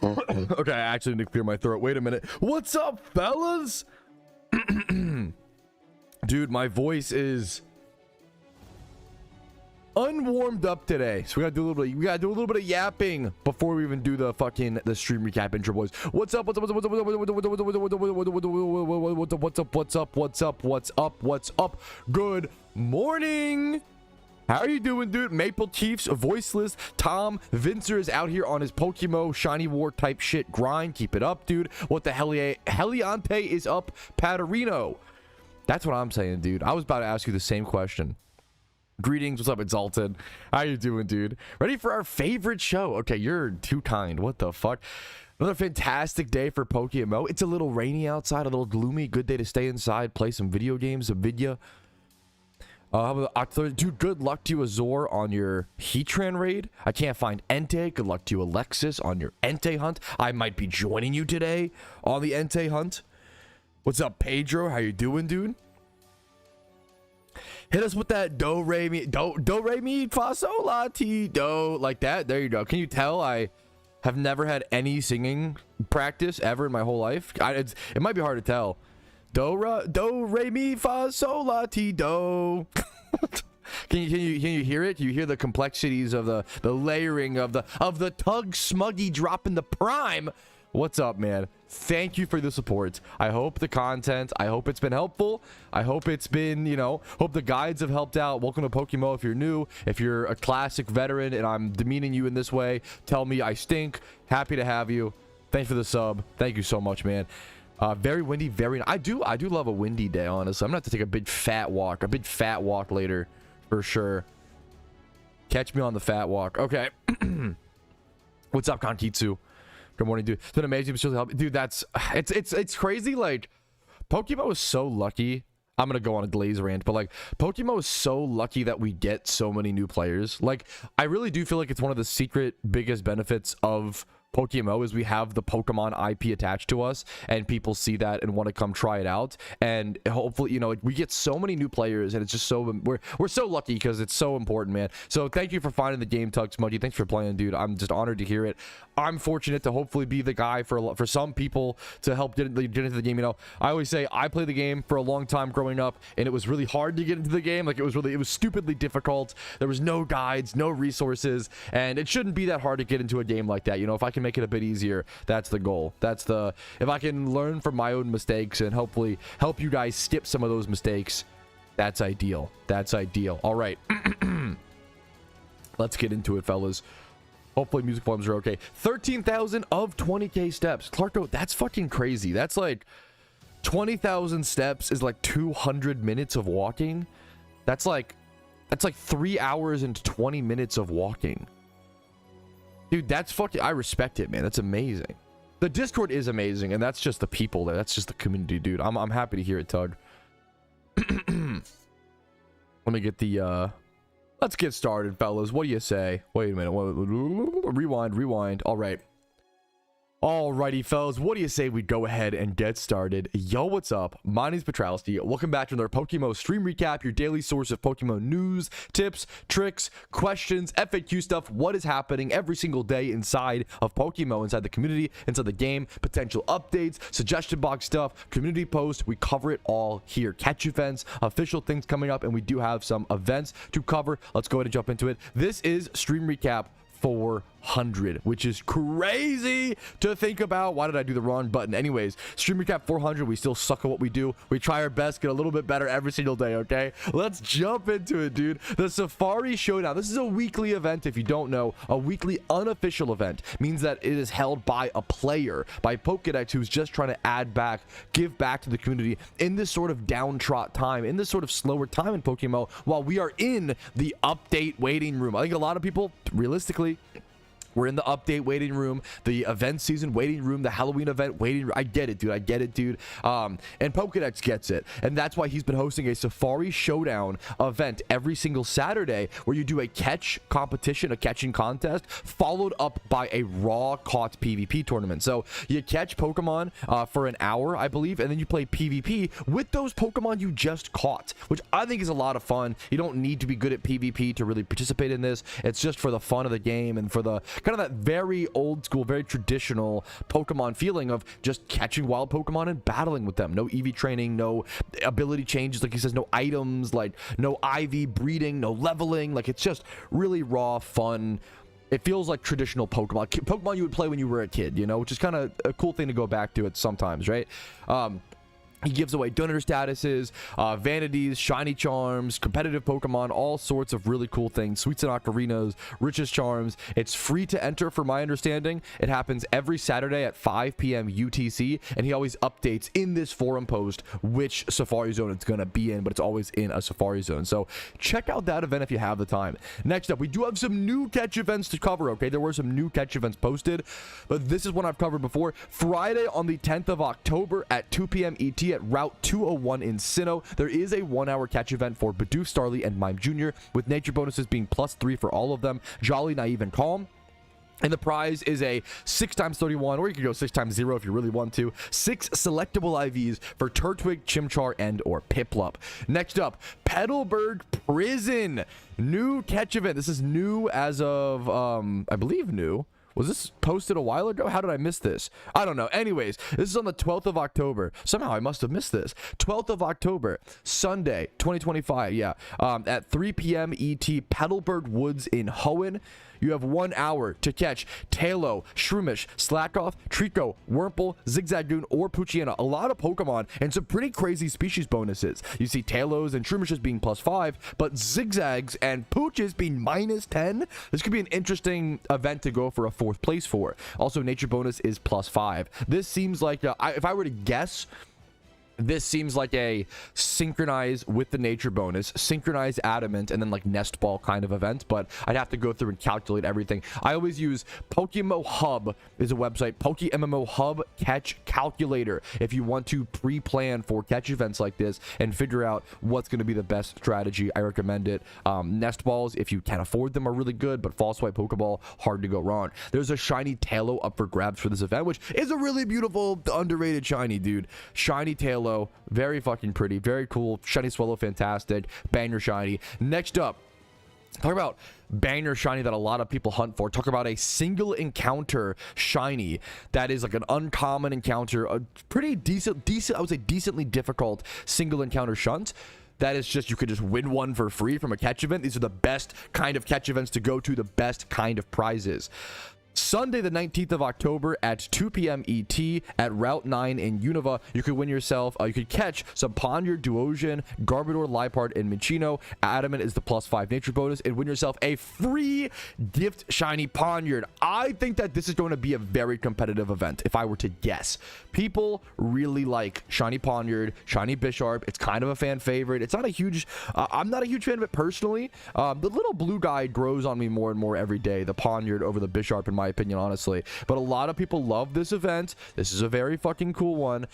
Okay, I actually need to clear my throat. Wait a minute. What's up, fellas? Dude, my voice is unwarmed up today, so we gotta do a little bit of yapping before we even do the stream recap intro, boys. What's up? What's up? Good morning. How are you doing, dude? Maple Chiefs, Voiceless, Tom, Vincer is out here on his PokeMMO Shiny War type shit grind. Keep it up, dude. What the Heliante is up, Patarino? That's what I'm saying, dude. I was about to ask you the same question. Greetings, what's up, Exalted? How you doing, dude? Ready for our favorite show? Okay, you're too kind. What the fuck? Another fantastic day for PokeMMO. It's a little rainy outside, a little gloomy. Good day to stay inside, play some video games, some video. Dude, good luck to you, Azor, on your Heatran raid. I can't find Entei. Good luck to you, Alexis, on your Entei hunt. I might be joining you today on the Entei hunt. What's up, Pedro? How you doing, dude? Hit us with that do re mi fa sol la ti do, like that. There you go. Can you tell I have never had any singing practice ever in my whole life? It might be hard to tell. Do re mi fa sol la ti do. Can you hear it? Can you hear the complexities of the layering of the Tug Smuggy dropping the prime? What's up, man? Thank you for the support. I hope the content, I hope it's been helpful. I hope it's been, you know, hope the guides have helped out. Welcome to PokeMMO if you're new. If you're a classic veteran and I'm demeaning you in this way, tell me I stink. Happy to have you. Thanks for the sub. Thank you so much, man. Very windy, very... I do love a windy day, honestly. I'm gonna have to take a big fat walk later for sure. Catch me on the fat walk. Okay. What's up, Kankitsu? Good morning, dude. It's been amazing. Dude, that's it's crazy. Like, PokeMMO is so lucky. I'm gonna go on a Glaze rant, but like, PokeMMO is so lucky that we get so many new players. Like, I really do feel like it's one of the secret biggest benefits of PokeMMO is we have the Pokemon IP attached to us, and people see that and want to come try it out. And hopefully, you know, like, we get so many new players, and it's just so we're so lucky because it's so important, man. So thank you for finding the game, Tug Smudgy. Thanks for playing, dude. I'm just honored to hear it. I'm fortunate to hopefully be the guy for some people to help get into the game. You know, I always say I played the game for a long time growing up, and it was really hard to get into the game. Like, it was stupidly difficult. There was no guides, no resources, and it shouldn't be that hard to get into a game like that. You know, if I can make it a bit easier, that's the goal. If I can learn from my own mistakes and hopefully help you guys skip some of those mistakes, that's ideal. All right. Let's get into it, fellas. Hopefully music volumes are okay. 13,000 of 20k steps. Clarko, that's fucking crazy. That's like 20,000 steps is like 200 minutes of walking. That's like 3 hours and 20 minutes of walking. Dude, that's fucking... I respect it, man. That's amazing. The Discord is amazing, and that's just the people there. That's just the community, dude. I'm happy to hear it, Tug. Let me get the... Let's get started, fellas. What do you say? Wait a minute. Rewind. All right. Alrighty, fellas, what do you say we go ahead and get started? Yo, what's up? My name's Patrouski. Welcome back to another PokeMMO stream recap, your daily source of PokeMMO news, tips, tricks, questions, FAQ stuff, what is happening every single day inside of PokeMMO, inside the community, inside the game, potential updates, suggestion box stuff, community posts. We cover it all here. Catch events, official things coming up, and we do have some events to cover. Let's go ahead and jump into it. This is stream recap 400, which is crazy to think about. Why did I do the wrong button? Anyways, stream recap 400. We still suck at what we do. We try our best, get a little bit better every single day. Okay, let's jump into it, dude. The Safari Showdown. This is a weekly event. If you don't know, a weekly unofficial event means that it is held by a player, by Pokedex, who's just trying to give back to the community in this sort of downtrodden time, in this sort of slower time in PokeMMO, while we are in the update waiting room. I think a lot of people, realistically, we're in the update waiting room, the event season waiting room, the Halloween event waiting room. I get it, dude. And Pokedex gets it. And that's why he's been hosting a Safari Showdown event every single Saturday, where you do a catch competition, a catching contest, followed up by a raw caught PvP tournament. So you catch Pokemon for an hour, I believe, and then you play PvP with those Pokemon you just caught, which I think is a lot of fun. You don't need to be good at PvP to really participate in this. It's just for the fun of the game and for the kind of that very old school, very traditional Pokemon feeling of just catching wild Pokemon and battling with them. No EV training, no ability changes, like he says, no items, like no IV breeding, no leveling. Like, it's just really raw, fun. It feels like traditional Pokemon you would play when you were a kid, you know, which is kind of a cool thing to go back to it sometimes, right? He gives away donor statuses, vanities, shiny charms, competitive Pokemon, all sorts of really cool things. Sweets and ocarinas, richest charms. It's free to enter, for my understanding. It happens every Saturday at 5 p.m. UTC, and he always updates in this forum post which Safari Zone it's going to be in, but it's always in a Safari Zone. So check out that event if you have the time. Next up, we do have some new catch events to cover, okay? There were some new catch events posted, but this is one I've covered before. Friday on the 10th of October at 2 p.m. ET at Route 201 in Sinnoh, there is a 1-hour catch event for Bidoof, Starly, and Mime Jr., with nature bonuses being +3 for all of them. Jolly, Naive, and Calm. And the prize is a 6x31, or you could go 6x0 if you really want to. 6 selectable IVs for Turtwig, Chimchar, and or Piplup. Next up, Petalburg Prison. New catch event. This is new as of, I believe new. Was this posted a while ago? How did I miss this? I don't know. Anyways, this is on the 12th of October. Somehow I must have missed this. 12th of October, Sunday, 2025. Yeah. At 3 p.m. ET, Petalburg Woods in Hoenn. You have 1 hour to catch Tailo, Shroomish, Slackoth, Trico, Wurmple, Zigzagoon, or Poochyena. A lot of Pokemon and some pretty crazy species bonuses. You see Talos and Shroomishes being +5, but Zigzags and Pooches being -10. This could be an interesting event to go for a 4th place for. Also, nature bonus is +5. This seems like, if I were to guess, this seems like a synchronize with the nature bonus, synchronize adamant, and then like nest ball kind of event, but I'd have to go through and calculate everything. I always use PokeMMO Hub is a website, PokeMMO Hub Catch Calculator, if you want to pre-plan for catch events like this and figure out what's going to be the best strategy. I recommend it. Nest balls, if you can afford them, are really good, but false swipe Pokeball, hard to go wrong. There's a shiny Tailo up for grabs for this event, which is a really beautiful, underrated shiny, dude. Shiny Tailo. Very fucking pretty, very cool. Shiny Swallow, fantastic. Banger shiny. Next up, talk about banger shiny that a lot of people hunt for. Talk about a single encounter shiny that is like an uncommon encounter, a pretty decent, I would say decently difficult single encounter shunt. That is just, you could just win one for free from a catch event. These are the best kind of catch events to go to, the best kind of prizes. Sunday, the 19th of October at 2 p.m. ET at Route 9 in Unova, you could win yourself, you could catch some Ponyard, Duosian, Garbodor, Liepard, and Minccino. Adamant is the +5 nature bonus, and win yourself a free gift shiny Ponyard. I think that this is going to be a very competitive event, if I were to guess. People really like shiny Ponyard, shiny Bisharp. It's kind of a fan favorite. It's not a huge, I'm not a huge fan of it personally. The little blue guy grows on me more and more every day, the Ponyard over the Bisharp, in my opinion, honestly. But a lot of people love this event. This is a very fucking cool one.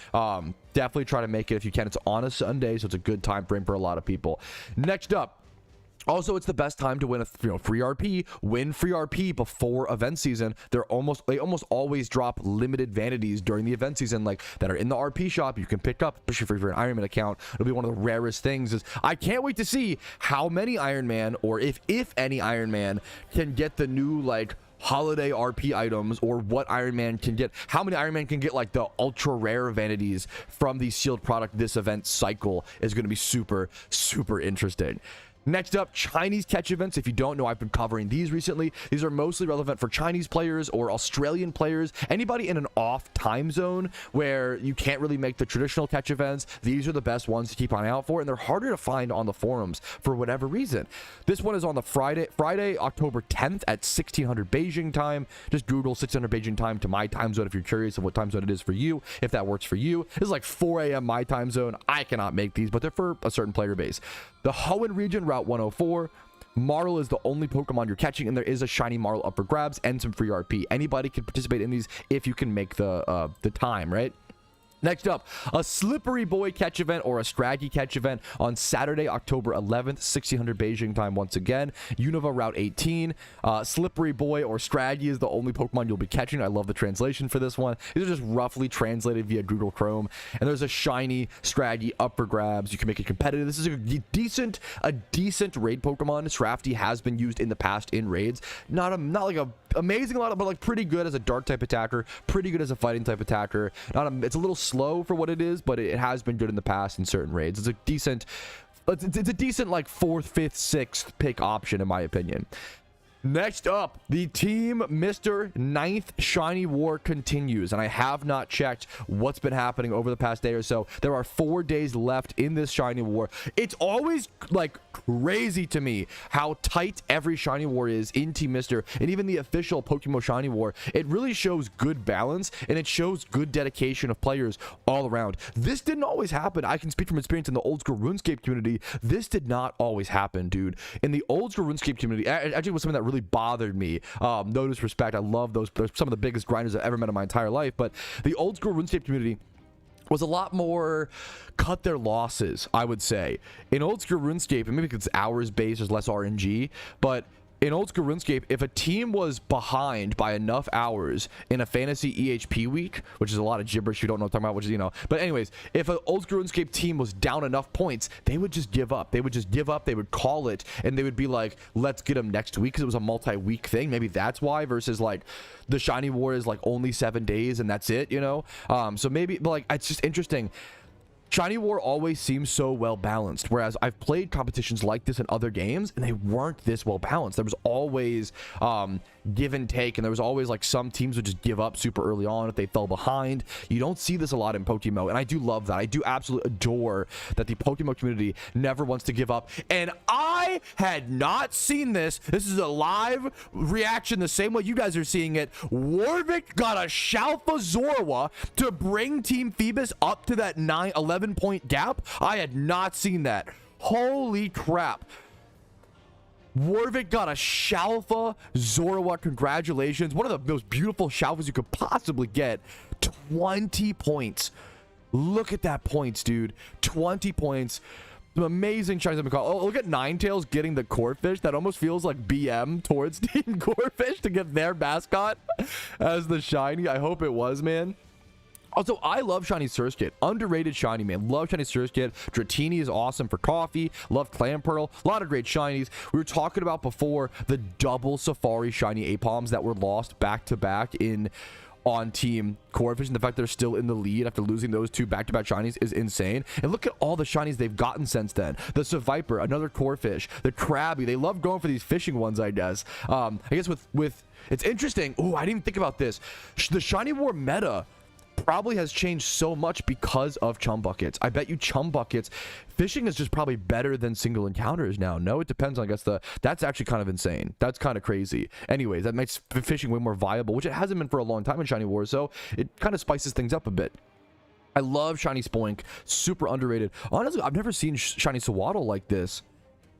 Definitely try to make it if you can. It's on a Sunday, so it's a good time frame for a lot of people. Next up, also, it's the best time to win a free RP. Win free RP before event season. They almost always drop limited vanities during the event season, like that are in the RP shop. You can pick up, especially for an Iron Man account. It'll be one of the rarest things. I can't wait to see how many Iron Man, or if any Iron Man, can get the new like holiday RP items, or what Iron Man can get, how many Iron Man can get like the ultra rare vanities from the sealed product. This event cycle is going to be super interesting. Next up, Chinese catch events. If you don't know, I've been covering these recently. These are mostly relevant for Chinese players or Australian players, anybody in an off time zone where you can't really make the traditional catch events. These are the best ones to keep an eye out for, and they're harder to find on the forums for whatever reason. This one is on the Friday, October 10th at 1600 Beijing time. Just Google 600 Beijing time to my time zone if you're curious of what time zone it is for you, if that works for you. This is like 4 a.m. my time zone. I cannot make these, but they're for a certain player base. The Hoenn region, Route 104. Marl is the only Pokemon you're catching, and there is a shiny Marl up for grabs and some free RP. Anybody can participate in these if you can make the time, right? Next up, a Slippery Boy catch event or a Scraggy catch event on Saturday, October 11th, 1600 Beijing time once again. Unova Route 18. Slippery Boy or Scraggy is the only Pokemon you'll be catching. I love the translation for this one. These are just roughly translated via Google Chrome. And there's a shiny Scraggy up for grabs. You can make it competitive. This is a decent raid Pokemon. Scrafty has been used in the past in raids. Not like a amazing lot, but like pretty good as a dark type attacker, pretty good as a fighting type attacker. It's a little slow for what it is, but it has been good in the past in certain raids. It's a decent like 4th, 5th, 6th pick option in my opinion. Next up, the Team Mr. 9th Shiny War continues, and I have not checked what's been happening over the past day or so. There are 4 days left in this Shiny War. It's always like crazy to me how tight every Shiny War is in Team Mr. and even the official PokeMMO Shiny War. It really shows good balance, and it shows good dedication of players all around. This didn't always happen. I can speak from experience in the old school RuneScape community. This did not always happen, dude. In the old school RuneScape community, actually was something that really bothered me. No disrespect, I love those. They're some of the biggest grinders I've ever met in my entire life, but the old school RuneScape community was a lot more cut their losses, I would say. In old school RuneScape, and maybe because it's hours based, there's less RNG, but in old school RuneScape, if a team was behind by enough hours in a fantasy EHP week, which is a lot of gibberish you don't know what I'm talking about, which is, you know, but anyways, if an old school RuneScape team was down enough points, they would just give up. They would just give up. They would call it, and they would be like, let's get them next week, because it was a multi-week thing. Maybe that's why, versus like the Shiny War is like only 7 days and that's it, you know? So maybe, but like, it's just interesting. Shiny War always seems so well balanced, whereas I've played competitions like this in other games and they weren't this well balanced. There was always give and take, and there was always like some teams would just give up super early on if they fell behind. You don't see this a lot in PokeMMO, and I do love that. I do absolutely adore that the PokeMMO community never wants to give up, and I had not seen this. This is a live reaction the same way you guys are seeing it. Warwick got a Shalfa Zorua to bring Team Phoebus up to that 11 point gap. I had not seen that. Holy crap. Warwick got a Shalfa Zorua. Congratulations. One of the most beautiful Shalfas you could possibly get. 20 points. Look at that points, dude. 20 points. Some amazing shinies have been called. Oh, look at Ninetales getting the Corphish. That almost feels like BM towards Team Corphish to get their mascot as the shiny. I hope it was, man. Also, I love Shiny Surskit. Underrated shiny, man. Love Shiny Surskit. Dratini is awesome for coffee. Love Clamperl. A lot of great shinies. We were talking about before the double Safari shiny Apoms that were lost back-to-back on Team Corphish, and the fact they're still in the lead after losing those two back-to-back shinies is insane. And look at all the shinies they've gotten since then. The Seviper, another Corphish. The Krabby. They love going for these fishing ones, I guess. I guess with it's interesting. Oh, I didn't even think about this. The Shiny War meta probably has changed so much because of chum buckets. I bet you chum buckets fishing is just probably better than single encounters now. No, it depends on, I guess, that's actually kind of insane. That's kind of crazy. Anyways, that makes fishing way more viable, which it hasn't been for a long time in Shiny Wars, so it kind of spices things up a bit. I love Shiny Spoink. Super underrated. Honestly, I've never seen Shiny Sawaddle like this.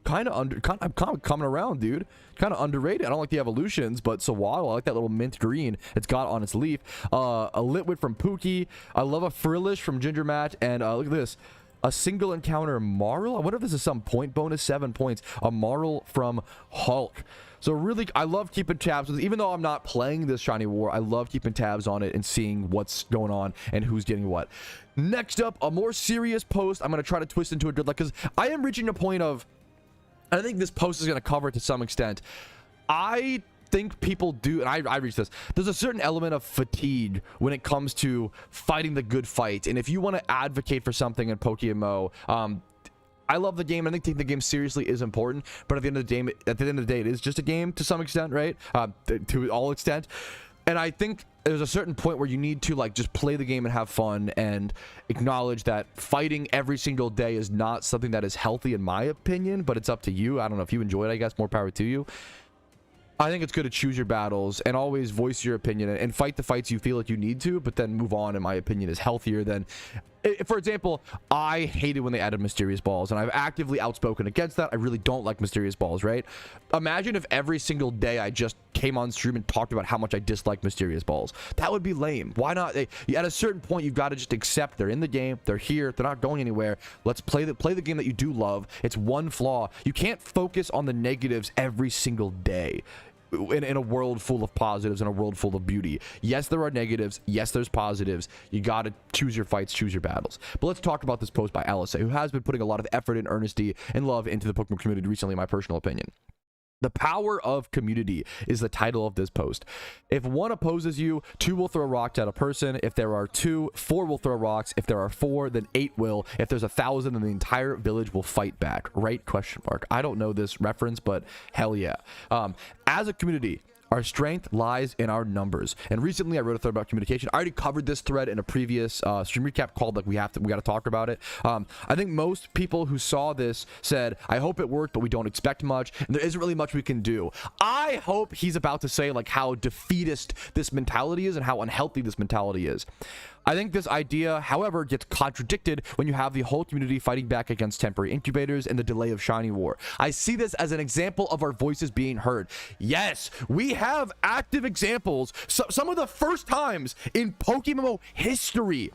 I'm kind of coming around, dude. Kind of underrated. I don't like the evolutions, but Sawaddle, I like that little mint green it's got on its leaf. A Litwit from Pookie. I love a Frillish from Ginger Match, and look at this. A single encounter Marl. I wonder if this is some point bonus. 7 points. A Marl from Hulk. So really, I love keeping tabs with, even though I'm not playing this Shiny War, I love keeping tabs on it and seeing what's going on and who's getting what. Next up, a more serious post. I'm going to try to twist into a good luck, because I am reaching a point of, I think this post is going to cover it to some extent. I think people do, and I reach this, there's a certain element of fatigue when it comes to fighting the good fight. And if you want to advocate for something in PokeMMO, I love the game. I think taking the game seriously is important, but at the end of the day, it is just a game to some extent, right? To all extent. And I think there's a certain point where you need to like just play the game and have fun and acknowledge that fighting every single day is not something that is healthy in my opinion, but it's up to you. I don't know if you enjoy it, I guess, more power to you. I think it's good to choose your battles and always voice your opinion and fight the fights you feel like you need to, but then move on, in my opinion, is healthier than... For example, I hated when they added mysterious balls, and I've actively outspoken against that. I really don't like mysterious balls, right? Imagine if every single day I just came on stream and talked about how much I dislike mysterious balls. That would be lame. Why not? At a certain point, you've got to just accept they're in the game, they're here, they're not going anywhere. Let's play the game that you do love. It's one flaw. You can't focus on the negatives every single day. In a world full of positives, in a world full of beauty. Yes, there are negatives. Yes, there's positives. You got to choose your fights, choose your battles. But let's talk about this post by Alice, who has been putting a lot of effort and earnesty and love into the Pokemon community recently, in my personal opinion. The power of community is the title of this post. If one opposes you, 2 will throw rocks at a person. If there are 2, 4 will throw rocks. If there are 4, then 8 will. If there's 1,000, then the entire village will fight back. Right? Question mark. I don't know this reference, but hell yeah. As a community, our strength lies in our numbers. And recently I wrote a thread about communication. I already covered this thread in a previous stream recap called like we got to talk about it. I think most people who saw this said, I hope it worked, but we don't expect much, and there isn't really much we can do. I hope he's about to say like how defeatist this mentality is and how unhealthy this mentality is. I think this idea, however, gets contradicted when you have the whole community fighting back against temporary incubators and the delay of Shiny War. I see this as an example of our voices being heard. Yes, we have active examples. Some of the first times in PokeMMO history,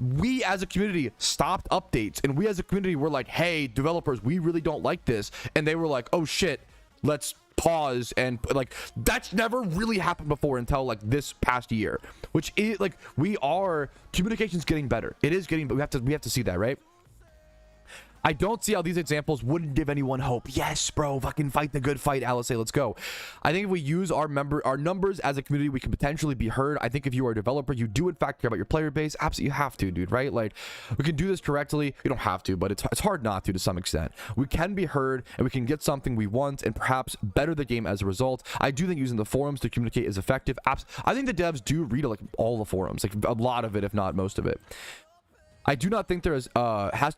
we as a community stopped updates, and we as a community were like, hey, developers, we really don't like this. And they were like, oh shit, let's pause. And like, that's never really happened before until like this past year, which is like, communication's getting better. It is getting, but we have to see that, right? I don't see how these examples wouldn't give anyone hope. Yes, bro, fucking fight the good fight, Alice. Let's go. I think if we use our numbers as a community, we can potentially be heard. I think if you are a developer, you do in fact care about your player base. Absolutely, you have to, dude, right? Like, we can do this correctly. You don't have to, but it's hard not to some extent. We can be heard, and we can get something we want, and perhaps better the game as a result. I do think using the forums to communicate is effective. I think the devs do read like all the forums, like a lot of it, if not most of it. I do not think there is I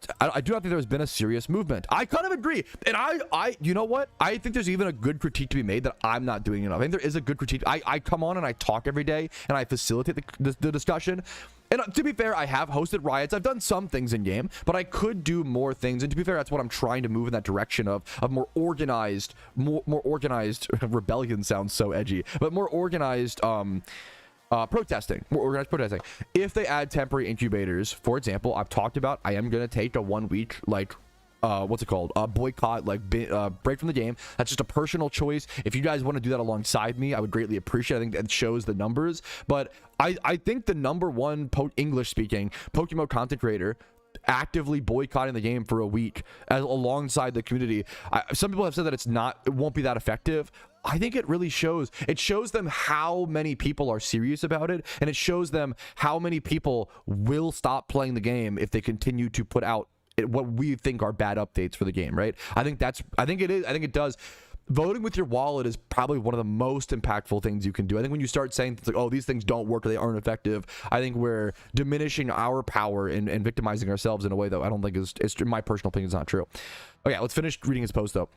do not think there has been a serious movement. I kind of agree, and I you know what, I think there's even a good critique to be made that I'm not doing enough. I think there is a good critique. I come on and I talk every day and I facilitate the discussion. And to be fair, I have hosted riots. I've done some things in game, but I could do more things. And to be fair, that's what I'm trying to move in that direction of more organized, more organized. Rebellion sounds so edgy, but more organized. Protesting, more organized protesting. If they add temporary incubators, for example, I've talked about, I am gonna take a 1 week like what's it called, boycott, like break from the game. That's just a personal choice. If you guys want to do that alongside me, I would greatly appreciate it. I think that shows the numbers, but I think the #1 English speaking Pokemon content creator actively boycotting the game for a week alongside the community, some people have said that it won't be that effective. I think it really shows. It shows them how many people are serious about it, and it shows them how many people will stop playing the game if they continue to put out what we think are bad updates for the game, right? I think it does. Voting with your wallet is probably one of the most impactful things you can do. I think when you start saying things like, oh, these things don't work or they aren't effective, I think we're diminishing our power and victimizing ourselves in a way that I don't think is in my personal opinion, is not true. Okay, let's finish reading his post though.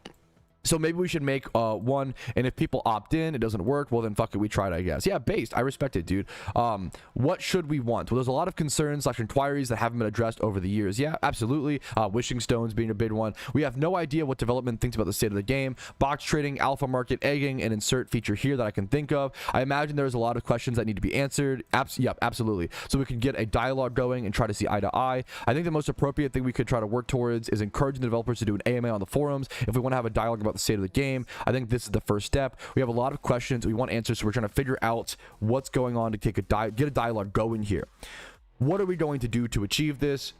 So maybe we should make one, and if people opt in, it doesn't work, well then fuck it, we tried, I guess. Yeah, based, I respect it, dude. What should we want? Well, there's a lot of concerns / inquiries that haven't been addressed over the years. Yeah, absolutely. Wishing stones being a big one. We have no idea what development thinks about the state of the game. Box trading, alpha market, egging, and insert feature here that I can think of. I imagine there's a lot of questions that need to be answered. Yep, absolutely. So we can get a dialogue going and try to see eye to eye. I think the most appropriate thing we could try to work towards is encouraging the developers to do an AMA on the forums. If we want to have a dialogue about the state of the game, I think this is the first step. We have a lot of questions, we want answers, so we're trying to figure out what's going on to get a dialogue going here. What are we going to do to achieve this?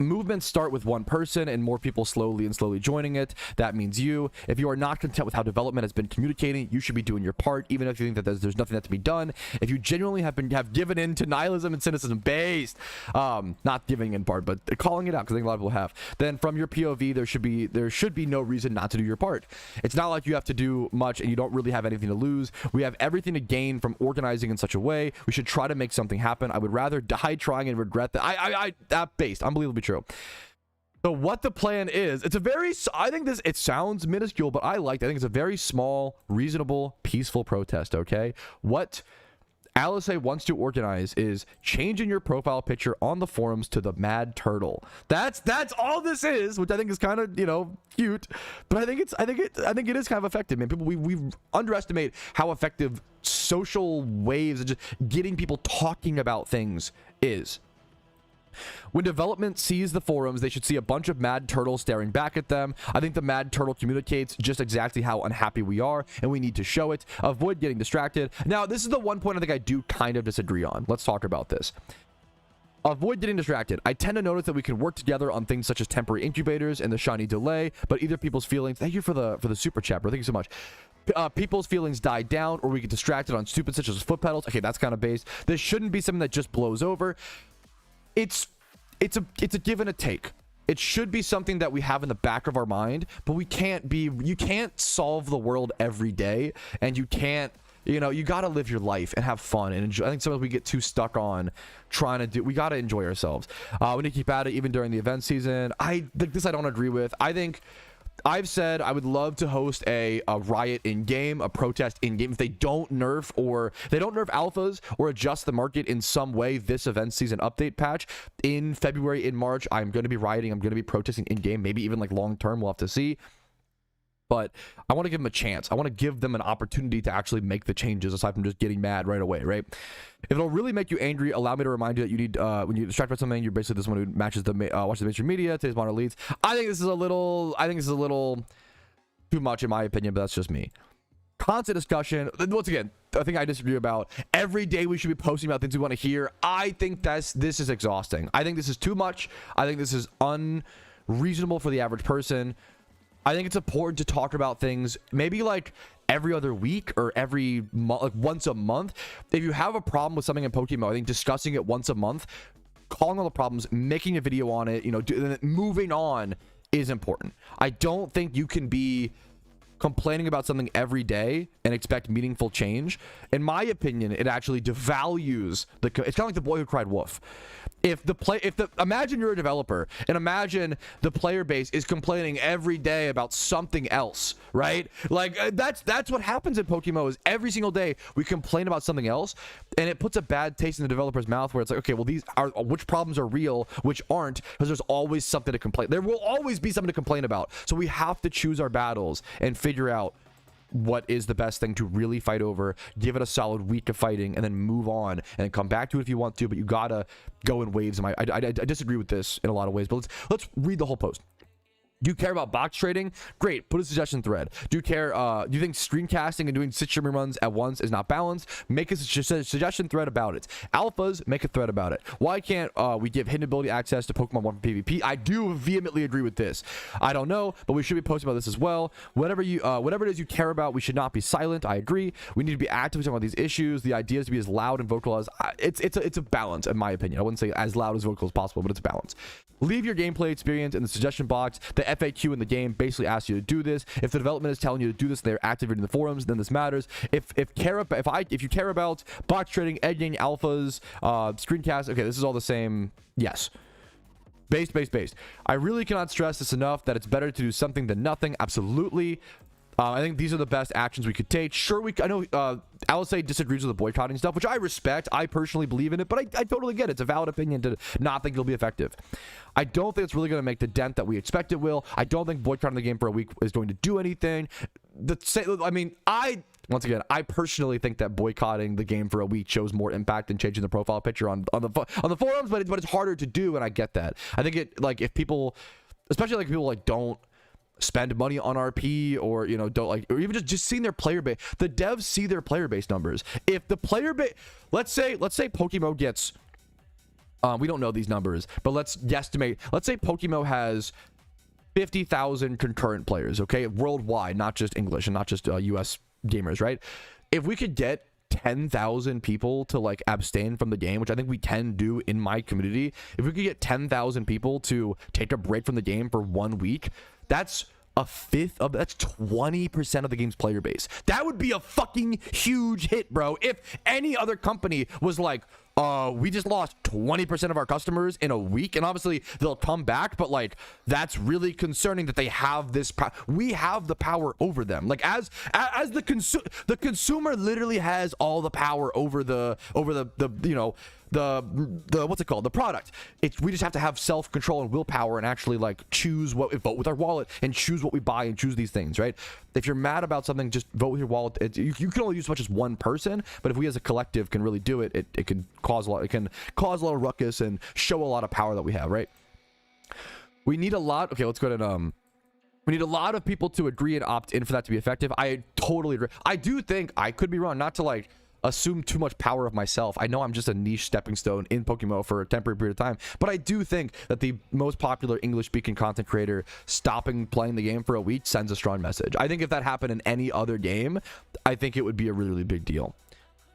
Movements start with one person and more people slowly joining it. That means you. If you are not content with how development has been communicating, you should be doing your part, even if you think that there's nothing that to be done. If you genuinely have given in to nihilism and cynicism based, not giving in part, but calling it out, because I think a lot of people have, then from your POV, there should be no reason not to do your part. It's not like you have to do much and you don't really have anything to lose. We have everything to gain from organizing in such a way. We should try to make something happen. I would rather die trying and regret that. That based, unbelievably true. So what the plan is, it's a very, I think this, it sounds minuscule, but I think it's a very small, reasonable, peaceful protest, okay? What Alice wants to organize is changing your profile picture on the forums to the Mad Turtle. That's all this is, which I think is kind of, you know, cute, but I think it is kind of effective, man. People, we underestimate how effective social waves and just getting people talking about things is. When development sees the forums, they should see a bunch of mad turtles staring back at them. I think the mad turtle communicates just exactly how unhappy we are, and we need to show it. Avoid getting distracted. Now, this is the one point I think I do kind of disagree on. Let's talk about this. Avoid getting distracted. I tend to notice that we can work together on things such as temporary incubators and the shiny delay, but either people's feelings... Thank you for the super chat, bro. Thank you so much. People's feelings die down, or we get distracted on stupid such as foot pedals. Okay, that's kind of based. This shouldn't be something that just blows over. It's a give and a take. It should be something that we have in the back of our mind, but you can't solve the world every day, and you can't, you know, you got to live your life and have fun and enjoy. I think sometimes we get too stuck on trying to do, we got to enjoy ourselves. We need to keep at it even during the event season. I don't agree with. I think I've said I would love to host a riot in game, a protest in game. If they don't nerf alphas or adjust the market in some way this event season update patch in February, in March, I'm going to be rioting. I'm going to be protesting in game, maybe even like long term. We'll have to see. But I want to give them a chance. I want to give them an opportunity to actually make the changes aside from just getting mad right away, right? If it'll really make you angry, allow me to remind you that you need, when you distract by something, you're basically this one who matches the, watches the mainstream media, today's modern elites. I think this is a little too much in my opinion, but that's just me. Constant discussion. Once again, I think I disagree about every day we should be posting about things we want to hear. I think this is exhausting. I think this is too much. I think this is unreasonable for the average person. I think it's important to talk about things maybe like every other week or every month, like once a month. If you have a problem with something in PokeMMO, I think discussing it once a month, calling all the problems, making a video on it, you know, moving on is important. I don't think you can be complaining about something every day and expect meaningful change. In my opinion, it actually devalues the, it's kind of like the boy who cried wolf. Imagine you're a developer and imagine the player base is complaining every day about something else, right? Like that's what happens in PokeMMO is every single day we complain about something else, and it puts a bad taste in the developer's mouth where it's like, okay, well, which problems are real, which aren't, because there's always something to complain. There will always be something to complain about. So we have to choose our battles and figure out what is the best thing to really fight over, give it a solid week of fighting, and then move on and come back to it if you want to, but you gotta go in waves. I disagree with this in a lot of ways, but let's read the whole post. Do you care about box trading? Great. Put a suggestion thread. Do you care? Do you think screencasting and doing 6 streaming runs at once is not balanced? Make a suggestion thread about it. Alphas, make a thread about it. Why can't we give hidden ability access to Pokemon One PvP? I do vehemently agree with this. I don't know, but we should be posting about this as well. Whatever it is you care about, we should not be silent. I agree. We need to be actively talking about these issues. The idea is to be as loud and vocal as it's a balance, in my opinion. I wouldn't say as loud as vocal as possible, but it's a balance. Leave your gameplay experience in the suggestion box. The FAQ in the game basically asks you to do this. If the development is telling you to do this and they're activating the forums, then this matters. If you care about box trading, egging, alphas, screencasts, okay, this is all the same. Yes. Based. I really cannot stress this enough that it's better to do something than nothing. Absolutely. I think these are the best actions we could take. Sure, I know Alice disagrees with the boycotting stuff, which I respect. I personally believe in it, but I totally get it. It's a valid opinion to not think it'll be effective. I don't think it's really going to make the dent that we expect it will. I don't think boycotting the game for a week is going to do anything. Once again, I personally think that boycotting the game for a week shows more impact than changing the profile picture on the forums, but it's harder to do, and I get that. I think if people, especially like people don't spend money on RP or don't or even just seeing their player base. The devs see their player base numbers. If the player base, let's say PokeMMO gets, we don't know these numbers, but let's guesstimate. Let's say PokeMMO has 50,000 concurrent players, okay, worldwide, not just English and not just US gamers, right? If we could get 10,000 people to abstain from the game, which I think we can do in my community, if we could get 10,000 people to take a break from the game for 1 week, that's that's 20% of the game's player base. That would be a fucking huge hit, bro. If any other company was like, we just lost 20% of our customers in a week, and obviously they'll come back, but like that's really concerning that they have this we have the power over them. Like as the consumer literally has all the power over the you know, the what's it called, the product. We just have to have self-control and willpower and actually like choose what we vote with our wallet and choose what we buy and choose these things, right? If you're mad about something, just vote with your wallet. You can only use as much as one person, but if we as a collective can really do it, it can cause a lot. It can cause a lot of ruckus and show a lot of power that we have, right? We need a lot. Okay, let's go to we need a lot of people to agree and opt in for that to be effective. I totally agree. I do think, I could be wrong, not to like assume too much power of myself. I know I'm just a niche stepping stone in PokeMMO for a temporary period of time, but I do think that the most popular English-speaking content creator stopping playing the game for a week sends a strong message. I think if that happened in any other game, I think it would be a really, really big deal.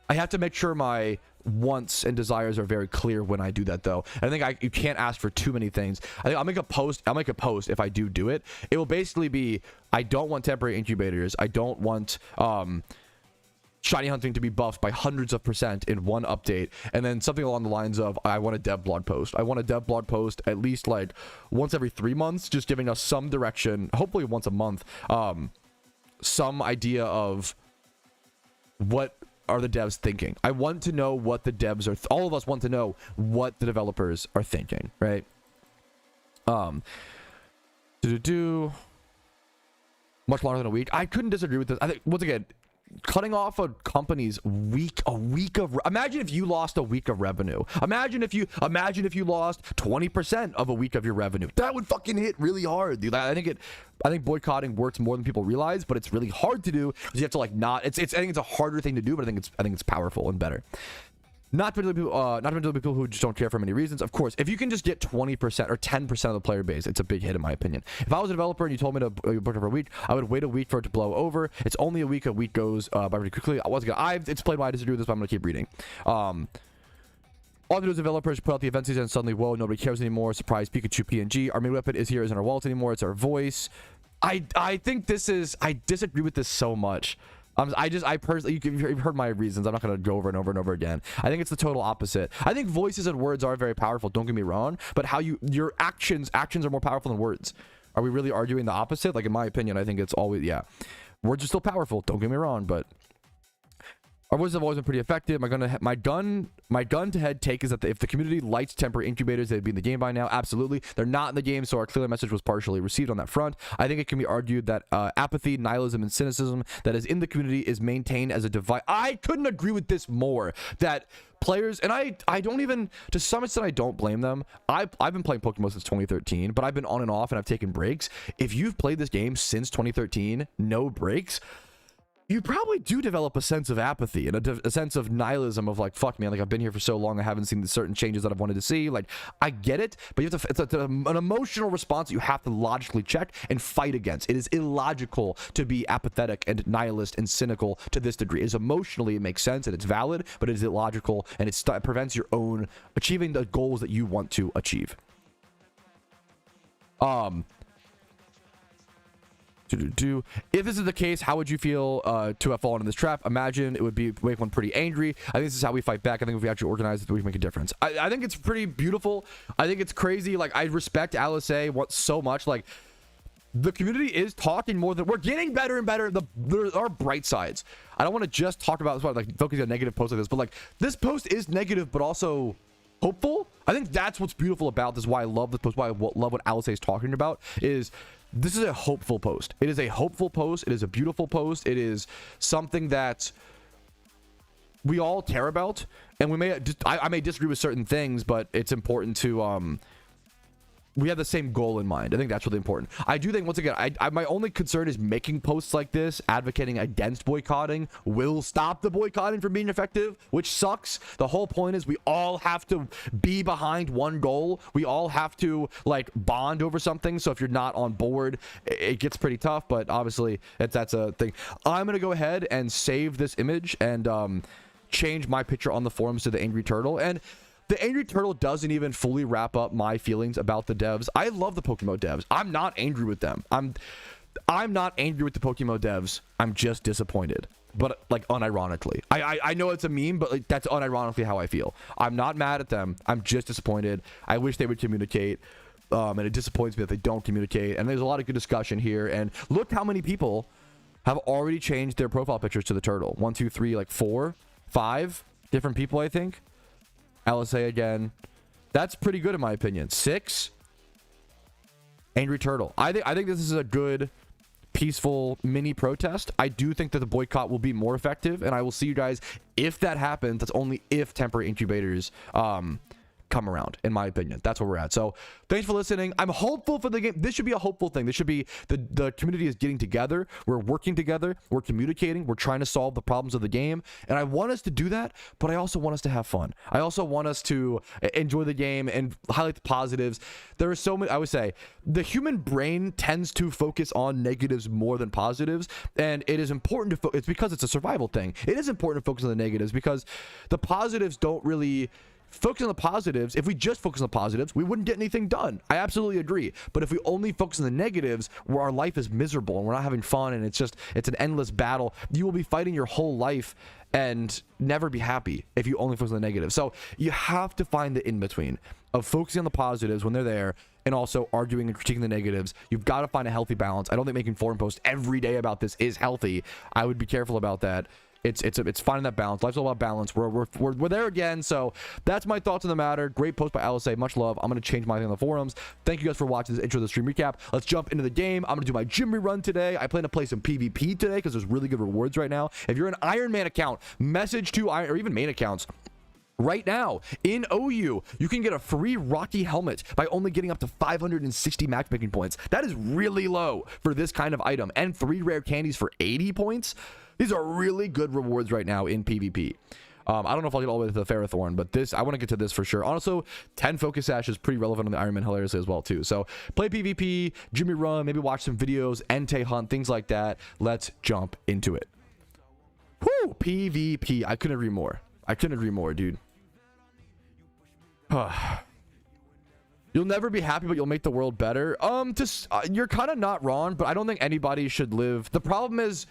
I have to make sure my wants and desires are very clear when I do that, though. I think you can't ask for too many things. I think I'll make a post if I do it. It will basically be, I don't want temporary incubators. I don't want shiny hunting to be buffed by hundreds of % in one update, and then something along the lines of, I want a dev blog post. I want a dev blog post at least like once every 3 months, just giving us some direction, hopefully once a month, some idea of what are the devs thinking. I want to know what the devs are all of us want to know what the developers are thinking, right? Much longer than a week. I couldn't disagree with this. I think, once again, cutting off a company's a week of, imagine if you lost a week of revenue. Imagine if you lost 20% of a week of your revenue. That would fucking hit really hard, dude. I think boycotting works more than people realize, but it's really hard to do because you have to like I think it's a harder thing to do, but I think it's powerful and better. Not particularly people who just don't care for many reasons. Of course, if you can just get 20% or 10% of the player base, it's a big hit in my opinion. If I was a developer and you told me to book it for a week, I would wait a week for it to blow over. It's only a week. A week goes by pretty quickly. It's explained why I disagree with this, but I'm going to keep reading. All those developers put out the event season and suddenly, whoa, nobody cares anymore. Surprise, Pikachu PNG. Our main weapon isn't our wallet anymore. It's our voice. I think this is, I disagree with this so much. I personally, you've heard my reasons. I'm not going to go over and over and over again. I think it's the total opposite. I think voices and words are very powerful. Don't get me wrong, but your actions are more powerful than words. Are we really arguing the opposite? Like, in my opinion, I think it's always, yeah. Words are still powerful. Don't get me wrong, but our voices have always been pretty effective. My gun to head take is that if the community likes temporary incubators, they'd be in the game by now. Absolutely. They're not in the game, so our clear message was partially received on that front. I think it can be argued that apathy, nihilism, and cynicism that is in the community is maintained as a divide. I couldn't agree with this more. That players, and I don't even, to some extent, I don't blame them. I've been playing Pokemon since 2013, but I've been on and off, and I've taken breaks. If you've played this game since 2013, no breaks, you probably do develop a sense of apathy and a sense of nihilism of like, fuck man, like I've been here for so long, I haven't seen the certain changes that I've wanted to see. Like, I get it, but you have to, it's an emotional response that you have to logically check and fight against. It is illogical to be apathetic and nihilist and cynical to this degree. It is emotionally, it makes sense and it's valid, but it is illogical and it prevents your own achieving the goals that you want to achieve. If this is the case, how would you feel to have fallen in this trap? Imagine it would make one pretty angry. I think this is how we fight back. I think if we actually organize it, we can make a difference. I think it's pretty beautiful. I think it's crazy. Like, I respect LSA so much. Like, the community is talking more than we're getting better and better. There are bright sides. I don't want to just talk about this, like focusing on negative posts like this, but like this post is negative, but also hopeful. I think that's what's beautiful about this. Why I love this post. Why I love what LSA is talking about is. This is a hopeful post. It is a hopeful post. It is a beautiful post. It is something that we all care about, and I may disagree with certain things, but it's important to we have the same goal in mind. I think that's really important. I do think, once again, my only concern is making posts like this advocating against boycotting will stop the boycotting from being effective, which sucks. The whole point is we all have to be behind one goal. We all have to like bond over something. So if you're not on board, it gets pretty tough, but obviously that's a thing. I'm going to go ahead and save this image and change my picture on the forums to the Angry Turtle. And the Angry Turtle doesn't even fully wrap up my feelings about the devs. I love the PokeMMO devs. I'm not angry with them. I'm not angry with the PokeMMO devs. I'm just disappointed. but like unironically. I know it's a meme, but like that's unironically how I feel. I'm not mad at them. I'm just disappointed. I wish they would communicate. And it disappoints me that they don't communicate. And there's a lot of good discussion here. And look how many people have already changed their profile pictures to the turtle. 1, 2, 3, like 4, 5 different people, I think. LSA again. That's pretty good in my opinion. 6. Angry Turtle. I think this is a good, peaceful mini protest. I do think that the boycott will be more effective, and I will see you guys if that happens. That's only if temporary incubators come around, in my opinion. That's where we're at. So thanks for listening. I'm hopeful for the game. This should be a hopeful thing. This should be the community is getting together. We're working together. We're communicating. We're trying to solve the problems of the game. And I want us to do that, but I also want us to have fun. I also want us to enjoy the game and highlight the positives. There are so many, I would say, the human brain tends to focus on negatives more than positives. And it is important to it's because it's a survival thing. It is important to focus on the negatives because the positives don't really focus on the positives. If we just focus on the positives, we wouldn't get anything done. I absolutely agree. But if we only focus on the negatives, where our life is miserable and we're not having fun and it's an endless battle, you will be fighting your whole life and never be happy if you only focus on the negatives. So you have to find the in-between of focusing on the positives when they're there and also arguing and critiquing the negatives. You've got to find a healthy balance. I don't think making forum posts every day about this is healthy. I would be careful about that. It's finding that balance. Life's all about balance. We're there again. So that's my thoughts on the matter. Great post by LSA. Much love. I'm going to change my thing on the forums. Thank you guys for watching this intro to the stream recap. Let's jump into the game. I'm going to do my gym rerun today. I plan to play some PvP today because there's really good rewards right now. If you're an Iron Man account, message to Iron or even main accounts. Right now in OU, you can get a free Rocky helmet by only getting up to 560 matchmaking points. That is really low for this kind of item, and 3 rare candies for 80 points. These are really good rewards right now in PvP. I don't know if I'll get all the way to the Ferrothorn, but this, I want to get to this for sure. Also, 10 Focus Sash is pretty relevant on the Iron Man hilariously as well too. So play PvP, Jimmy Run, maybe watch some videos, Entei Hunt, things like that. Let's jump into it. Whoo! PvP. I couldn't agree more. I couldn't agree more, dude. You'll never be happy, but you'll make the world better. You're kind of not wrong, but I don't think anybody should live. The problem is,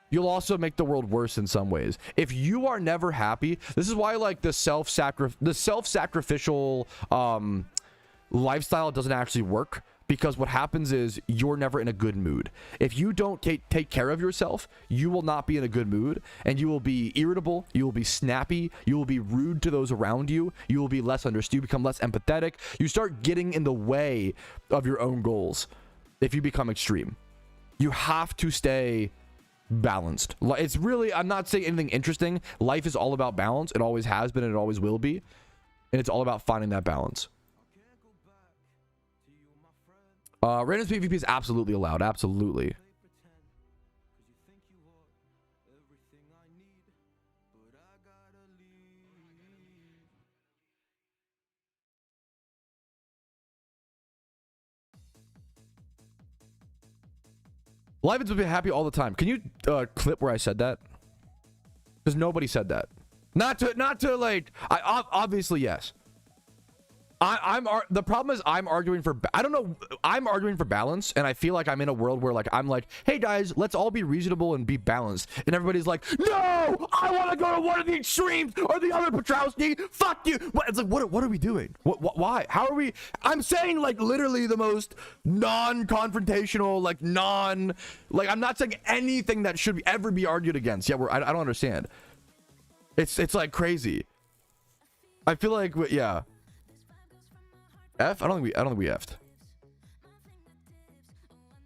you'll also make the world worse in some ways. If you are never happy, this is why like the self-sacrificial lifestyle doesn't actually work, because what happens is you're never in a good mood. If you don't take care of yourself, you will not be in a good mood, and you will be irritable, you will be snappy, you will be rude to those around you, you will be less understood, you become less empathetic, you start getting in the way of your own goals if you become extreme. You have to stay balanced. It's really, I'm not saying anything interesting. Life is all about balance. It always has been and it always will be, and it's all about finding that balance. Randoms PvP is absolutely allowed. Absolutely. Live will be happy all the time. Can you clip where I said that? Because nobody said that. Not to like. Obviously yes. The problem is I'm arguing for, I don't know, I'm arguing for balance, and I feel like I'm in a world where like I'm like, hey guys, let's all be reasonable and be balanced, and everybody's like, no, I want to go to one of the extremes or the other. Patrouski, fuck you. It's like, what are we doing? Why? How are we? I'm saying like literally the most non-confrontational, like I'm not saying anything that should ever be argued against. Yeah, I don't understand. It's like crazy. I feel like yeah. F? I don't think we effed.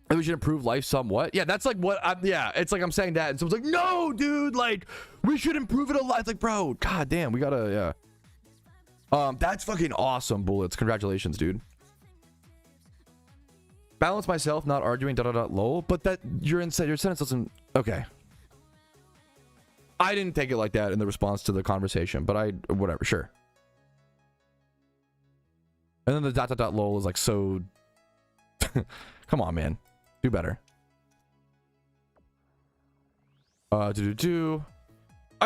And we should improve life somewhat. Yeah, that's like what yeah, it's like I'm saying that and someone's like, no, dude, like we should improve it a lot. It's like, bro, god damn, we gotta, yeah. That's fucking awesome, Bullets. Congratulations, dude. Balance myself, not arguing, lol. But that your sentence doesn't, okay. I didn't take it like that in the response to the conversation, but whatever, sure. And then the lol is like so. Come on, man, do better. I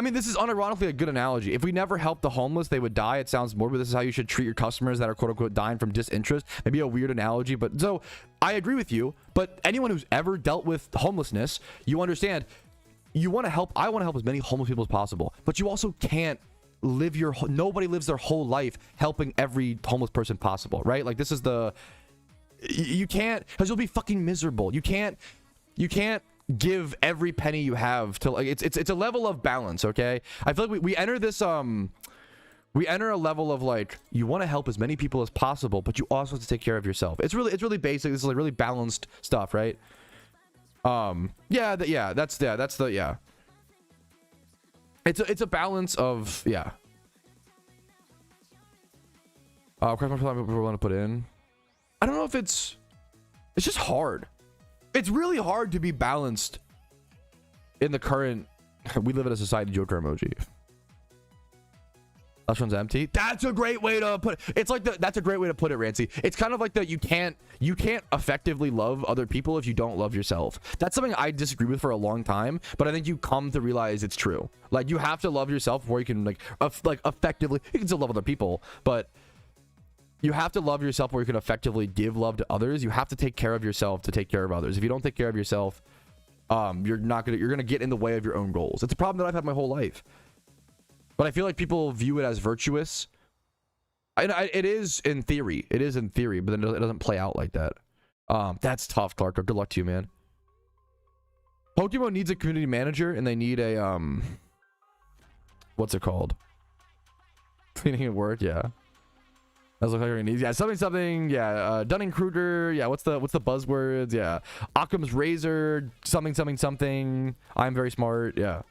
mean, this is unironically a good analogy. If we never helped the homeless, they would die. It sounds morbid. This is how you should treat your customers that are quote unquote dying from disinterest. Maybe a weird analogy, but so I agree with you. But anyone who's ever dealt with homelessness, you understand. you want to help. I want to help as many homeless people as possible, but you also can't live your, nobody lives their whole life helping every homeless person possible, right? Like, this is the, you can't, because you'll be fucking miserable. You can't give every penny you have to, like, it's a level of balance. Okay, I feel like we enter this we enter a level of, like, you want to help as many people as possible, but you also have to take care of yourself. It's really basic. This is like really balanced stuff, right? That's the it's a balance of, yeah. Question mark we want to put in. I don't know if it's just hard. It's really hard to be balanced in the current, we live in a society, Joker emoji. Last one's empty. That's a great way to put it. It's like that's a great way to put it, Rancy. It's kind of like that you can't effectively love other people if you don't love yourself. That's something I disagree with for a long time, but I think you come to realize it's true. Like, you have to love yourself before you can like effectively, you can still love other people, but you have to love yourself where you can effectively give love to others. You have to take care of yourself to take care of others. If you don't take care of yourself, you're gonna get in the way of your own goals. It's a problem that I've had my whole life. But I feel like people view it as virtuous. It is in theory. It is in theory, but then it doesn't play out like that. That's tough, Clark. Good luck to you, man. PokeMMO needs a community manager, and they need a what's it called? Cleaning and work, yeah. That's what it needs. Yeah, something. Yeah, Dunning-Kruger. Yeah, what's the buzzwords? Yeah, Occam's razor. Something. I'm very smart. Yeah.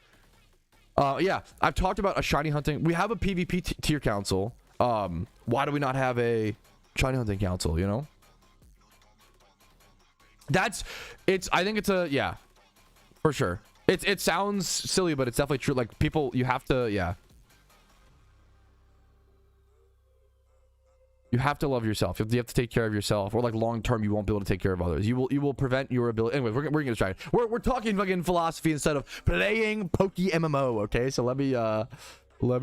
Yeah, I've talked about a shiny hunting. We have a PvP tier council. Why do we not have a shiny hunting council, you know? I think it's a, yeah, for sure. It sounds silly, but it's definitely true. Like, people, you have to, yeah. You have to love yourself. You have to take care of yourself, or like long term, you won't be able to take care of others. You will prevent your ability. Anyway, we're getting distracted. We're talking fucking philosophy instead of playing PokeMMO. Okay, so let me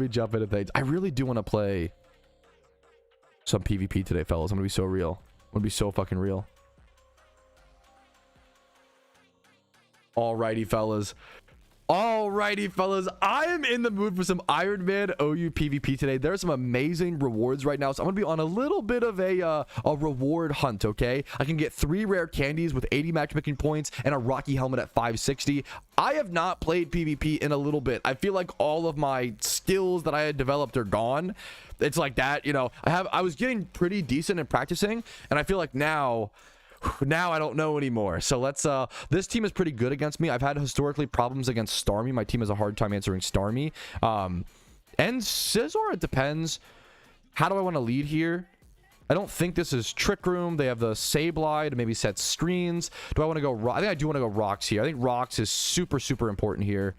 jump into things. I really do want to play some PvP today, fellas. I'm gonna be so real. I'm gonna be so fucking real. Alrighty, fellas. I am in the mood for some Iron Man OU PvP today. There are some amazing rewards right now, so I'm gonna be on a little bit of a reward hunt. Okay, I can get 3 rare candies with 80 matchmaking points and a Rocky helmet at 560. I have not played PvP in a little bit. I feel like all of my skills that I had developed are gone. It's like that, you know. I was getting pretty decent in practicing, and I feel like now I don't know anymore. So let's this team is pretty good against me. I've had historically problems against Starmie. My team has a hard time answering Starmie. And Scizor, it depends. How do I want to lead here? I don't think this is Trick Room. They have the Sableye to maybe set screens. Do I want to go I think I do want to go Rocks here. I think Rocks is super important here.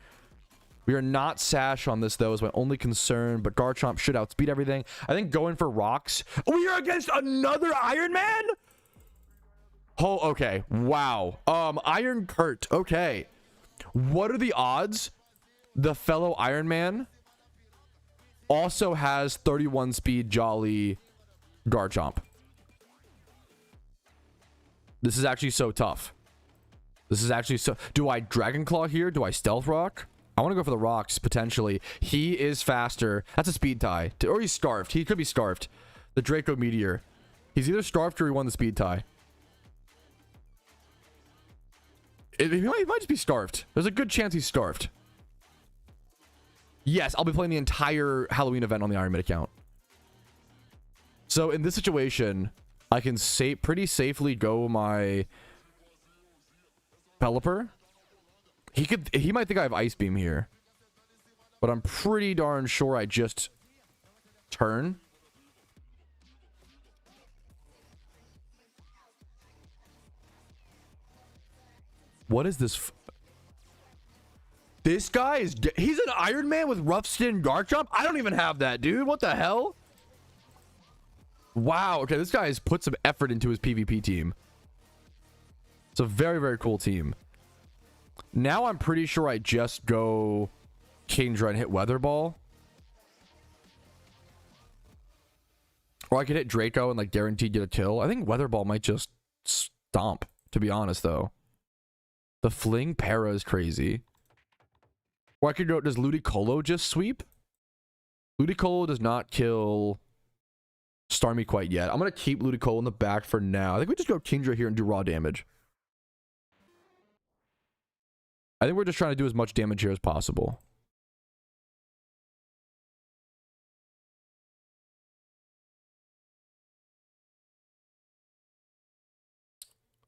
We are not Sash on this, though, is my only concern, but Garchomp should outspeed everything. I think going for Rocks. We are against another Iron Man? Oh, okay. Wow. Iron Kurt. Okay. What are the odds the fellow Iron Man also has 31 speed Jolly Garchomp? This is actually so tough. This is actually so... Do I Dragon Claw here? Do I Stealth Rock? I want to go for the Rocks, potentially. He is faster. That's a speed tie. Or he's Scarfed. He could be Scarfed. The Draco Meteor. He's either Scarfed or he won the speed tie. He might just be Starved. There's a good chance he's Starved. Yes, I'll be playing the entire Halloween event on the Iron Man account. So in this situation, I can pretty safely go my Pelipper. He might think I have Ice Beam here, but I'm pretty darn sure I just turn. What is this? This guy is... He's an Iron Man with rough skin Garchomp? I don't even have that, dude. What the hell? Wow. Okay, this guy has put some effort into his PvP team. It's a very cool team. Now I'm pretty sure I just go Kingdra and hit Weather Ball. Or I could hit Draco and like guaranteed get a kill. I think Weather Ball might just stomp, to be honest, though. The Fling Para is crazy. Or I could go, does Ludicolo just sweep? Ludicolo does not kill Starmie quite yet. I'm going to keep Ludicolo in the back for now. I think we just go Kingdra here and do raw damage. I think we're just trying to do as much damage here as possible.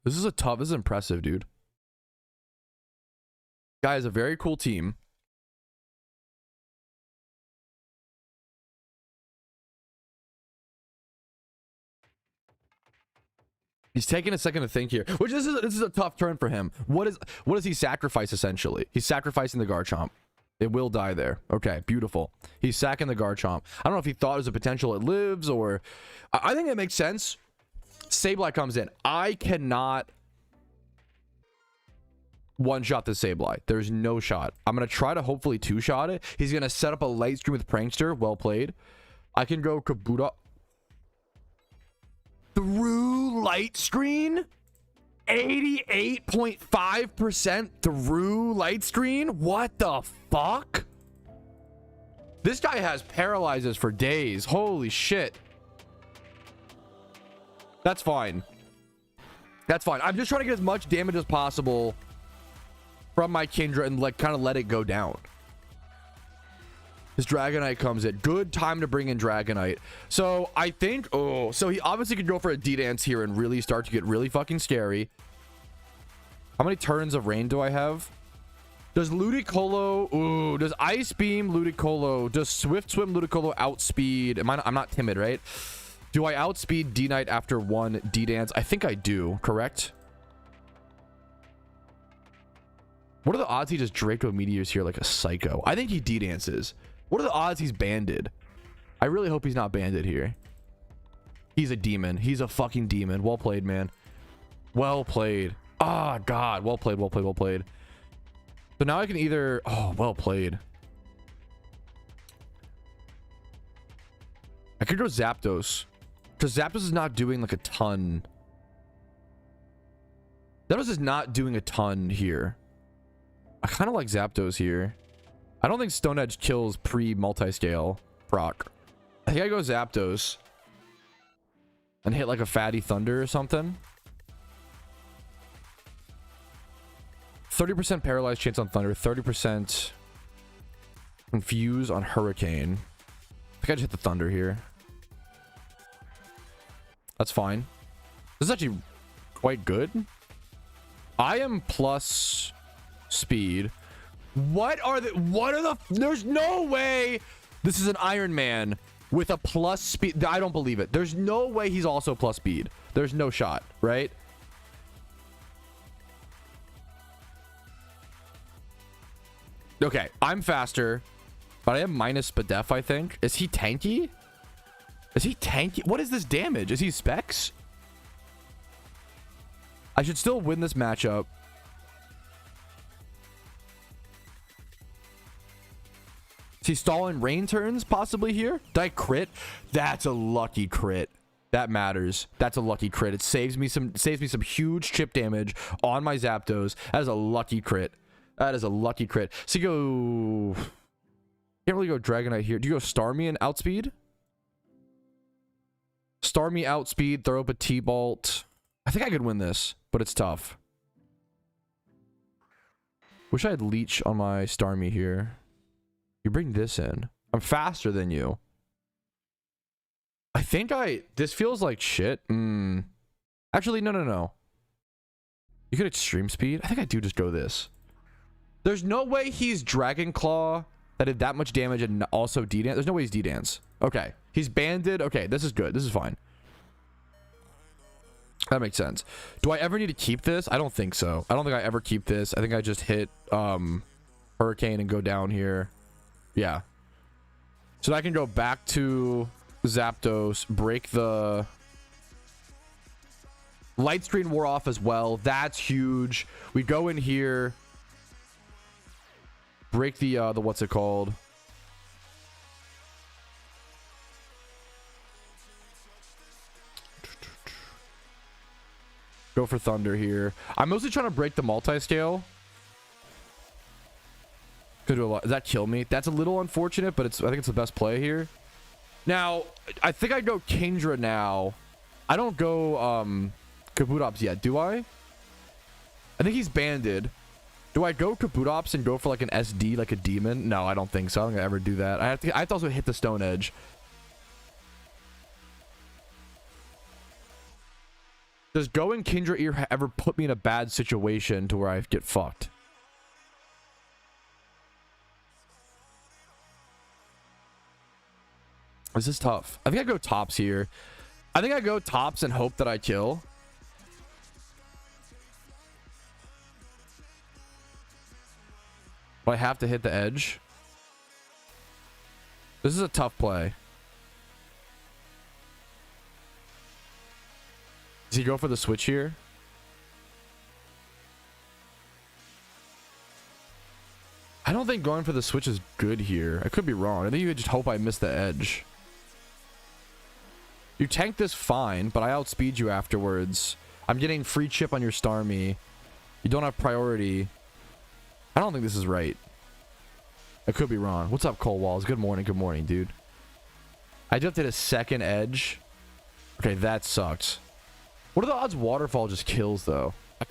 This is impressive, dude. Guy is a very cool team. He's taking a second to think here, which this is a tough turn for him. What does he sacrifice essentially? He's sacrificing the Garchomp. It will die there. Okay, beautiful. He's sacking the Garchomp. I don't know if he thought it was a potential it lives or... I think it makes sense. Sableye comes in. I cannot one-shot the Sableye. There's no shot. I'm going to try to hopefully two-shot it. He's going to set up a light stream with Prankster. Well played. I can go Kabuto. Through light screen? 88.5% through light screen? What the fuck? This guy has paralyzes for days. Holy shit. That's fine. That's fine. I'm just trying to get as much damage as possible from my Kingdra and like kind of let it go down. His Dragonite comes in. Good time to bring in Dragonite. So I think, so he obviously could go for a D-Dance here and really start to get really fucking scary. How many turns of rain do I have? Does Ludicolo, does Ice Beam Ludicolo, does Swift Swim Ludicolo outspeed? I'm not timid, right? Do I outspeed D-Knight after one D-Dance? I think I do, correct? What are the odds he just Draco Meteors here like a psycho? I think he D-Dances. What are the odds he's banded? I really hope he's not banded here. He's a demon. He's a fucking demon. Well played, man. Well played. Ah, God. Well played, well played, well played. So now I can either... Oh, well played. I could go Zapdos. Because Zapdos is not doing like a ton. Zapdos is not doing a ton here. I kind of like Zapdos here. I don't think Stone Edge kills pre-multiscale proc. I think I go Zapdos and hit like a Fatty Thunder or something. 30% paralyzed chance on Thunder, 30% confuse on Hurricane. I think I just hit the Thunder here. That's fine. This is actually quite good. I am plus speed. What are the there's no way this is an Iron Man with a plus speed. I don't believe it. There's no way he's also plus speed. There's no shot, right? Okay, I'm faster, but I am minus Spadef, I think. Is he tanky? Is he tanky? What is this damage? Is he Specs? I should still win this matchup. Is he stalling rain turns possibly here? Did I crit? That's a lucky crit. That matters. That's a lucky crit. It saves me some huge chip damage on my Zapdos. That is a lucky crit. That is a lucky crit. So you go... Can't really go Dragonite here. Do you go Starmie and outspeed? Starmie outspeed, throw up a T-Bolt. I think I could win this, but it's tough. Wish I had Leech on my Starmie here. You bring this in. I'm faster than you. I think this feels like shit. Actually, no. You could extreme speed. I think I do just go this. There's no way he's Dragon Claw that did that much damage and also D-Dance. There's no way he's D-Dance. Okay. He's banded. Okay, this is good. This is fine. That makes sense. Do I ever need to keep this? I don't think so. I don't think I ever keep this. I think I just hit Hurricane and go down here. Yeah. So I can go back to Zapdos, break the Light Screen wore off as well. That's huge. We go in here, break the what's it called? Go for Thunder here. I'm mostly trying to break the multi-scale. Could do a lot. Does that kill me? That's a little unfortunate, but I think it's the best play here. Now, I think I go Kingdra now. I don't go Kabutops yet, do I? I think he's banded. Do I go Kabutops and go for like an SD, like a demon? No, I don't think so. I don't think I ever do that. I have to also hit the Stone Edge. Does going Kingdra Ear ever put me in a bad situation to where I get fucked? This is tough. I think I go tops here. I think I go tops and hope that I kill. But I have to hit the edge. This is a tough play. Does he go for the switch here? I don't think going for the switch is good here. I could be wrong. I think you could just hope I miss the edge. You tank this fine, but I outspeed you afterwards. I'm getting free chip on your Starmie. You don't have priority. I don't think this is right. I could be wrong. What's up, Cole Walls? Good morning, dude. I just did a second edge. Okay, that sucks. What are the odds Waterfall just kills, though? I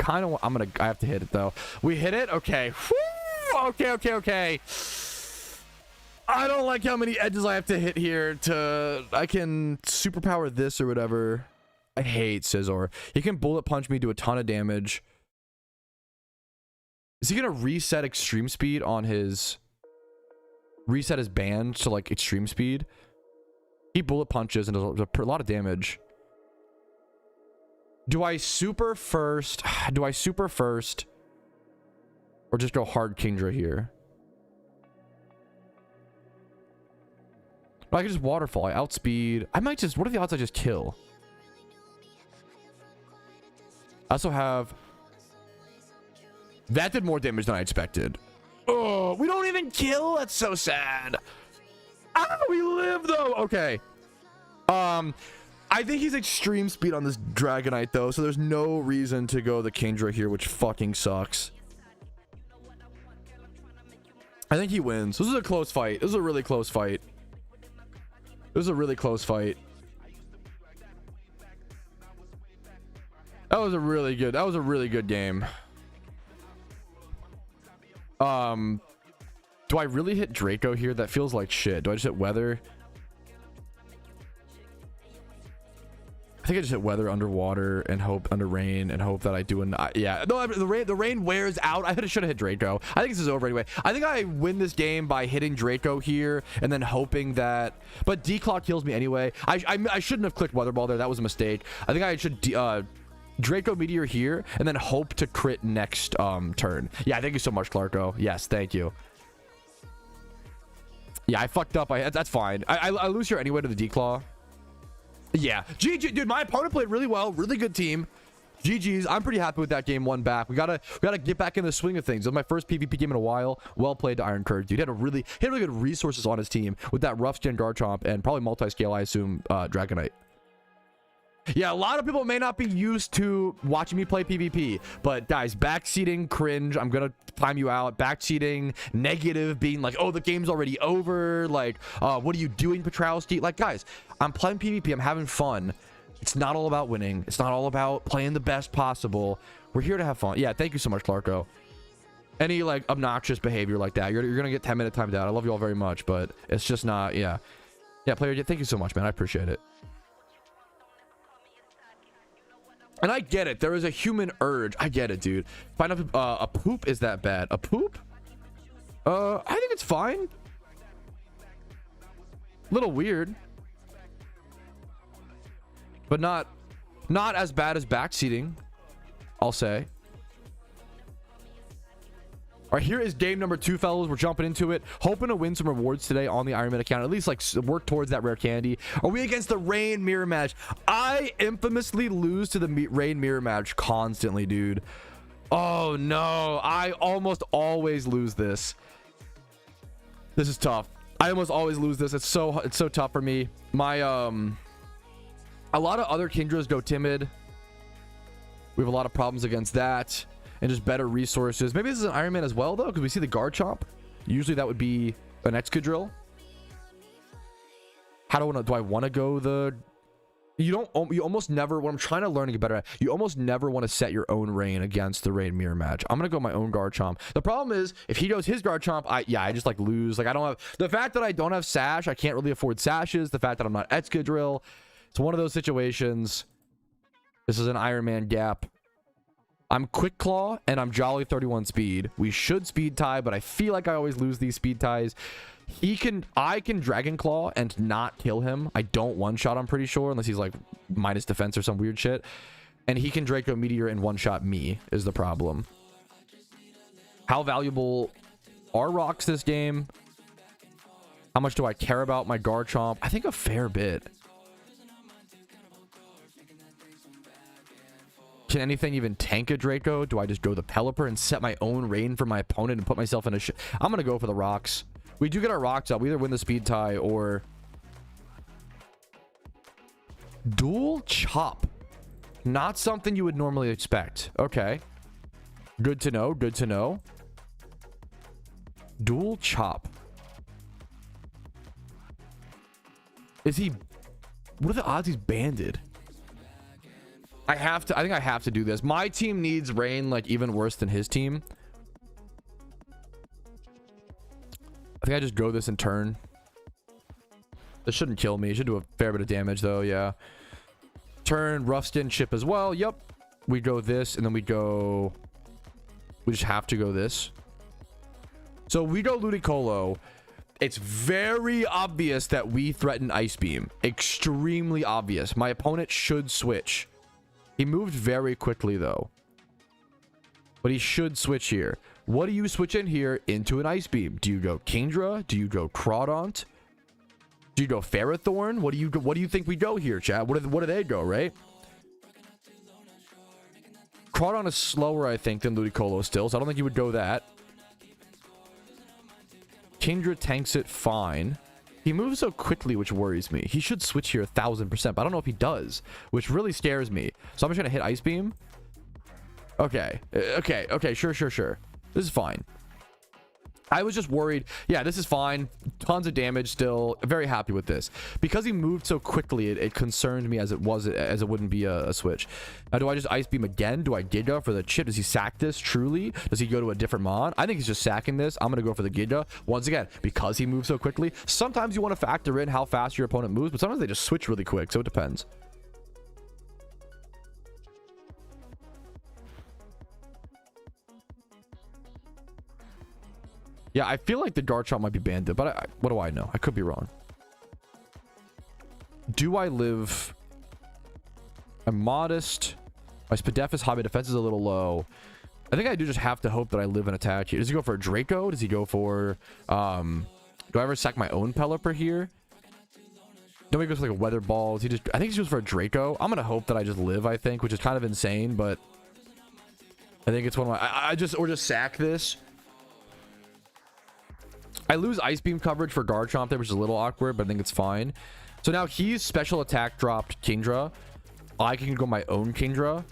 have to hit it, though. We hit it? Okay. Woo! Okay. I don't like how many edges I have to hit here I can superpower this or whatever. I hate Scizor. He can bullet punch me, do a ton of damage. Is he gonna reset extreme speed on his... Reset his band to like extreme speed? He bullet punches and does a lot of damage. Do I super first? Or just go hard Kingdra here? I can just waterfall. I outspeed. I might just... What are the odds I just kill? I also have... That did more damage than I expected. Oh, we don't even kill? That's so sad. Ah, we live though. Okay. I think he's extreme speed on this Dragonite though, so there's no reason to go the Kingdra here, which fucking sucks. I think he wins. This is a close fight. This is a really close fight. That was a really good game. Do I really hit Draco here? That feels like shit. Do I just hit Weather? I think I just hit Weather underwater and hope under rain and hope that I do yeah. No, the rain wears out. I should have hit Draco. I think this is over anyway. I think I win this game by hitting Draco here and then hoping that... But D-Claw kills me anyway. I shouldn't have clicked Weather Ball there. That was a mistake. I think I should... Draco Meteor here and then hope to crit next turn. Yeah, thank you so much, Clarko. Yes, thank you. Yeah, I fucked up. That's fine. I lose here anyway to the D-Claw. Yeah, GG, dude. My opponent played really well. Really good team. GG's. I'm pretty happy with that game. One back. We gotta get back in the swing of things. It was my first PvP game in a while. Well played to Iron Courage, dude. He had really good resources on his team with that rough skin Garchomp and probably multi-scale, I assume, Dragonite. Yeah, a lot of people may not be used to watching me play PvP, but guys, backseating, cringe. I'm gonna time you out. Backseating, negative, being like, oh, the game's already over. Like, what are you doing, Patrouski? Like, guys, I'm playing PvP. I'm having fun. It's not all about winning. It's not all about playing the best possible. We're here to have fun. Yeah, thank you so much, Clarko. Any like obnoxious behavior like that, you're gonna get 10-minute timed out. I love you all very much, but it's just not. Yeah, player. Thank you so much, man. I appreciate it. And I get it. There is a human urge. I get it, dude. Find out a poop is that bad. A poop? I think it's fine. Little weird. But not as bad as backseating, I'll say. All right, here is game number 2, fellas. We're jumping into it, hoping to win some rewards today on the Ironman account, at least like work towards that rare candy. Are we against the Rain Mirror match? I infamously lose to the Rain Mirror match constantly, dude. Oh no, I almost always lose this. This is tough. I almost always lose this. It's so tough for me. My a lot of other Kingdras go timid. We have a lot of problems against that. And just better resources. Maybe this is an Iron Man as well, though, because we see the Garchomp. Usually that would be an Excadrill. How do I want to go the... You almost never, when I'm trying to learn to get better at, you almost never want to set your own rain against the rain mirror match. I'm going to go my own Garchomp. The problem is, if he goes his Garchomp, I just like lose. Like I don't have, the fact that I don't have Sash, I can't really afford Sashes. The fact that I'm not Excadrill, it's one of those situations. This is an Iron Man gap. I'm Quick Claw and I'm Jolly 31 speed. We should speed tie, but I feel like I always lose these speed ties. I can Dragon Claw and not kill him. I don't one-shot, I'm pretty sure, unless he's like minus defense or some weird shit. And he can Draco Meteor and one-shot me is the problem. How valuable are rocks this game? How much do I care about my Garchomp? I think a fair bit. Can anything even tank a Draco? Do I just go the Pelipper and set my own rain for my opponent and put myself in a shit? I'm gonna go for the rocks. We do get our rocks up. We either win the speed tie or... Dual Chop. Not something you would normally expect. Okay. Good to know. Good to know. Dual Chop. Is he... What are the odds he's banded? I think I have to do this. My team needs rain like even worse than his team. I think I just go this in turn. This shouldn't kill me. It should do a fair bit of damage though. Yeah. Turn, rough skin chip as well. Yep. We go this and then we just have to go this. So we go Ludicolo. It's very obvious that we threaten Ice Beam. Extremely obvious. My opponent should switch. He moved very quickly though. But he should switch here. What do you switch in here into an Ice Beam? Do you go Kingdra? Do you go Crawdaunt? Do you go Ferrothorn? What do you think we go here, chat? What do they go, right? Crawdaunt is slower, I think, than Ludicolo still, so I don't think you would go that. Kingdra tanks it fine. He moves so quickly, which worries me. He should switch here 1000%, but I don't know if he does, which really scares me. So I'm just gonna hit Ice Beam. Okay. Sure. This is fine. I was just worried. Yeah, this is fine. Tons of damage still. Very happy with this. Because he moved so quickly, it concerned me as it wouldn't be a switch. Now, do I just Ice Beam again? Do I Giga for the chip? Does he sack this truly? Does he go to a different mon? I think he's just sacking this. I'm going to go for the Giga. Once again, because he moves so quickly, sometimes you want to factor in how fast your opponent moves, but sometimes they just switch really quick, so it depends. Yeah, I feel like the Garchomp might be banded, but what do I know? I could be wrong. Do I live? I'm modest. My Spadef is high, my defense is a little low. I think I do just have to hope that I live and attack here. Does he go for a Draco? Does he go for... do I ever sack my own Pelipper here? Nobody goes for like a Weather Ball. I think he goes for a Draco. I'm going to hope that I just live, I think, which is kind of insane, but... I think it's one of my... Or just sack this. I lose Ice Beam coverage for Garchomp there, which is a little awkward, but I think it's fine. So now he's special attack dropped Kingdra. I can go my own Kingdra.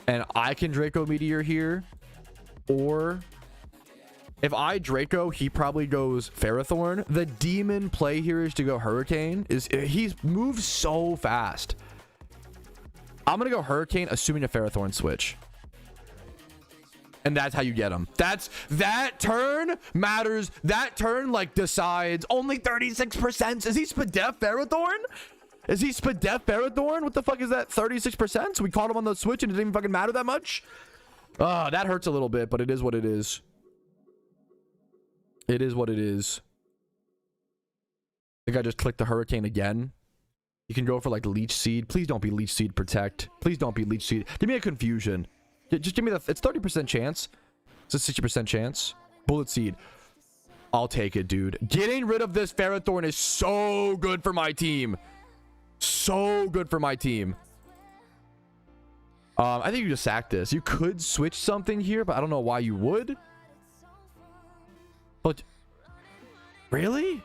And I can Draco Meteor here. Or if I Draco, he probably goes Ferrothorn. The demon play here is to go Hurricane. He's moved so fast. I'm going to go Hurricane, assuming a Ferrothorn switch. And that's how you get him. That turn matters. That turn like decides. Only 36%. Is he Spadef Ferrothorn? Is he Spadef Ferrothorn? What the fuck is that? 36%? So we caught him on the switch and it didn't even fucking matter that much? That hurts a little bit, but it is what it is. It is what it is. I think I just clicked the Hurricane again. You can go for like Leech Seed. Please don't be Leech Seed Protect. Please don't be Leech Seed. Give me a Confusion. Just give me it's 30% chance. It's a 60% chance. Bullet Seed. I'll take it, dude. Getting rid of this Ferrothorn is so good for my team. So good for my team. I think you just sack this. You could switch something here, but I don't know why you would. But really?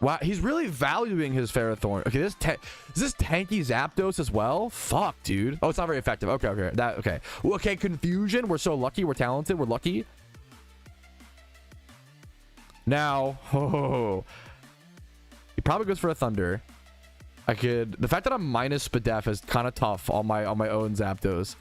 Wow, he's really valuing his Ferrothorn. Okay, is this tanky Zapdos as well? Fuck, dude. Oh, it's not very effective. Okay, okay. Okay, Confusion. We're so lucky. We're talented. We're lucky. Now, he probably goes for a Thunder. The fact that I'm minus Spadef is kind of tough on my own Zapdos.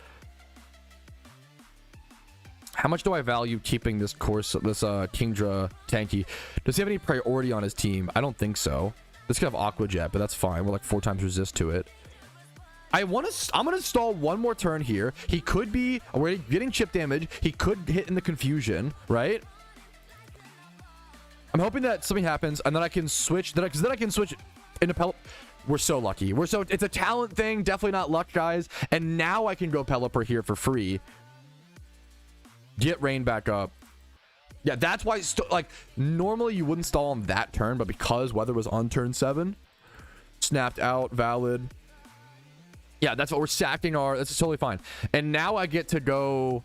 How much do I value keeping this Kingdra tanky? Does he have any priority on his team? I don't think so. This could have Aqua Jet, but that's fine. We're like 4 times resist to it. I'm gonna stall one more turn here. He could be already getting chip damage. He could hit in the Confusion, right? I'm hoping that something happens and then I can switch. Then I can switch into Pelipper. We're so lucky. It's a talent thing, definitely not luck, guys. And now I can go Pelipper here for free. Get Rain back up. Yeah, that's why like normally you wouldn't stall on that turn, but because weather was on turn 7, snapped out, valid. Yeah, that's what we're sacking that's totally fine. And now I get to go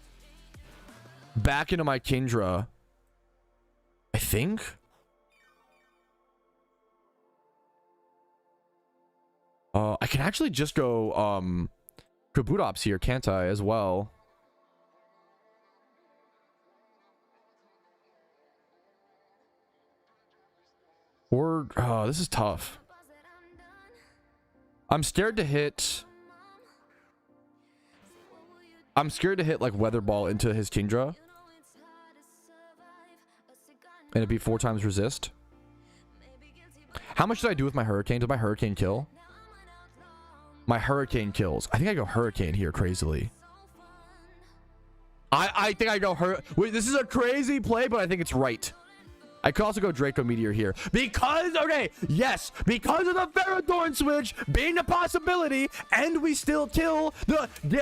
back into my Kingdra, I think. I can actually just go Kabutops here, can't I, as well? Or this is tough. I'm scared to hit like Weather Ball into his Kingdra. And it'd be 4 times resist. How much did I do with my Hurricane? Did my Hurricane kill? My Hurricane kills. I think I go Hurricane here crazily. I think I go Wait, this is a crazy play, but I think it's right. I could also go Draco Meteor here because, okay, yes, because of the Ferrothorn switch being a possibility, and we still kill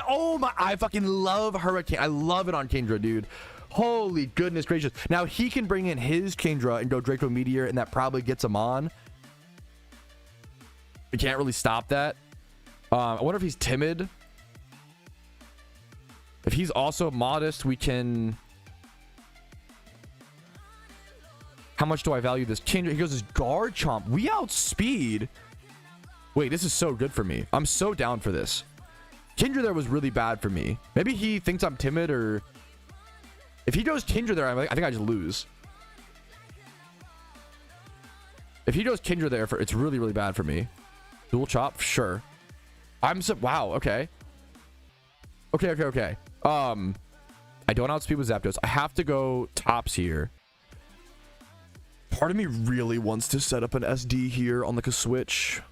oh my, I fucking love Hurricane. I love it on Kingdra, dude. Holy goodness gracious. Now he can bring in his Kingdra and go Draco Meteor, and that probably gets him on. We can't really stop that. I wonder if he's timid. If he's also modest, we can... How much do I value this Kingdra? He goes his Guard Chomp. We outspeed. Wait, this is so good for me. I'm so down for this. Kingdra there was really bad for me. Maybe he thinks I'm timid, or if he goes Kingdra there, I think I just lose. If he goes Kingdra there, it's really, really bad for me. Dual Chop, sure. Wow, okay. Okay. I don't outspeed with Zapdos. I have to go tops here. Part of me really wants to set up an SD here on like a switch.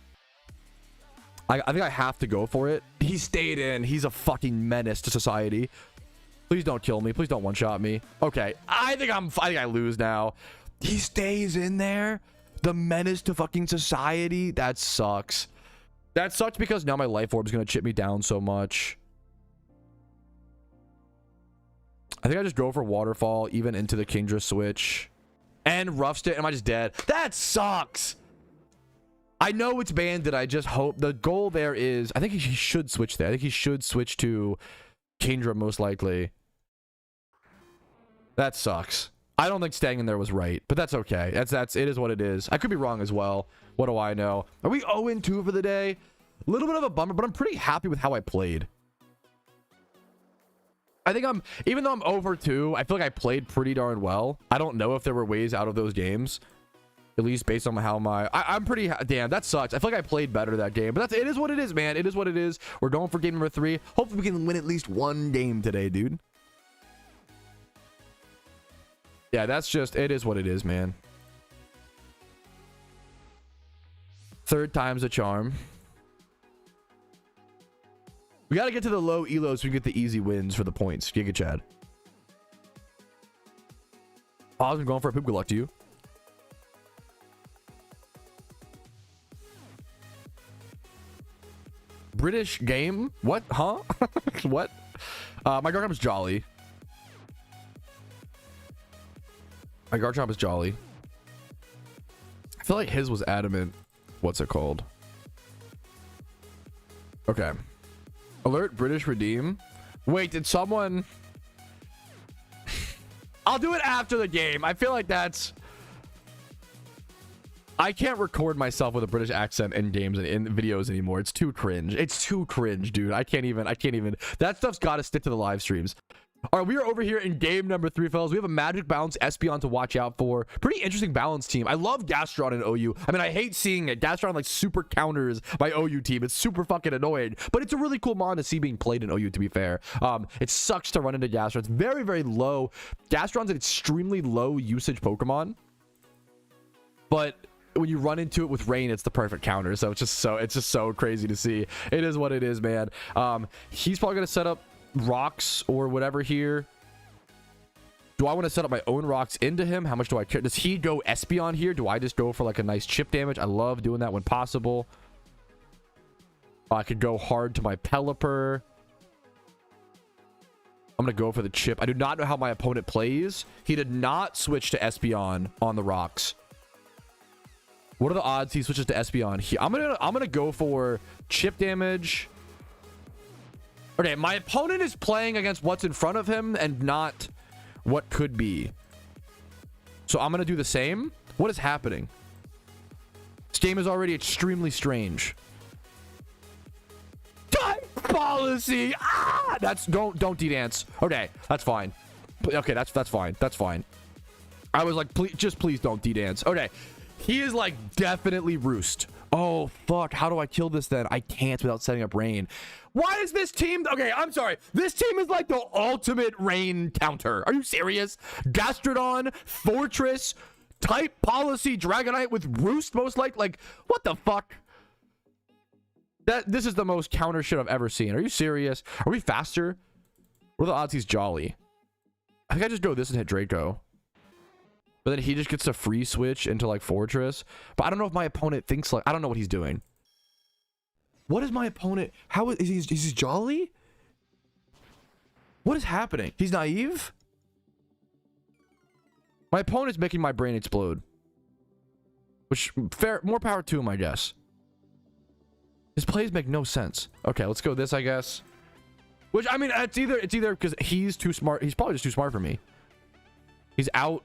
I think I have to go for it. He stayed in. He's a fucking menace to society. Please don't kill me. Please don't one-shot me. Okay. I think I lose now. He stays in there. The menace to fucking society. That sucks. That sucks because now my life orb is going to chip me down so much. I think I just go for Waterfall even into the Kingdra switch. And Rough State. Am I just dead? That sucks. I know it's banded. I just hope the goal there is... I think he should switch there. I think he should switch to Kingdra most likely. That sucks. I don't think staying in there was right, but that's okay. It is what it is. I could be wrong as well. What do I know? Are we 0-2 for the day? A little bit of a bummer, but I'm pretty happy with how I played. I think even though I'm over 2, I feel like I played pretty darn well. I don't know if there were ways out of those games, at least based on how I'm pretty, damn, that sucks. I feel like I played better that game, but it is what it is, man. It is what it is. We're going for game number 3. Hopefully we can win at least 1 game today, dude. Yeah, it is what it is, man. 3rd time's a charm. We got to get to the low elos so we can get the easy wins for the points. Giga Chad. I'm going for a poop. Good luck to you. British game? What? Huh? What? My Garchomp is Jolly. My Garchomp is Jolly. I feel like his was Adamant. What's it called? Okay. Alert British redeem. Wait, did someone... I'll do it after the game. I feel like that's... I can't record myself with a British accent in games and in videos anymore. It's too cringe. It's too cringe, dude. I can't even. That stuff's got to stick to the live streams. All right, we are over here in game number 3, fellas. We have a magic balance Espeon to watch out for. Pretty interesting balance team. I love Gastron and OU. I mean, I hate seeing it. Gastron like super counters my OU team. It's super fucking annoying, but it's a really cool mon to see being played in OU, to be fair. It sucks to run into Gastron. It's very, very low. Gastron's an extremely low usage Pokemon, but when you run into it with rain, it's the perfect counter. So it's just so crazy to see. It is what it is, man. He's probably gonna set up rocks or whatever here. Do I want to set up my own rocks into him? How much do I care? Does he go Espeon here? Do I just go for like a nice chip damage? I love doing that when possible. I could go hard to my Pelipper. I'm gonna go for the chip. I do not know how my opponent plays. He did not switch to Espeon on the rocks. What are the odds he switches to Espeon? I'm gonna go for chip damage. Okay, my opponent is playing against what's in front of him and not what could be. So I'm going to do the same. What is happening? This game is already extremely strange. Type policy! Ah! Don't D-dance. Okay, that's fine. Okay, that's fine. That's fine. I was like, please don't D-dance. Okay, he is like definitely roost. Oh, fuck. How do I kill this then? I can't without setting up rain. Why is this team... Okay, I'm sorry. This team is like the ultimate rain counter. Are you serious? Gastrodon, Fortress, Type Policy, Dragonite with Roost most like what the fuck? This is the most counter shit I've ever seen. Are you serious? Are we faster? What are the odds he's Jolly? I think I just go this and hit Draco. But then he just gets a free switch into like Fortress. But I don't know if my opponent thinks like... I don't know what he's doing. What is my opponent? How is he Jolly? What is happening? He's naive? My opponent's making my brain explode. Which, fair, more power to him, I guess. His plays make no sense. Okay, let's go this, I guess. Which, I mean, it's either because he's too smart. He's probably just too smart for me. He's out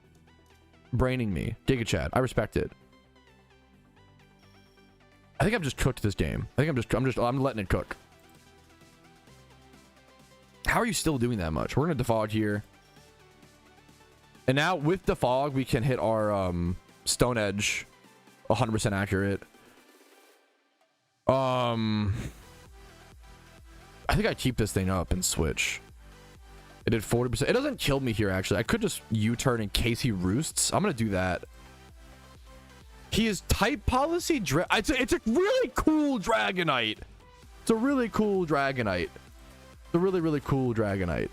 braining me. Giga Chad. I respect it. I think I've just cooked this game. I think I'm letting it cook. How are you still doing that much? We're gonna defog here. And now with defog, we can hit our Stone Edge 100% accurate. I think I keep this thing up and switch. It did 40%. It doesn't kill me here, actually. I could just U-turn in case he roosts. I'm gonna do that. He is Type Policy. It's a really cool Dragonite. It's a really cool Dragonite. It's a really, really cool Dragonite.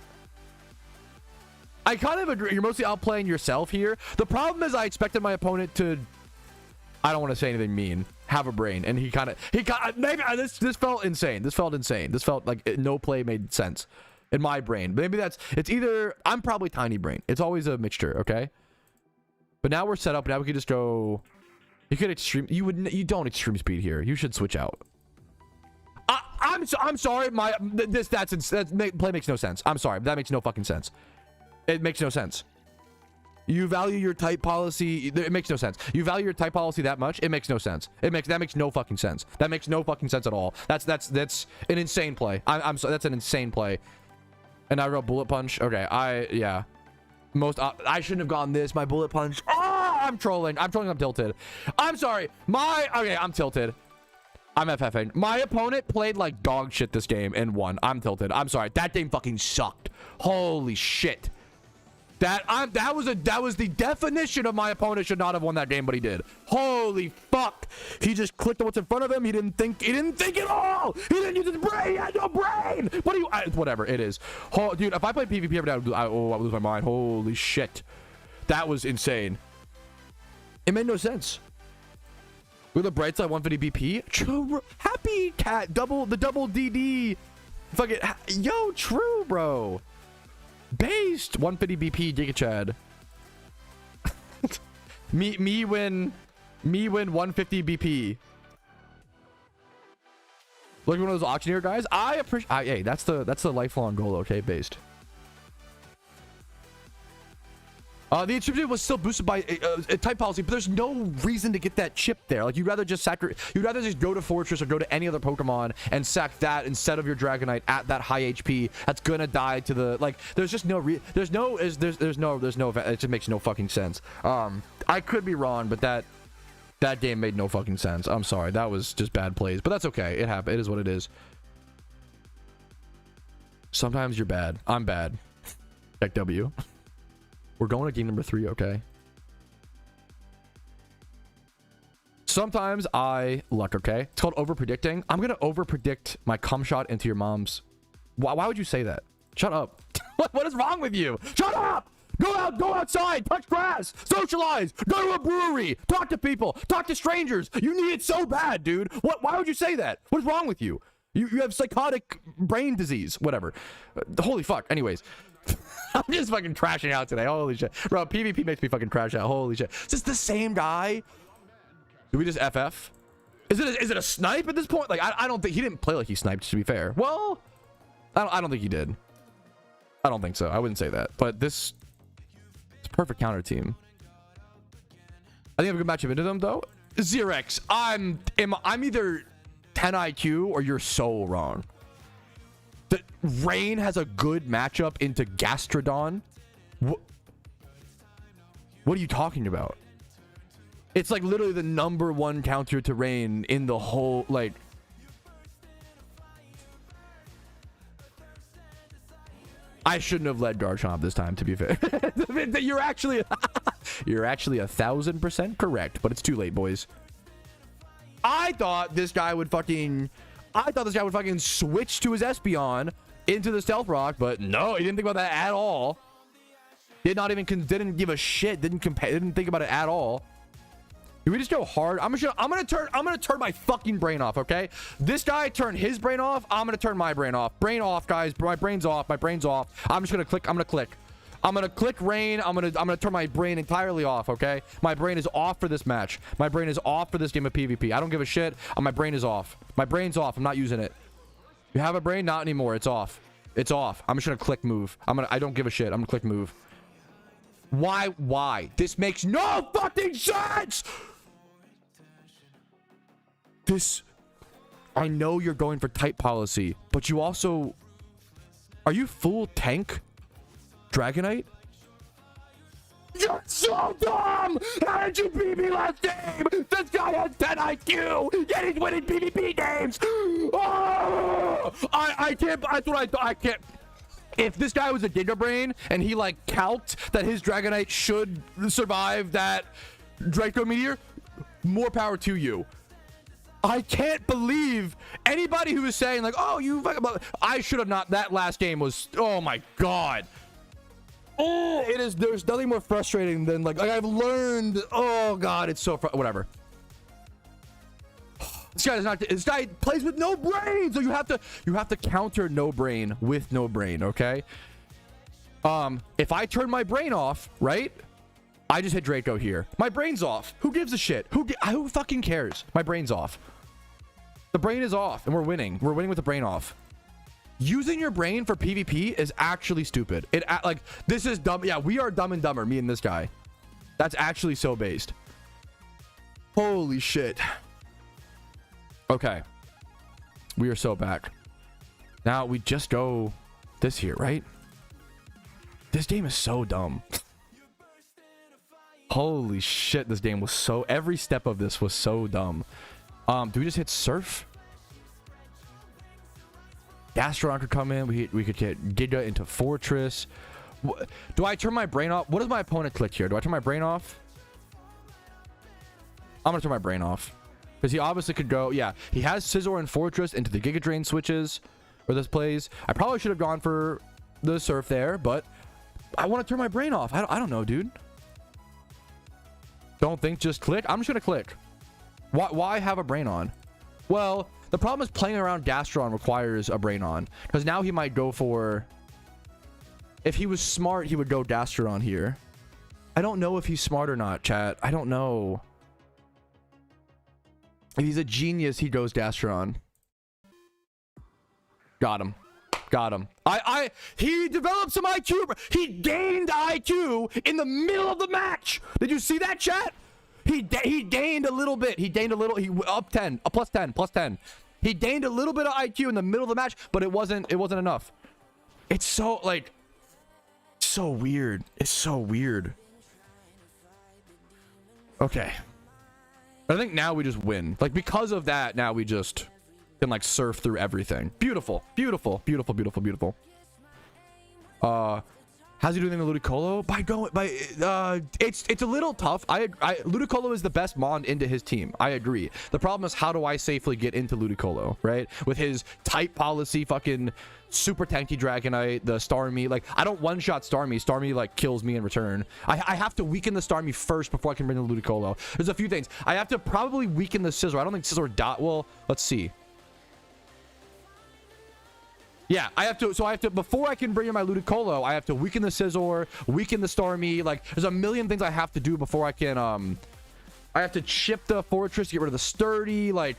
I kind of agree. You're mostly outplaying yourself here. The problem is I expected my opponent to... I don't want to say anything mean. Have a brain. And he kind of... Maybe this felt insane. This felt insane. This felt like no play made sense in my brain. Maybe it's either... I'm probably tiny brain. It's always a mixture, okay? But now we're set up. Now we can just go... You could extreme... You don't extreme speed here. You should switch out. I'm sorry. That play makes no sense. I'm sorry. That makes no fucking sense. It makes no sense. You value your Type Policy. It makes no sense. You value your Type Policy that much. It makes no sense. That makes no fucking sense. That makes no fucking sense at all. That's an insane play. I'm sorry. That's an insane play. And I wrote Bullet Punch. Okay. Yeah. I shouldn't have gone this. My Bullet Punch. Oh, I'm trolling. I'm tilted. I'm sorry. Okay. I'm tilted. I'm FFing. My opponent played like dog shit this game and won. I'm tilted. I'm sorry. That game fucking sucked. Holy shit. That was the definition of my opponent should not have won that game, but he did. Holy fuck. He just clicked on what's in front of him. He didn't think at all. He didn't use his brain. He had no brain. Whatever it is. Dude, if I played PvP every day, I would lose my mind. Holy shit. That was insane. It made no sense. With a bright side 150 BP. Happy cat. The double DD. Fuck it. Yo, true, bro. Based 150 BP Giga Chad. me win 150 BP. Look at one of those auctioneer guys. I appreciate. Hey, that's the lifelong goal. Okay, based. The attribute was still boosted by a type policy, but there's no reason to get that chip there. Like, you'd rather just go to Fortress or go to any other Pokemon and sack that instead of your Dragonite at that high HP that's gonna die to the, like, there's just no it just makes no fucking sense. I could be wrong, but that game made no fucking sense. I'm sorry, that was just bad plays, but that's okay. It happened. It is what it is. Sometimes you're bad. I'm bad. Check W. We're going to game number 3, okay? Sometimes I luck, okay? It's called over-predicting. I'm going to over-predict my cum shot into your mom's. Why would you say that? Shut up. What is wrong with you? Shut up! Go outside, touch grass, socialize, go to a brewery, talk to people, talk to strangers. You need it so bad, dude. Why would you say that? What is wrong with you? You have psychotic brain disease, whatever. Holy fuck. Anyways. I'm just fucking crashing out today. Holy shit. Bro, PvP makes me fucking crash out. Holy shit. Is this the same guy? Do we just FF? Is it a snipe at this point? Like, I don't think he didn't play like he sniped, to be fair. Well, I don't think he did. I don't think so. I wouldn't say that. But it's perfect counter team. I think I have a good matchup into them though. Xerex, I'm either 10 IQ or you're so wrong. The Rain has a good matchup into Gastrodon. What are you talking about? It's like literally the #1 counter to Rain in the whole, like. I shouldn't have led Garchomp this time, to be fair. You're actually 1000% correct, but it's too late, boys. I thought this guy would fucking switch to his Espeon into the Stealth Rock, but no, he didn't think about that at all. Didn't give a shit. Didn't think about it at all. Do we just go hard? I'm gonna turn my fucking brain off, okay? This guy turned his brain off. I'm gonna turn my brain off. Brain off, guys. My brain's off. I'm just gonna click. I'm gonna click Rain. I'm gonna turn my brain entirely off, okay? My brain is off for this match. My brain is off for this game of PvP. I don't give a shit. My brain is off. My brain's off. I'm not using it. You have a brain? Not anymore. It's off. It's off. I'm just gonna click move. I don't give a shit. I'm gonna click move. Why? This makes no fucking sense! I know you're going for type policy, but you also... Are you full tank Dragonite? You're so dumb! How did you beat me last game? This guy has 10 IQ, yet he's winning PvP games! Oh! I can't... I can't... If this guy was a Giga Brain and he like calced that his Dragonite should survive that Draco Meteor, more power to you. I can't believe anybody who is saying like, oh, you fucking... I should have not... That last game was... Oh my god. Oh, it is... There's nothing more frustrating than like I've learned... Oh god, it's so... Whatever. This guy does not... This guy plays with no brain, so you have to counter no brain with no brain, okay? If I turn my brain off, right? I just hit Draco here. My brain's off. Who gives a shit? Who fucking cares? My brain's off. The brain is off, and we're winning. We're winning with the brain off. Using your brain for PvP is actually stupid. Like, this is dumb. Yeah, we are Dumb and Dumber, me and this guy. That's actually so based. Holy shit. Okay. We are so back. Now, we just go this here, right? This game is so dumb. Holy shit, this game was so... Every step of this was so dumb. Do we just hit Surf? Gastrodon could come in. We could get Giga into Fortress. Do I turn my brain off? What does my opponent click here? Do I turn my brain off? I'm going to turn my brain off. Because he obviously could go... Yeah, he has Scizor and Fortress into the Giga Drain switches. Where this plays. I probably should have gone for the Surf there, but... I want to turn my brain off. I don't know, dude. Don't think, just click. I'm just gonna click. Why have a brain on? Well, the problem is playing around Gastrodon requires a brain on, because now he might go for... If he was smart, he would go Gastrodon here. I don't know if he's smart or not, chat. I don't know. If he's a genius, he goes Gastrodon. Got him. Got him. He developed some IQ. He gained IQ in the middle of the match. Did you see that, chat? He gained a little bit. He gained a little. He up 10, plus 10, plus 10. He gained a little bit of IQ in the middle of the match, but it wasn't enough. It's so like, so weird. It's so weird. Okay. I think now we just win. Like, because of that, now we just can like surf through everything. Beautiful, beautiful, beautiful, beautiful, beautiful. How's he doing in the Ludicolo? It's a little tough. Ludicolo is the best mon into his team. I agree. The problem is, how do I safely get into Ludicolo, right? With his type policy, fucking super tanky Dragonite, the Starmie. Like, I don't one-shot Starmie. Starmie, like, kills me in return. I have to weaken the Starmie first before I can bring the Ludicolo. There's a few things. I have to probably weaken the Scizor. I don't think Scizor dot. Well, let's see. Yeah, I have to, before I can bring in my Ludicolo, I have to weaken the Scizor, weaken the Starmie. Like, there's a million things I have to do before I can, I have to chip the Fortress to get rid of the Sturdy. Like,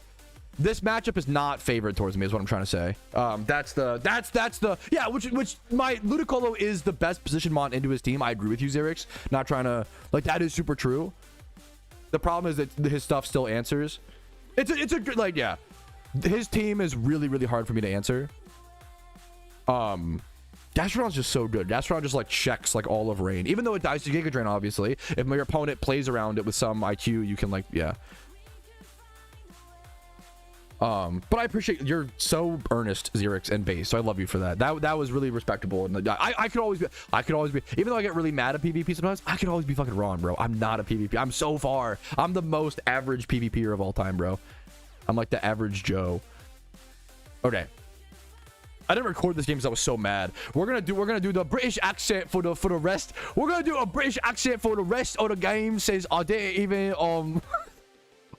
this matchup is not favored towards me, is what I'm trying to say. That's the, yeah, which my Ludicolo is the best position mon into his team. I agree with you, Xerix. Not trying to, like, that is super true. The problem is that his stuff still answers. It's a good, like, yeah. His team is really, really hard for me to answer. Gastrodon's just so good. Gastrodon just like checks like all of rain, even though it dies to Giga Drain. Obviously, if your opponent plays around it with some IQ, you can like, yeah. But I appreciate you're so earnest, Xerix and Base, so I love you for that. That was really respectable, and I could always be, even though I get really mad at PvP sometimes, I could always be fucking wrong, bro. I'm not a PvP. I'm so far. I'm the most average PvPer of all time, bro. I'm like the average Joe. Okay. I didn't record this game because I was so mad. We're gonna do the British accent for the rest. We're gonna do a British accent for the rest of the game. Says I didn't even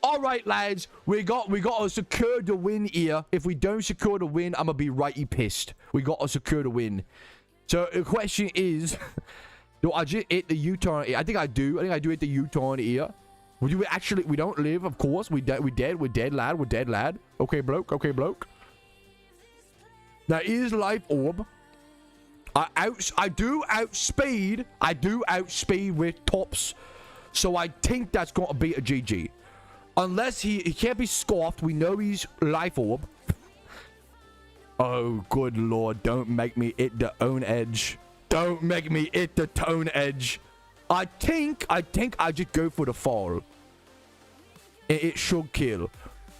All right, lads, we got to secure the win here. If we don't secure the win, I'm gonna be righty pissed. We got to secure the win. So the question is, do I just hit the U-turn? I think I do. I hit the U-turn here. We don't live, of course. We're dead, lad. Okay, bloke. Now, is Life Orb. I do outspeed with tops. So I think that's going to be a GG. Unless he can't be scoffed. We know he's Life Orb. Oh, good lord. Don't make me hit the own edge. Don't make me hit the tone edge. I think I just go for the fall. It should kill.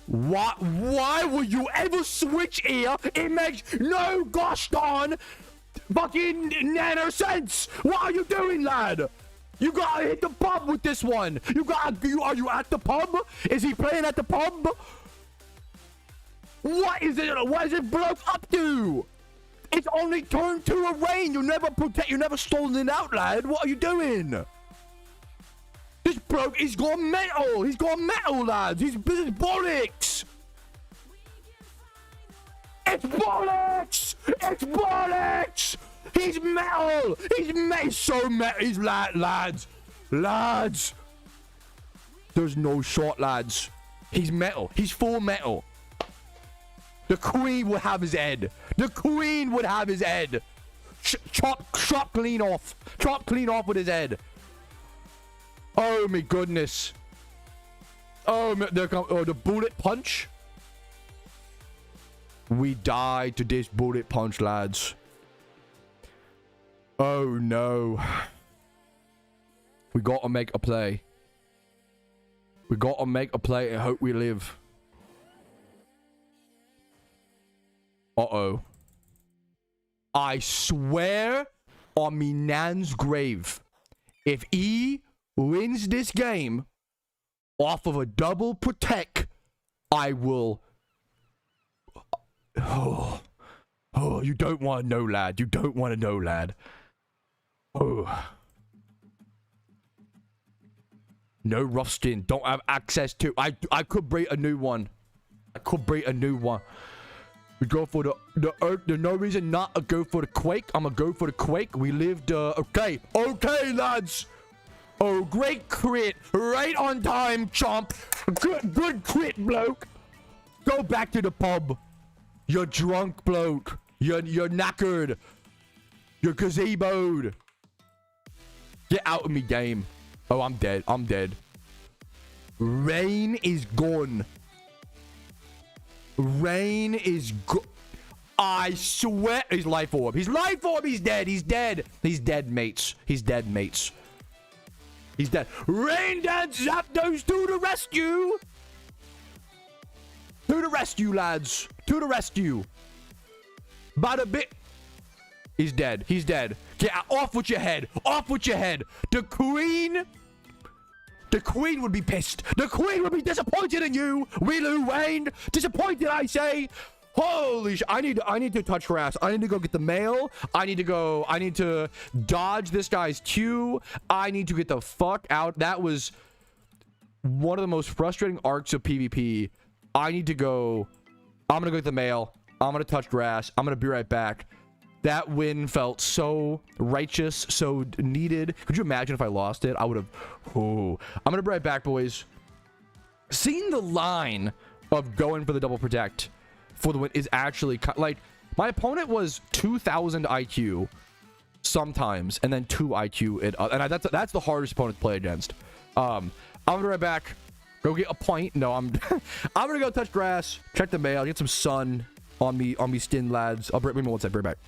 What? Why will you ever switch here? It makes no gosh darn fucking nano sense. What are you doing, lad? You gotta hit the pub with this one. Are you at the pub? Is he playing at the pub? What is it bloke up to? It's only turn 2 of rain. You never stolen it out, lad. What are you doing? This bloke, he's got metal. He's got metal, lads. This is bollocks. It's bollocks. It's bollocks. He's metal. He's so metal. He's lads. There's no shot, lads. He's metal. He's full metal. The queen would have his head. The queen would have his head. Chop clean off. Chop clean off with his head. Oh my goodness. Oh, the bullet punch. We died to this bullet punch, lads. Oh no. We gotta make a play. We gotta make a play and hope we live. Uh-oh. I swear on me nan's grave, if he wins this game off of a double protect, I will... Oh, you don't want to know, lad. You don't want to know, lad. Oh. No rough skin. Don't have access to... I could breed a new one. We go for the earth. There's no reason not to go for the quake. I'm gonna go for the quake. We lived... Okay, lads. Oh, great crit. Right on time, chomp. Good crit, bloke. Go back to the pub. You drunk bloke. You're knackered. You're gazeboed. Get out of me, game. Oh, I'm dead. I'm dead. Rain is gone. Rain is gone. I swear. He's life orb. He's life orb. He's dead. He's dead. He's dead, mates. He's dead, mates. He's dead. Rain Dance Zapdos to the rescue. To the rescue, lads. To the rescue. Bada bit. He's dead. He's dead. Get off with your head. Off with your head. The queen. The queen would be pissed. The queen would be disappointed in you. Weeloo Wayne. Disappointed, I say. Holy sh! I need to touch grass. I need to go get the mail. I need to dodge this guy's Q. I need to get the fuck out. That was one of the most frustrating arcs of PvP. I need to go. I'm gonna go get the mail. I'm gonna touch grass. I'm gonna be right back. That win felt so righteous, so needed. Could you imagine if I lost it? I would have. Oh, I'm gonna be right back, boys. Seeing the line of going for the double protect for the win is actually like, my opponent was 2,000 IQ sometimes, and then 2 IQ and that's the hardest opponent to play against. I'm gonna be right back. Go get a point. No, I'm gonna go touch grass, check the mail, get some sun on me stin, lads. I'll bring me one sec. Bring back.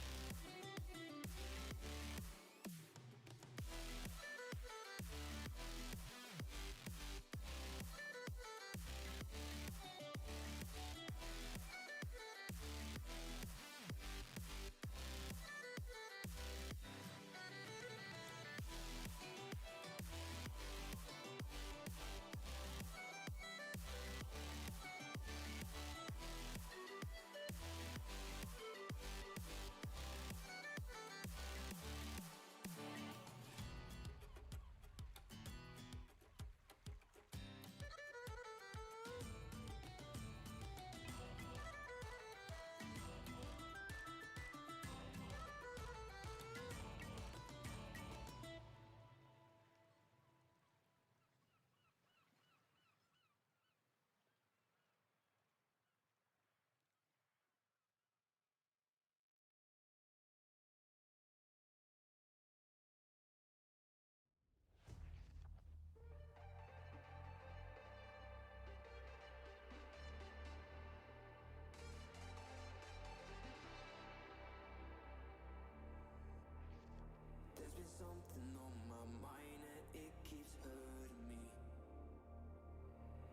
Something on my mind and it keeps hurting me.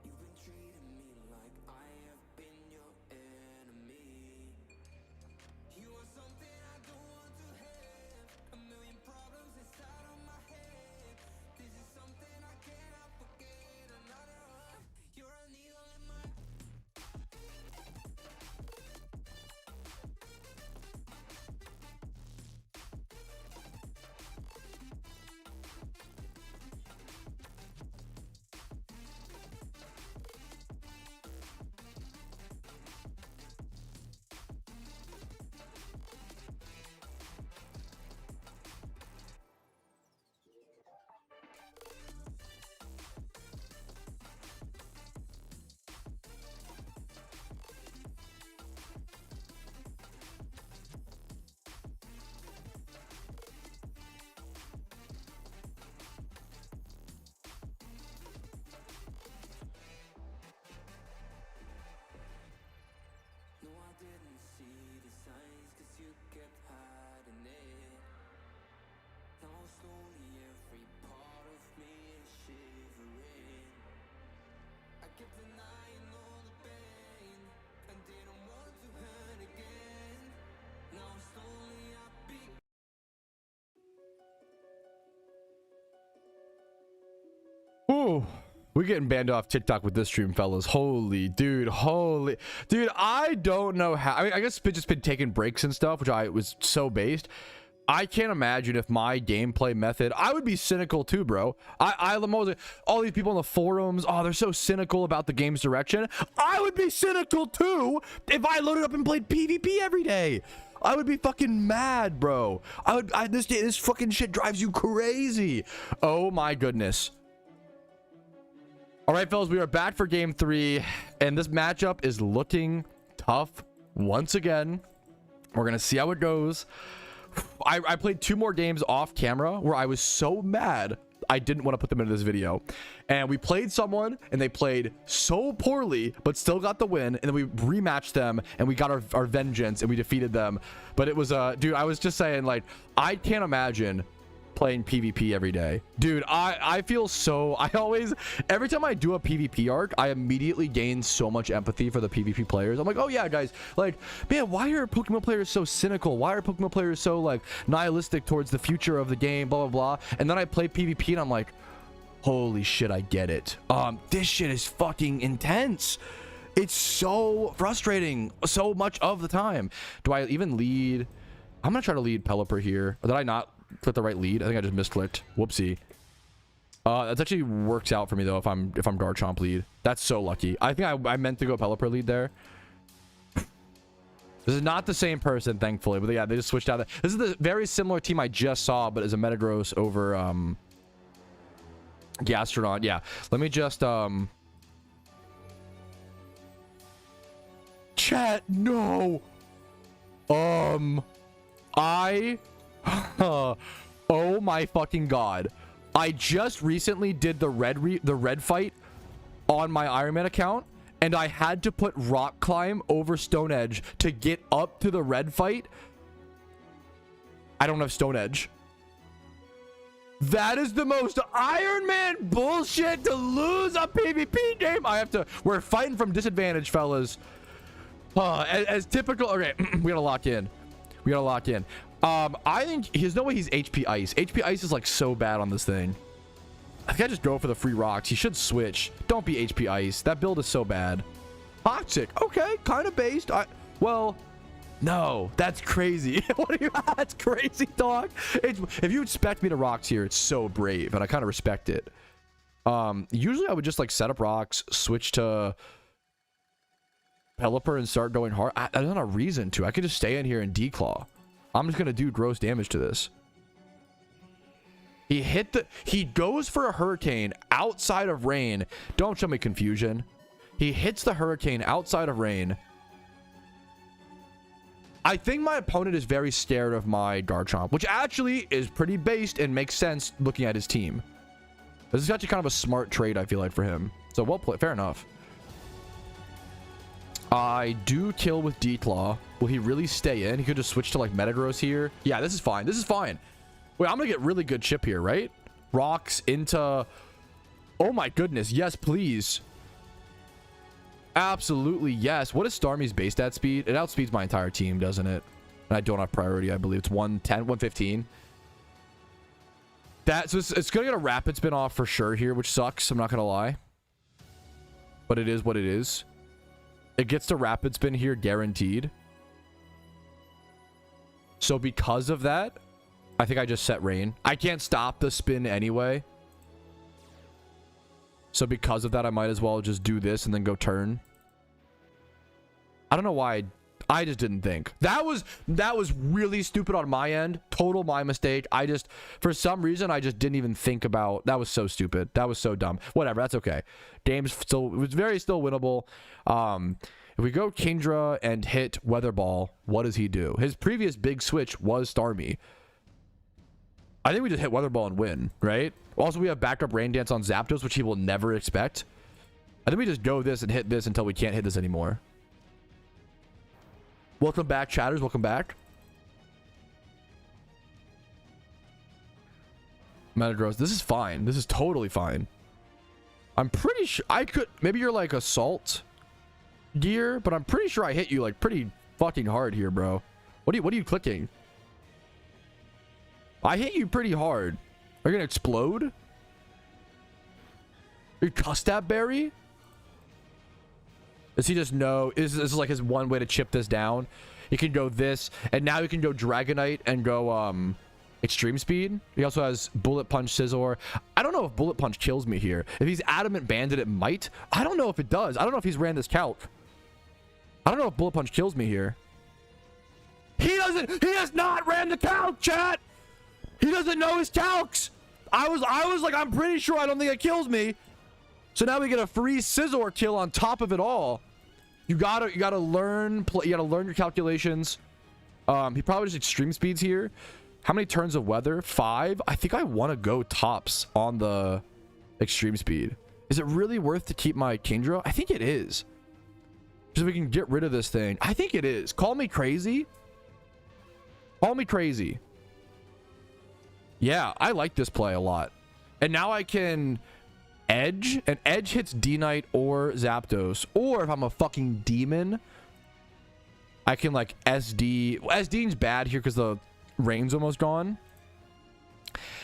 You've been treating me like I have been your enemy. You are something I don't want to have. A million problems inside of my head. This is something I cannot forget. Another one. You're a needle in my. Didn't see the signs cause you kept hiding it. Now slowly every part of me is shivering. I kept denying all the pain and didn't want to hurt again. Now slowly I be. Ooh. We're getting banned off TikTok with this stream, fellas. Holy dude, I don't know how. I mean, I guess it's just been taking breaks and stuff, which I was so based. I can't imagine if my gameplay method, I would be cynical too, bro. All these people in the forums, oh, they're so cynical about the game's direction. I would be cynical too if I loaded up and played PvP every day. I would be fucking mad, bro. This fucking shit drives you crazy. Oh my goodness. All right, fellas, we are back for game 3, and this matchup is looking tough once again. We're gonna see how it goes. I played 2 more games off camera where I was so mad I didn't want to put them into this video. And we played someone and they played so poorly but still got the win, and then we rematched them and we got our vengeance and we defeated them. But it was dude, I was just saying, like, I can't imagine playing PvP every day, dude. I feel so, I always, every time I do a PvP arc, I immediately gain so much empathy for the PvP players. I'm like, oh yeah, guys, like, man, why are Pokemon players so cynical? Why are Pokemon players so like nihilistic towards the future of the game, blah blah blah? And then I play PvP and I'm like, holy shit, I get it. This shit is fucking intense. It's so frustrating so much of the time. Do I even lead? I'm gonna try to lead Pelipper here. Or did I not click the right lead? I think I just misclicked. Whoopsie. That actually works out for me though if I'm Garchomp lead. That's so lucky. I think I meant to go Pelipper lead there. This is not the same person, thankfully, but yeah, they just switched out. This is the very similar team I just saw, but as a Metagross over Gastrodon. Yeah, let me just chat. No. Oh my fucking god. I just recently did the red fight on my Iron Man account, and I had to put Rock Climb over Stone Edge to get up to the red fight. I don't have Stone Edge. That is the most Iron Man bullshit to lose a PvP game. We're fighting from disadvantage, fellas. As typical. Okay, we gotta lock in. I think there's no way he's HP Ice. HP Ice is like so bad on this thing. I think I just go for the free rocks. He should switch. Don't be HP Ice. That build is so bad. Toxic. Okay, kind of based. Well, no, that's crazy. That's crazy, dog. If you expect me to rocks here, it's so brave, and I kind of respect it. Usually I would just like set up rocks, switch to Pelipper, and start going hard. There's not a reason to. I could just stay in here and declaw. I'm just gonna do gross damage to this. He goes for a Hurricane outside of Rain. Don't show me confusion. He hits the Hurricane outside of Rain. I think my opponent is very scared of my Garchomp, which actually is pretty based and makes sense looking at his team. This is actually kind of a smart trade, I feel like, for him. So well played. Fair enough. I do kill with Declaw. Will he really stay in? He could just switch to like Metagross here. Yeah, this is fine. This is fine. Wait, I'm gonna get really good chip here, right? Rocks into... Oh my goodness. Yes, please. Absolutely, yes. What is Starmie's base stat speed? It outspeeds my entire team, doesn't it? And I don't have priority, I believe. It's 110, 115. So it's gonna get a rapid spin off for sure here, which sucks. I'm not gonna lie. But it is what it is. It gets the rapid spin here, guaranteed. So because of that, I think I just set Rain. I can't stop the spin anyway. So because of that, I might as well just do this and then go turn. I don't know why. I just didn't think. That was really stupid on my end. Total my mistake. For some reason, I just didn't even think about. That was so stupid. That was so dumb. Whatever. That's okay. Game's still, it was very still winnable. If we go Kingdra and hit Weather Ball, what does he do? His previous big switch was Starmie. I think we just hit Weather Ball and win, right? Also, we have backup Rain Dance on Zapdos, which he will never expect. I think we just go this and hit this until we can't hit this anymore. Welcome back, chatters. Welcome back. Metagross. This is fine. This is totally fine. I'm pretty sure I could... Maybe you're like Assault gear, but I'm pretty sure I hit you like pretty fucking hard here, bro. What are you clicking? I hit you pretty hard. Are you gonna explode? Your Custap Berry? Does he just know? This is like his one way to chip this down. He can go this, and now he can go Dragonite and go Extreme Speed. He also has Bullet Punch Scizor. I don't know if Bullet Punch kills me here. If he's Adamant Bandit, it might. I don't know if it does. I don't know if he's ran this calc. I don't know if Bullet Punch kills me here. He has not ran the calc, chat. He doesn't know his calcs. I was like, I'm pretty sure I don't think it kills me. So now we get a free Scizor kill on top of it all. You gotta learn your calculations. He probably just extreme speeds here. How many turns of weather? 5. I think I want to go tops on the extreme speed. Is it really worth to keep my Kingdra? I think it is. Because we can get rid of this thing. I think it is. Call me crazy. Call me crazy. Yeah, I like this play a lot. And now I can edge. And edge hits D-Knight or Zapdos. Or if I'm a fucking demon, I can like SD. Well, SD's bad here because the rain's almost gone.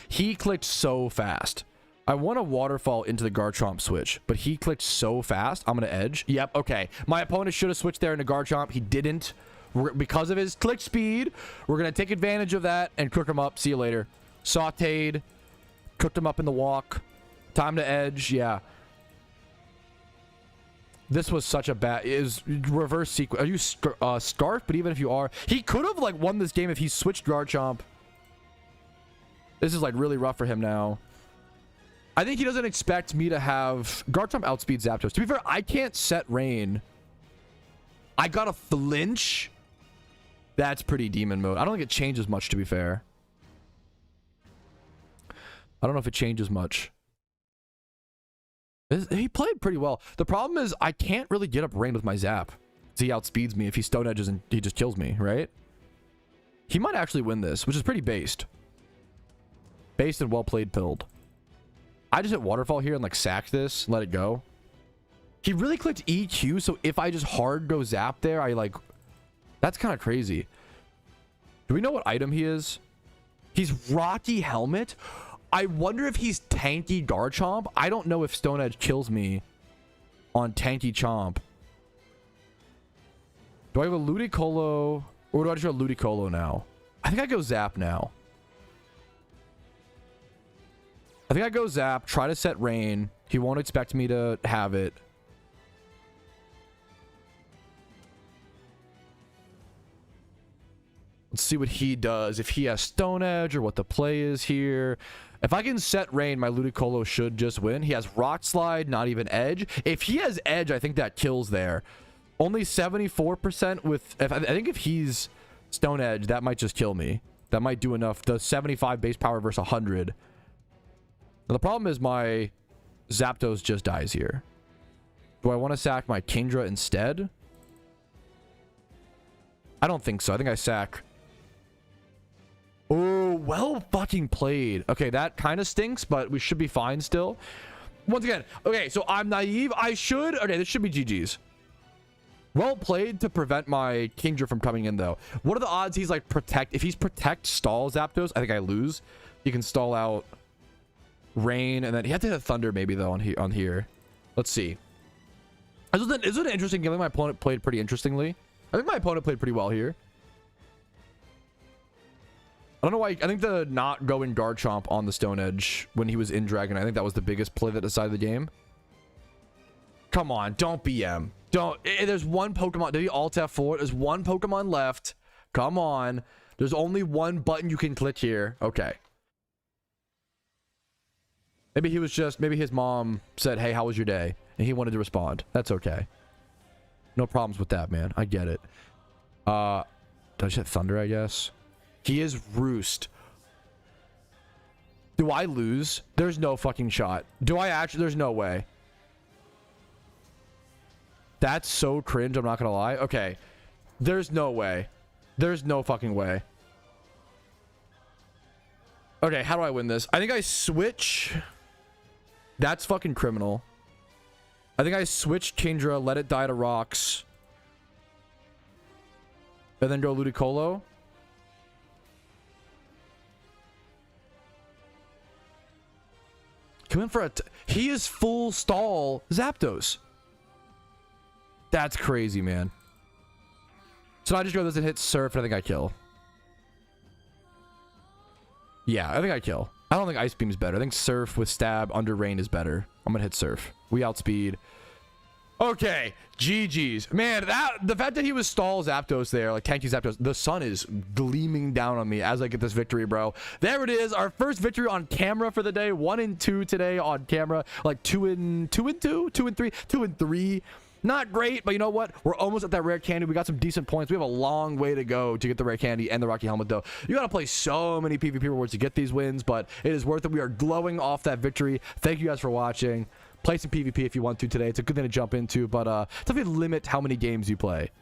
He clicked so fast. I want to waterfall into the Garchomp switch, but he clicked so fast. I'm going to edge. Yep, okay. My opponent should have switched there into Garchomp. He didn't. Because of his click speed, we're going to take advantage of that and cook him up. See you later. Sauteed. Cooked him up in the walk. Time to edge. Yeah. This was such a bad... Is reverse sequence. Are you Scarf? But even if you are... He could have like won this game if he switched Garchomp. This is like really rough for him now. I think he doesn't expect me to have... Garchomp outspeed Zapdos. To be fair, I can't set rain. I got a flinch. That's pretty demon mode. I don't think it changes much, to be fair. I don't know if it changes much. He played pretty well. The problem is I can't really get up rain with my Zap. He outspeeds me. If he stone edges and he just kills me, right? He might actually win this, which is pretty based. Based and well played pilled. I just hit waterfall here and like sack this, let it go. He really clicked EQ, so if I just hard go Zap there, I like... That's kind of crazy. Do we know what item he is? He's Rocky Helmet? I wonder if he's tanky Garchomp. I don't know if Stone Edge kills me on tanky Chomp. Do I have a Ludicolo? Or do I just have a Ludicolo now? I think I go Zap now. I think I go Zap, try to set rain. He won't expect me to have it. Let's see what he does. If he has Stone Edge or what the play is here. If I can set rain, my Ludicolo should just win. He has Rock Slide, not even Edge. If he has Edge, I think that kills there. Only 74% with... I think if he's Stone Edge, that might just kill me. That might do enough. The 75 base power versus 100. Now, the problem is my Zapdos just dies here. Do I want to sack my Kingdra instead? I don't think so. I think I sack... Oh, well fucking played. Okay, that kind of stinks, but we should be fine still. Once again, okay, so I'm naive. I should... Okay, this should be GG's. Well played to prevent my Kingdra from coming in, though. What are the odds he's like protect... If he's protect stall Zapdos, I think I lose. He can stall out rain, and then he had to hit thunder maybe, though, on here. Let's see. This was an interesting game. I think my opponent played pretty interestingly. I think my opponent played pretty well here. I don't know why. I think the not going Garchomp on the Stone Edge when he was in Dragon, I think that was the biggest play that decided the game. Come on, don't BM. Don't. There's one Pokemon. Did he Alt F4? There's one Pokemon left. Come on. There's only one button you can click here. Okay. Maybe he was just... Maybe his mom said, hey, how was your day? And he wanted to respond. That's okay. No problems with that, man. I get it. Did I just hit Thunder, I guess? He is Roost. Do I lose? There's no fucking shot. Do I actually? There's no way. That's so cringe, I'm not gonna lie. Okay. There's no way. There's no fucking way. Okay, how do I win this? I think I switch. That's fucking criminal. I think I switch Kingdra, let it die to rocks. And then go Ludicolo. Come in for a... He is full stall Zapdos. That's crazy, man. So I just go this and hit Surf, and I think I kill. Yeah, I think I kill. I don't think Ice Beam is better. I think Surf with Stab under Rain is better. I'm gonna hit Surf. We outspeed. Okay, GG's. Man, the fact that he was stall Zapdos there, like tanky Zapdos, the sun is gleaming down on me as I get this victory, bro. There it is, our first victory on camera for the day. 1 and 2 today on camera. Like 2 and 3. Not great, but you know what? We're almost at that rare candy. We got some decent points. We have a long way to go to get the rare candy and the Rocky Helmet, though. You got to play so many PvP rewards to get these wins, but it is worth it. We are glowing off that victory. Thank you guys for watching. Play some PvP if you want to today. It's a good thing to jump into, but definitely limit how many games you play.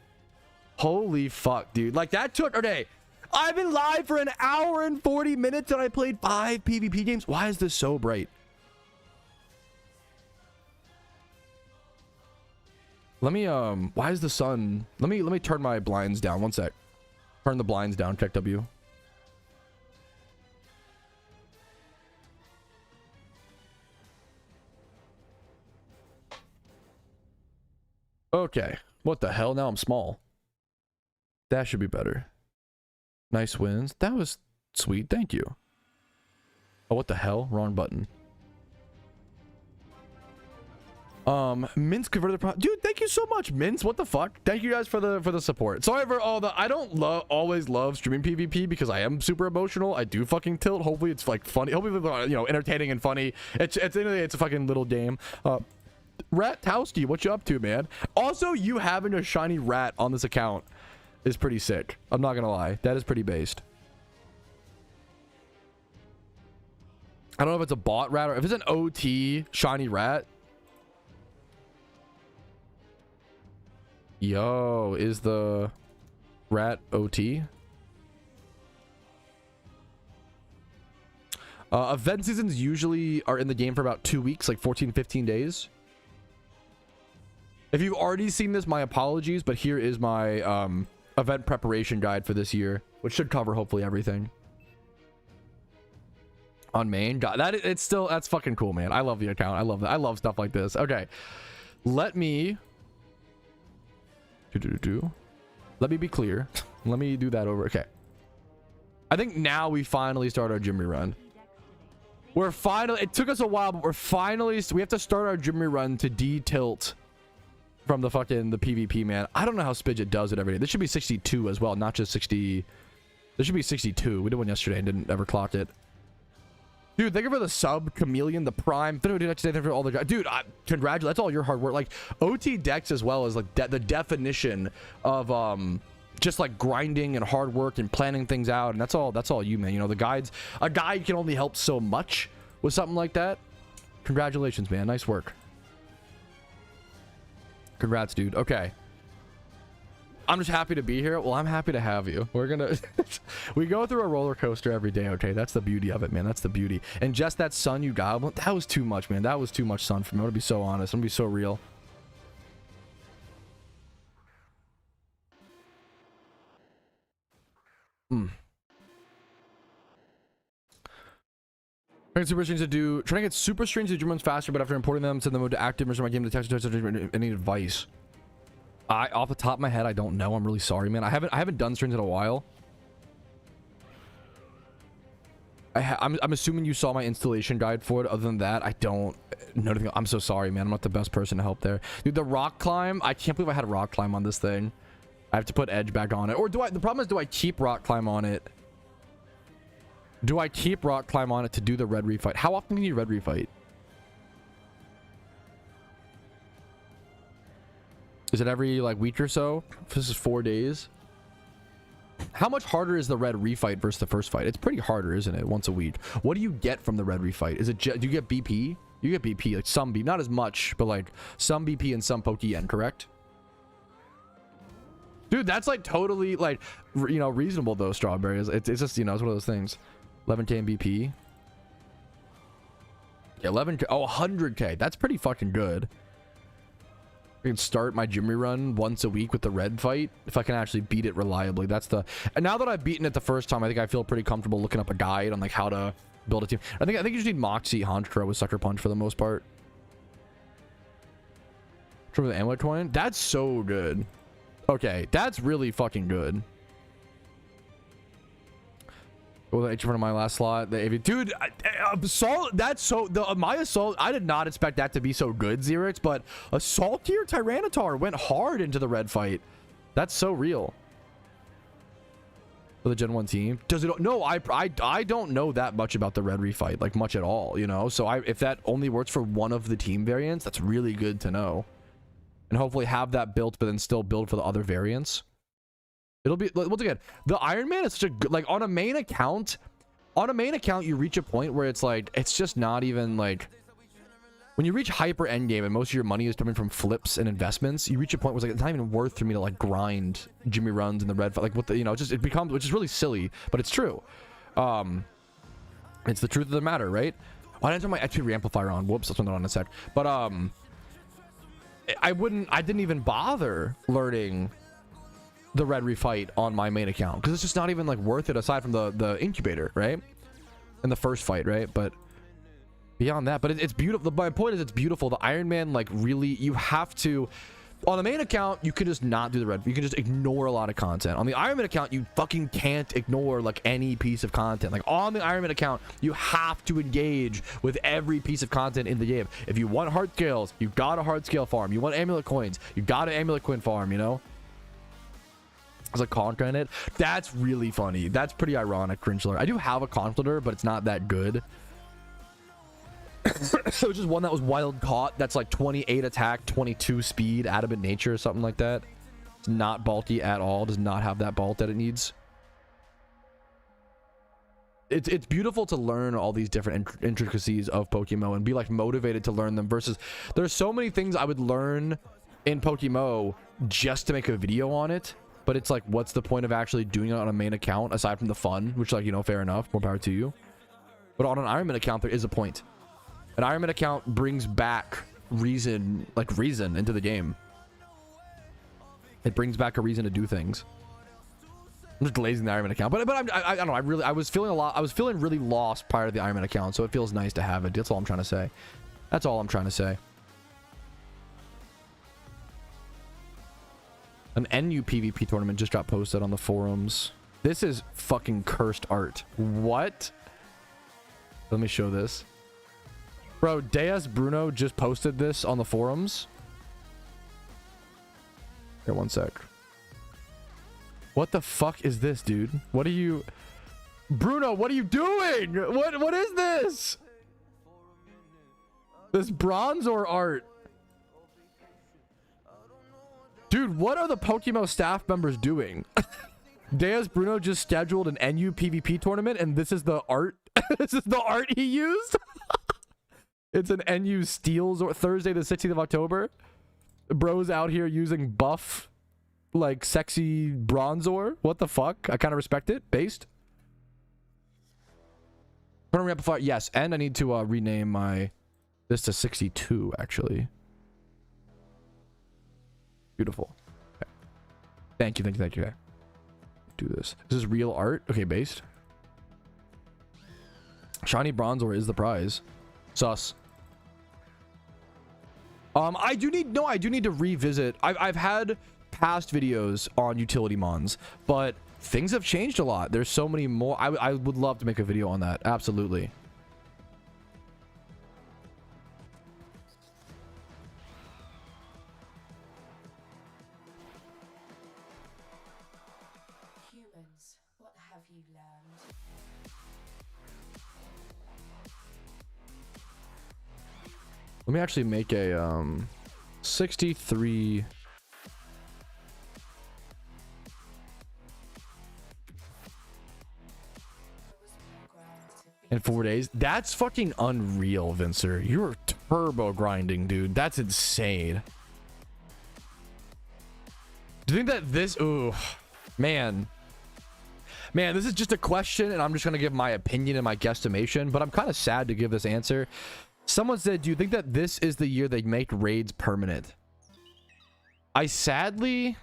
Holy fuck, dude. Like, that took... Okay, I've been live for an hour and 40 minutes, and I played 5 PvP games. Why is this so bright? Let me, why is the sun... Let me turn my blinds down. One sec. Turn the blinds down. Check W. Okay. What the hell? Now I'm small. That should be better. Nice wins. That was sweet. Thank you. Oh, what the hell? Wrong button. Mince converted the dude, thank you so much, Mince. What the fuck? Thank you guys for the support. Sorry for all the... I don't always love streaming PvP because I am super emotional. I do fucking tilt. Hopefully it's like funny. Hopefully, you know, entertaining and funny. It's a fucking little game. Patrouski, what you up to, man? Also, you having a shiny rat on this account is pretty sick. I'm not gonna lie. That is pretty based. I don't know if it's a bot rat or if it's an OT shiny rat. Yo, is the rat OT? Event seasons usually are in the game for about 2 weeks, like 14, 15 days. If you've already seen this, my apologies, but here is my event preparation guide for this year, which should cover hopefully everything. On main, God, that's fucking cool, man. I love the account. I love that. I love stuff like this. Okay, let me be clear. Let me do that over. Okay, I think now we finally start our gym rerun. We're finally... It took us a while, but we're finally... We have to start our gym rerun to de-tilt from the PvP, man. I don't know how Spidget does it every day. This should be 62 as well, not just 60. This should be 62. We did one yesterday and didn't ever clock it. Dude, thank you for the sub, Chameleon, the Prime. Thank you for all the... Dude, congratulations. That's all your hard work. Like, OT decks as well as like the definition of just like grinding and hard work and planning things out. And that's all you, man. You know, the guides... A guide can only help so much with something like that. Congratulations, man. Nice work. Congrats, dude. Okay. I'm just happy to be here. Well, I'm happy to have you. We're gonna... We go through a roller coaster every day, okay? That's the beauty of it, man. That's the beauty. And just that sun you got, that was too much, man. That was too much sun for me. I'm gonna be so honest. I'm gonna be so real. Trying to get super strange to do runs faster, but after importing them, send them to active measure my game detection. Any advice? Off the top of my head, I don't know. I'm really sorry, man. I haven't done strings in a while. I'm assuming you saw my installation guide for it. Other than that, I don't know anything. I'm so sorry, man. I'm not the best person to help there. Dude, the rock climb. I can't believe I had a rock climb on this thing. I have to put edge back on it. Or do I? The problem is, do I keep rock climb on it? Do I keep rock climb on it to do the red refight? How often do you need red refight? Is it every like week or so? This is 4 days. How much harder is the red refight versus the first fight? It's pretty harder, isn't it? Once a week. What do you get from the red refight? Is it do you get BP? You get BP, like some BP, not as much, but like some BP and some Pokeyen, correct? Dude, that's like totally like, you know, reasonable though, Strawberries. It's just, you know, it's one of those things. 11k in BP. Yeah, 11k. Oh, 100k. That's pretty fucking good. I can start my gym rerun once a week with the red fight if I can actually beat it reliably. That's the... And now that I've beaten it the first time, I think I feel pretty comfortable looking up a guide on like how to build a team. I think you just need Moxie, Honchkrow with Sucker Punch for the most part. From the Amulet Coin. That's so good. Okay, that's really fucking good. Well, the H in front of my last slot, the AV, dude, Assault. That's so my Assault. I did not expect that to be so good, Xerix, but a Saltier Tyranitar went hard into the red fight. That's so real. For the Gen 1 team, does it? No, I don't know that much about the red refight, like much at all, you know. So if that only works for one of the team variants, that's really good to know. and hopefully have that built, but then still build for the other variants. It'll be, once again, the Iron Man is such a good, like on a main account, you reach a point where it's like, it's just not even like, when you reach hyper endgame and most of your money is coming from flips and investments, you reach a point where it's like, it's not even worth for me to like grind Jimmy runs in the red, like what the, you know, it becomes, which is really silly, but it's true. It's the truth of the matter, right? Oh, I didn't turn my XP reamplifier on. Whoops, I'll turn that on in a sec. But I didn't even bother learning the red refight on my main account because it's just not even like worth it aside from the incubator, right? And the first fight, right? But beyond that, but it's beautiful. My point is, it's beautiful. The Iron Man, like, really, you have to, on the main account, you can just not do the red. You can just ignore a lot of content. On the Iron Man account, you fucking can't ignore like any piece of content. Like on the Iron Man account, you have to engage with every piece of content in the game. If you want hard scales, you got a hard scale farm. You want amulet coins, you got an amulet coin farm, you know? There's a contra in it. That's really funny. That's pretty ironic, Cringler. I do have a conflitter, but it's not that good. So it's just one that was wild caught. That's like 28 attack, 22 speed, adamant nature, or something like that. It's not bulky at all. Does not have that bulk that it needs. It's beautiful to learn all these different intricacies of PokeMMO and be like motivated to learn them. Versus there's so many things I would learn in PokeMMO just to make a video on it. But it's like, what's the point of actually doing it on a main account aside from the fun? Which, like, you know, fair enough. More power to you. But on an Iron Man account, there is a point. An Iron Man account brings back reason into the game. It brings back a reason to do things. I'm just glazing the Iron Man account, but I don't know. I was feeling really lost prior to the Iron Man account, so it feels nice to have it. That's all I'm trying to say. That's all I'm trying to say. An NU PvP tournament just got posted on the forums. This is fucking cursed art. What? Let me show this. Bro, Deus Bruno just posted this on the forums. Here, one sec. What the fuck is this, dude? What are you... Bruno, what are you doing? What is this? This Bronzor art. Dude, what are the PokeMMO staff members doing? Deus Bruno just scheduled an NU PvP tournament, and this is the art. This is the art he used. It's an NU Steals or Thursday the 16th of October. Bro's out here using buff, like sexy Bronzor. What the fuck? I kind of respect it. Based. Amplifier. Yes, and I need to rename this to 62 actually. Beautiful. Okay. Thank you. Okay. Do this. This is real art. Okay, based. Shiny Bronzor is the prize. Sus. I do need to revisit. I've had past videos on utility mons, but things have changed a lot. There's so many more. I would love to make a video on that. Absolutely. Humans, what have you learned? Let me actually make a 63 in 4 days. That's fucking unreal, Vincer. You're turbo grinding, dude. That's insane. Do you think that this... Ooh, man, this is just a question, and I'm just gonna give my opinion and my guesstimation, but I'm kind of sad to give this answer. Someone said, do you think that this is the year they make raids permanent? I sadly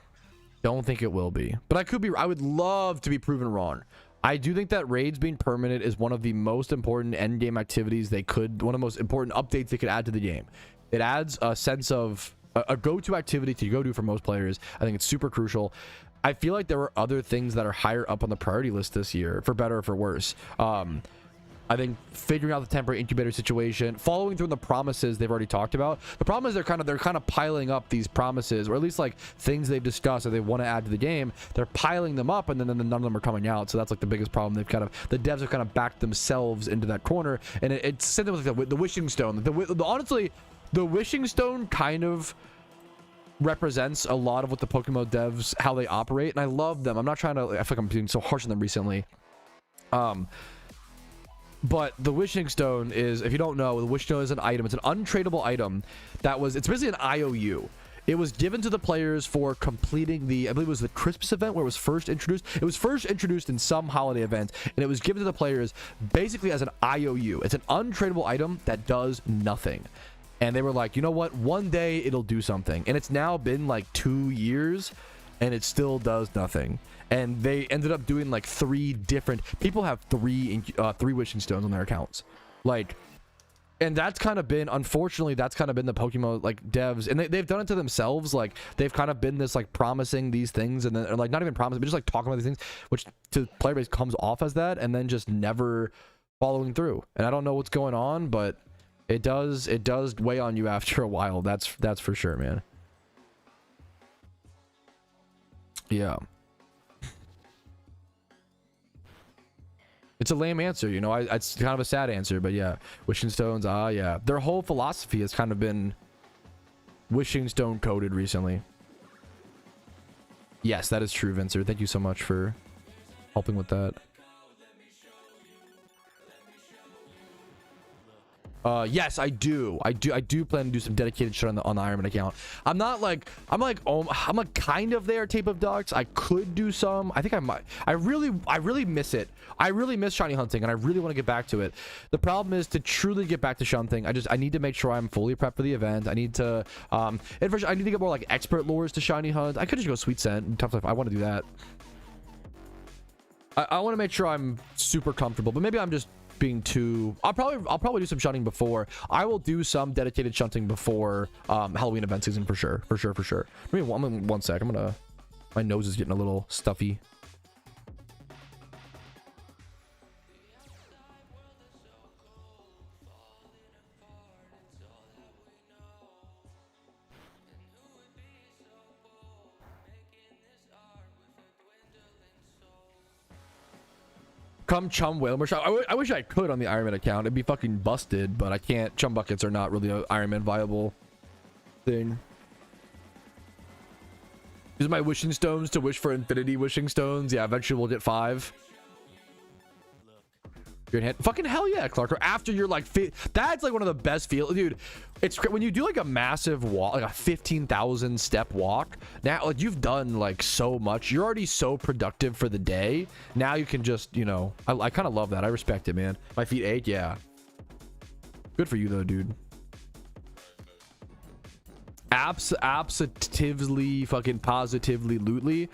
don't think it will be, but I would love to be proven wrong. I do think that raids being permanent is one of the most important end game activities one of the most important updates they could add to the game. It adds a sense of a go-to activity to go do for most players. I think it's super crucial. I feel like there were other things that are higher up on the priority list this year, for better or for worse. I think figuring out the temporary incubator situation, following through on the promises they've already talked about. The problem is they're kind of piling up these promises, or at least like things they've discussed that they want to add to the game. They're piling them up, and then none of them are coming out. So that's like the biggest problem. The devs have kind of backed themselves into that corner, and it's something like the wishing stone. Honestly, the wishing stone kind of represents a lot of what the PokeMMO devs, how they operate, and I love them. I'm not trying to, I feel like I'm being so harsh on them recently. But the wishing stone is, if you don't know, the wishing stone is an item. It's an untradeable item that was, it's basically an IOU. It was given to the players for completing the, I believe it was the Christmas event where it was first introduced. It was first introduced in some holiday event, and it was given to the players basically as an IOU. It's an untradeable item that does nothing. And they were like, you know what? One day it'll do something. And it's now been like 2 years, and it still does nothing. And they ended up doing like 3 different, people have three wishing stones on their accounts, like, and that's kind of been, unfortunately, that's kind of been the PokeMMO like devs, and they've done it to themselves. Like, they've kind of been this like promising these things, and then, or like not even promising, but just like talking about these things, which to player base comes off as that, and then just never following through. And I don't know what's going on, but it does weigh on you after a while. That's for sure, man. Yeah. It's a lame answer, you know. It's kind of a sad answer, but yeah, wishing stones. Yeah, their whole philosophy has kind of been wishing stone coded recently. Yes, that is true, Vincer. Thank you so much for helping with that. Yes, I do plan to do some dedicated shit on the Ironman account. I'm kind of there, tape of ducks. I could do some. I think I might. I really miss it. I really miss shiny hunting, and I really want to get back to it. The problem is, to truly get back to shunting, I need to make sure I'm fully prepped for the event. I need to and first I need to get more like expert lures to shiny hunt. I could just go sweet scent and tough life. I want to do that. I want to make sure I'm super comfortable, but maybe I'm just being too, I'll probably do some shunting before. I will do some dedicated shunting before Halloween event season for sure. Maybe one sec. My nose is getting a little stuffy. Come chum whale merch. I wish I could on the Ironman account. It'd be fucking busted, but I can't. Chum buckets are not really an Ironman viable thing. Use my wishing stones to wish for infinity wishing stones. Yeah, eventually we'll get 5. You're in hand. Fucking hell yeah, Clark. Or after you're like, that's like one of the best feels, dude. It's when you do like a massive walk, like a 15,000 step walk. Now, like, you've done like so much. You're already so productive for the day. Now you can just, you know, I kind of love that. I respect it, man. My feet ache. Yeah. Good for you though, dude. Absolutely fucking positively lootly.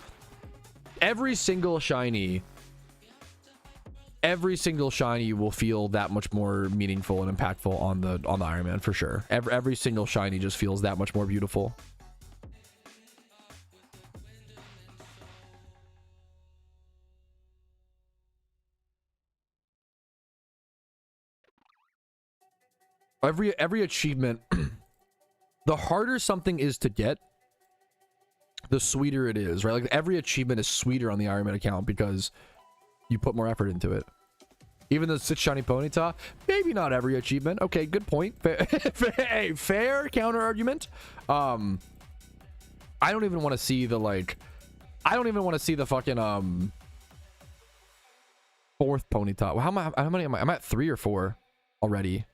Every single shiny will feel that much more meaningful and impactful on the Ironman for sure. Every single shiny just feels that much more beautiful. Every achievement, the harder something is to get, the sweeter it is, right? Like every achievement is sweeter on the Ironman account because you put more effort into it. Even the 6 shiny Ponyta, maybe not every achievement. Okay, good point. Fair counter argument. I don't even want to see the like, I don't even want to see the fucking 4th Ponyta. Well, how many am I? I'm at 3 or 4 already.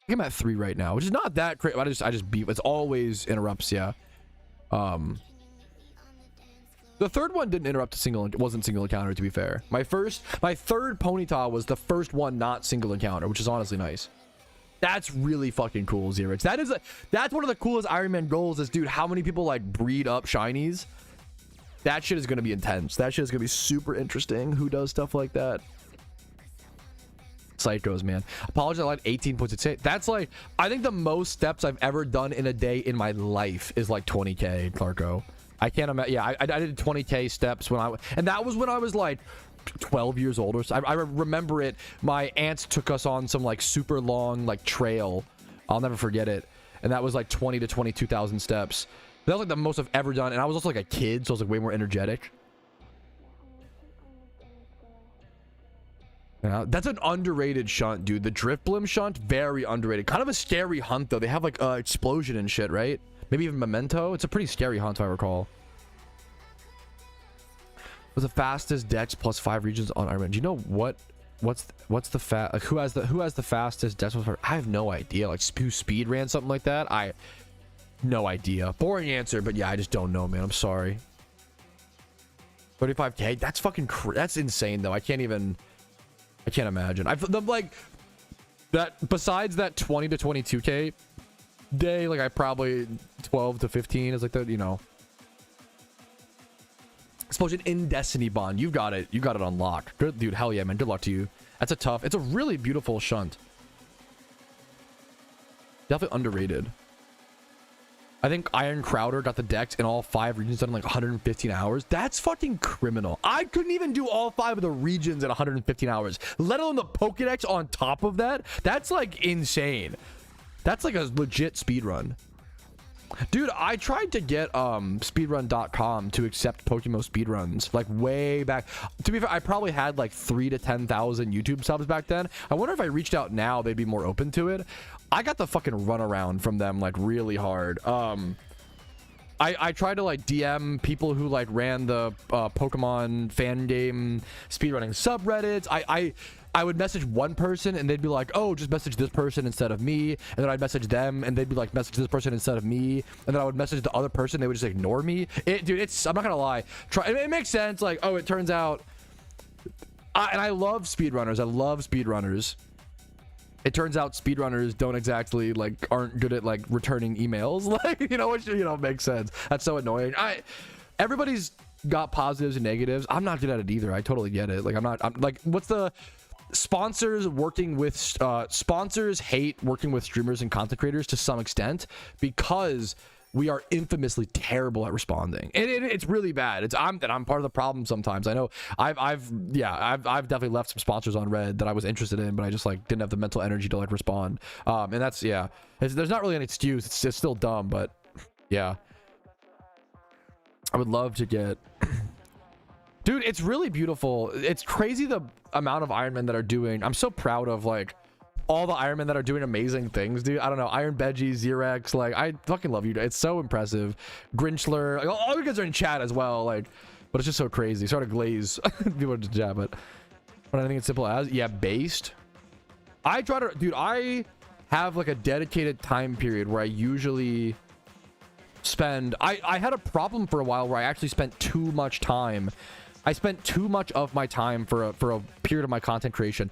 I think I'm at 3 right now, which is not that crazy. I just beat. It's always interrupts. Yeah. The 3rd one didn't interrupt a single, it wasn't single encounter, to be fair. My 3rd Ponyta was the first one not single encounter, which is honestly nice. That's really fucking cool, Xerix. That's one of the coolest Iron Man goals is, dude, how many people like breed up shinies? That shit is gonna be intense. That shit is gonna be super interesting. Who does stuff like that? Psychos, man. Apologize, I like 18 points a day. That's like, I think the most steps I've ever done in a day in my life is like 20k, Clarko. I can't imagine. Yeah, I did 20k steps and that was when I was like 12 years old or so. I remember it. My aunts took us on some like super long like trail. I'll never forget it. And that was like 20 to 22,000 steps. That was like the most I've ever done. And I was also like a kid, so I was like way more energetic. Yeah, that's an underrated shunt, dude. The Drift Blim shunt, very underrated. Kind of a scary hunt though. They have like explosion and shit, right? Maybe even Memento. It's a pretty scary hunt if I recall. What's the fastest dex plus 5 regions on Iron Man? Do you know what's the like, who has the fastest dex plus 5? I have no idea. Like who speed ran something like that? I no idea. Boring answer, but yeah, I just don't know, man. I'm sorry. 35k. That's fucking that's insane though. I can't imagine. I'm like that. Besides that 20 to 22k day, like I probably 12 to 15 is like the, you know, explosion in Destiny Bond. You got it unlocked. Good dude. Hell yeah, man. Good luck to you. That's a tough. It's a really beautiful shunt. Definitely underrated. I think Iron Crowder got the dex in all 5 regions done in like 115 hours. That's fucking criminal. I couldn't even do all 5 of the regions in 115 hours, let alone the Pokedex on top of that. That's like insane. That's like a legit speed run. Dude, I tried to get speedrun.com to accept PokeMMO speedruns like way back. To be fair, I probably had like 3 to 10,000 YouTube subs back then. I wonder if I reached out now, they'd be more open to it. I got the fucking runaround from them like really hard. I tried to like DM people who like ran the Pokemon fan game speedrunning subreddits. I would message one person and they'd be like, oh, just message this person instead of me. And then I'd message them and they'd be like, message this person instead of me. And then I would message the other person. They would just ignore me. Dude, I'm not gonna lie. It makes sense. Like, oh, it turns out. And I love speedrunners. I love speedrunners. It turns out speedrunners don't exactly like aren't good at like returning emails. Like, you know, which, you know, makes sense. That's so annoying. Everybody's got positives and negatives. I'm not good at it either. I totally get it. Like, I'm like, what's the sponsors working with sponsors hate working with streamers and content creators to some extent because we are infamously terrible at responding, and it's really bad. I'm part of the problem sometimes. I know I've definitely left some sponsors on red that I was interested in, but I just like didn't have the mental energy to like respond. And that's, yeah, there's not really an excuse. It's still dumb, but yeah, I would love to get dude, it's really beautiful. It's crazy the amount of Ironmen that are doing. I'm so proud of like all the Ironmen that are doing amazing things, dude. I don't know, Iron Veggie, Xerex, like I fucking love you. It's so impressive. Grinchler, like all you guys are in chat as well, like, but it's just so crazy. Sort of glaze people in chat, but I think it's simple as, yeah, based. I try to, dude, I have like a dedicated time period where I usually spend, I had a problem for a while where I actually spent too much time. I spent too much of my time for a period of my content creation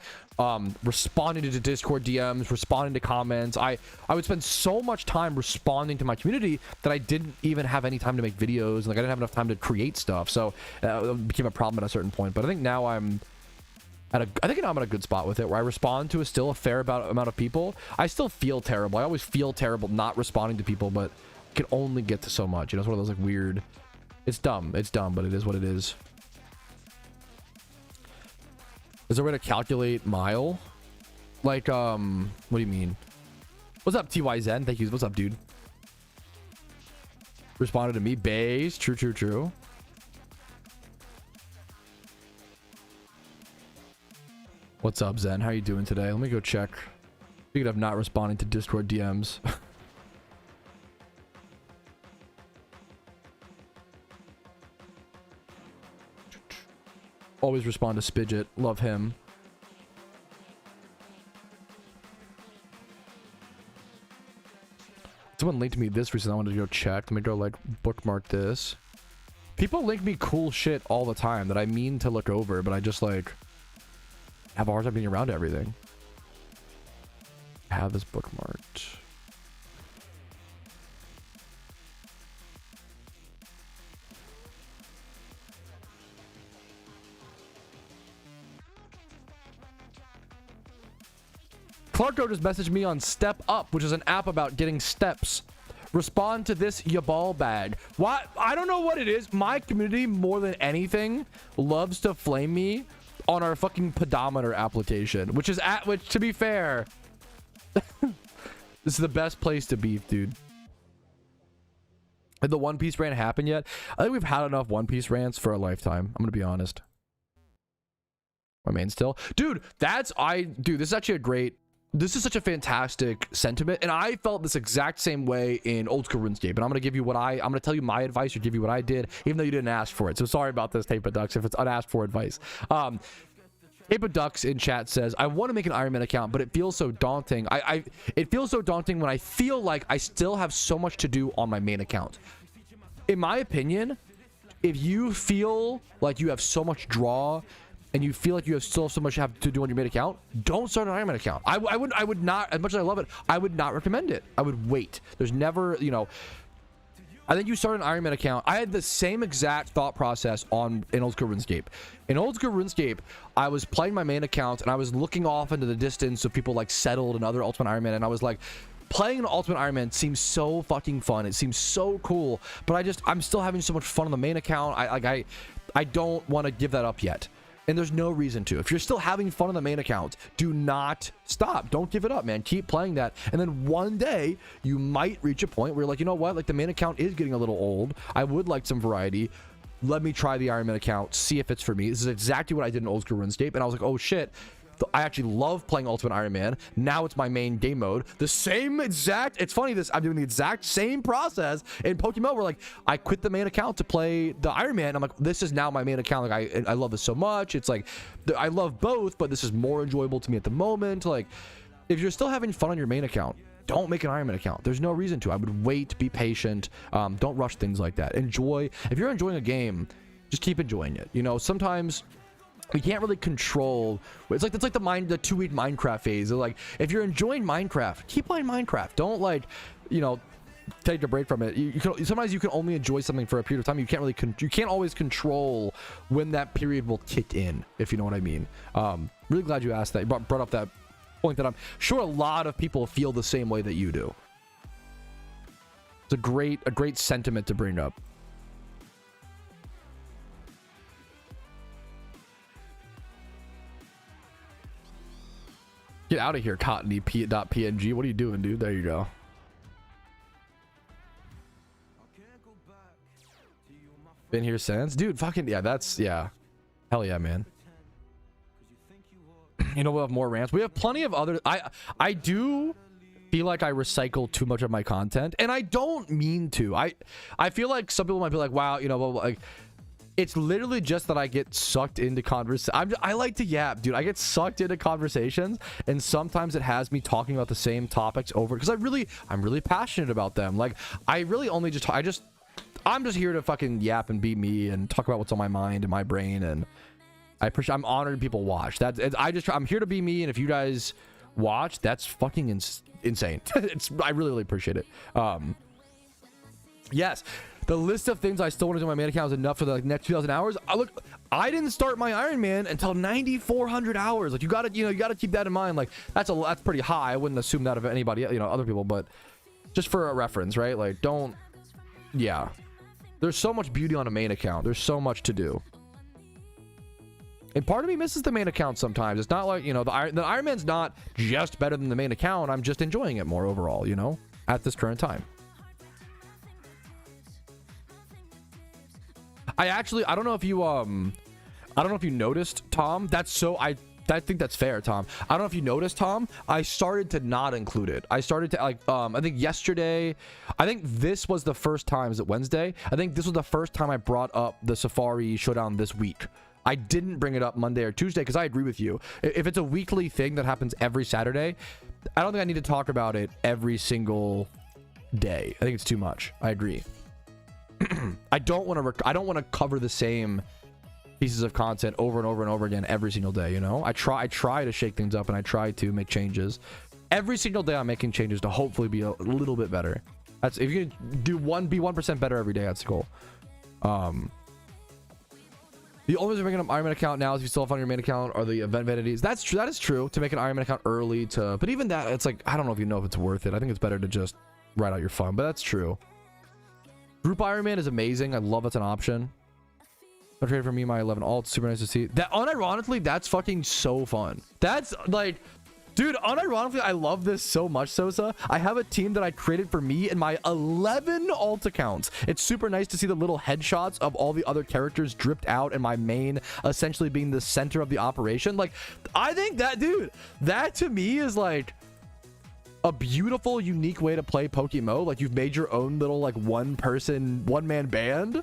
responding to Discord DMs, responding to comments. I would spend so much time responding to my community that I didn't even have any time to make videos, and like I didn't have enough time to create stuff. So it became a problem at a certain point. But I think now I'm at a good spot with it, where I respond to still a fair amount of people. I still feel terrible. I always feel terrible not responding to people, but I can only get to so much. You know, it's one of those like weird. It's dumb, but it is what it is. Is there a way to calculate mile? Like, what do you mean? What's up, TYZen? Thank you. What's up, dude? Responded to me. Base. True. What's up, Zen? How you doing today? Let me go check. Speaking of not responding to Discord DMs. Always respond to Spidget. Love him. Someone linked me this recently. I wanted to go check. Let me go like bookmark this. People link me cool shit all the time that I mean to look over, but I just like have a hard time getting around to everything. I have this bookmarked. Clarko just messaged me on Step Up, which is an app about getting steps. Respond to this, ya ball bag. What? I don't know what it is. My community, more than anything, loves to flame me on our fucking pedometer application, which to be fair, this is the best place to be, dude. Did the One Piece rant happen yet? I think we've had enough One Piece rants for a lifetime. I'm gonna be honest. My main still, dude. This is actually a great. this is such a fantastic sentiment, and I felt this exact same way in old school RuneScape. And I'm gonna give you I'm gonna tell you my advice or give you what I did, even though you didn't ask for it. So sorry about this, Tape of Ducks, if it's unasked for advice. Tape of Ducks in chat says, I want to make an Iron Man account, but it feels so daunting. It feels so daunting when I feel like I still have so much to do on my main account. In my opinion, if you feel like you have so much draw and you feel like you have still so much to do on your main account, don't start an Iron Man account. I would not, as much as I love it, I would not recommend it. I would wait. There's never, you know, I think you start an Iron Man account. I had the same exact thought process in old school RuneScape. In old school RuneScape, I was playing my main account and I was looking off into the distance of people like settled and other Ultimate Iron Man, and I was like, playing an Ultimate Iron Man seems so fucking fun. It seems so cool, but I'm still having so much fun on the main account. I don't want to give that up yet. And there's no reason to. If you're still having fun on the main account, do not stop. Don't give it up, man. Keep playing that. And then one day you might reach a point where you're like, you know what? Like, the main account is getting a little old. I would like some variety. Let me try the Iron Man account, see if it's for me. This is exactly what I did in old school RuneScape. And I was like, oh shit, I actually love playing Ultimate Iron Man. Now it's my main game mode. The same exact, it's funny, I'm doing the exact same process in PokeMMO where, like, I quit the main account to play the Iron Man. I'm like, this is now my main account. Like, I love this so much. It's like, I love both, but this is more enjoyable to me at the moment. Like, if you're still having fun on your main account, don't make an Iron Man account. There's no reason to. I would wait, be patient. Don't rush things like that. Enjoy. If you're enjoying a game, just keep enjoying it. You know, sometimes we can't really control. It's like the 2-week Minecraft phase. Like, if you're enjoying Minecraft, keep playing Minecraft. Don't, like, you know, take a break from it. Sometimes you can only enjoy something for a period of time. You can't really you can't always control when that period will kick in, if you know what I mean. Really glad you asked that. You brought up that point that I'm sure a lot of people feel the same way that you do. It's a great sentiment to bring up. Get out of here, cottony.png. What are you doing, dude? There you go. Been here since? Dude, fucking, yeah, yeah. Hell yeah, man. You know, we'll have more rants. We have plenty of other... I do feel like I recycle too much of my content, and I don't mean to. I feel like some people might be like, wow, you know, like... It's literally just that I get sucked into conversations. I like to yap, dude. I get sucked into conversations, and sometimes it has me talking about the same topics over, because I'm really passionate about them. Like, I really only just I'm just here to fucking yap and be me and talk about what's on my mind and my brain, and I'm honored people watch. I'm here to be me, and if you guys watch, that's fucking insane. I really appreciate it. Yes. The list of things I still want to do on my main account is enough for the next 2,000 hours. I didn't start my Iron Man until 9,400 hours. Like, you gotta keep that in mind. Like, that's pretty high. I wouldn't assume that of anybody, you know, other people, but just for a reference, right? Like, yeah. There's so much beauty on a main account. There's so much to do. And part of me misses the main account sometimes. It's not like, you know, the Iron Man's not just better than the main account. I'm just enjoying it more overall, you know, at this current time. I don't know if you noticed, Tom. I think that's fair, Tom. I don't know if you noticed, Tom. I started to not include it. I started to, like, I think yesterday, I think this was the first time. Is it Wednesday? I think this was the first time I brought up the Safari Showdown this week. I didn't bring it up Monday or Tuesday because I agree with you. If it's a weekly thing that happens every Saturday, I don't think I need to talk about it every single day. I think it's too much. I agree. I don't want to cover the same pieces of content over and over and over again every single day, you know? I try to shake things up, and I try to make changes. Every single day I'm making changes to hopefully be a little bit better. That's, if you can be 1% better every day, that's the goal. The only reason making an Iron Man account now is if you still have on your main account are the event vanities. That's true. That is true, to make an Iron Man account early but even that, it's like, I don't know if it's worth it. I think it's better to just write out your fun, but that's true. Group Iron Man is amazing. I love that's an option. I traded for me my 11 alt. Super nice to see that. Unironically, that's fucking so fun. That's like, dude, unironically, I love this so much, Sosa. I have a team that I created for me and my 11 alt accounts. It's super nice to see the little headshots of all the other characters dripped out, and my main essentially being the center of the operation. Like, I think that, dude, that to me is like a beautiful, unique way to play PokeMMO. Like you've made your own little like one man band,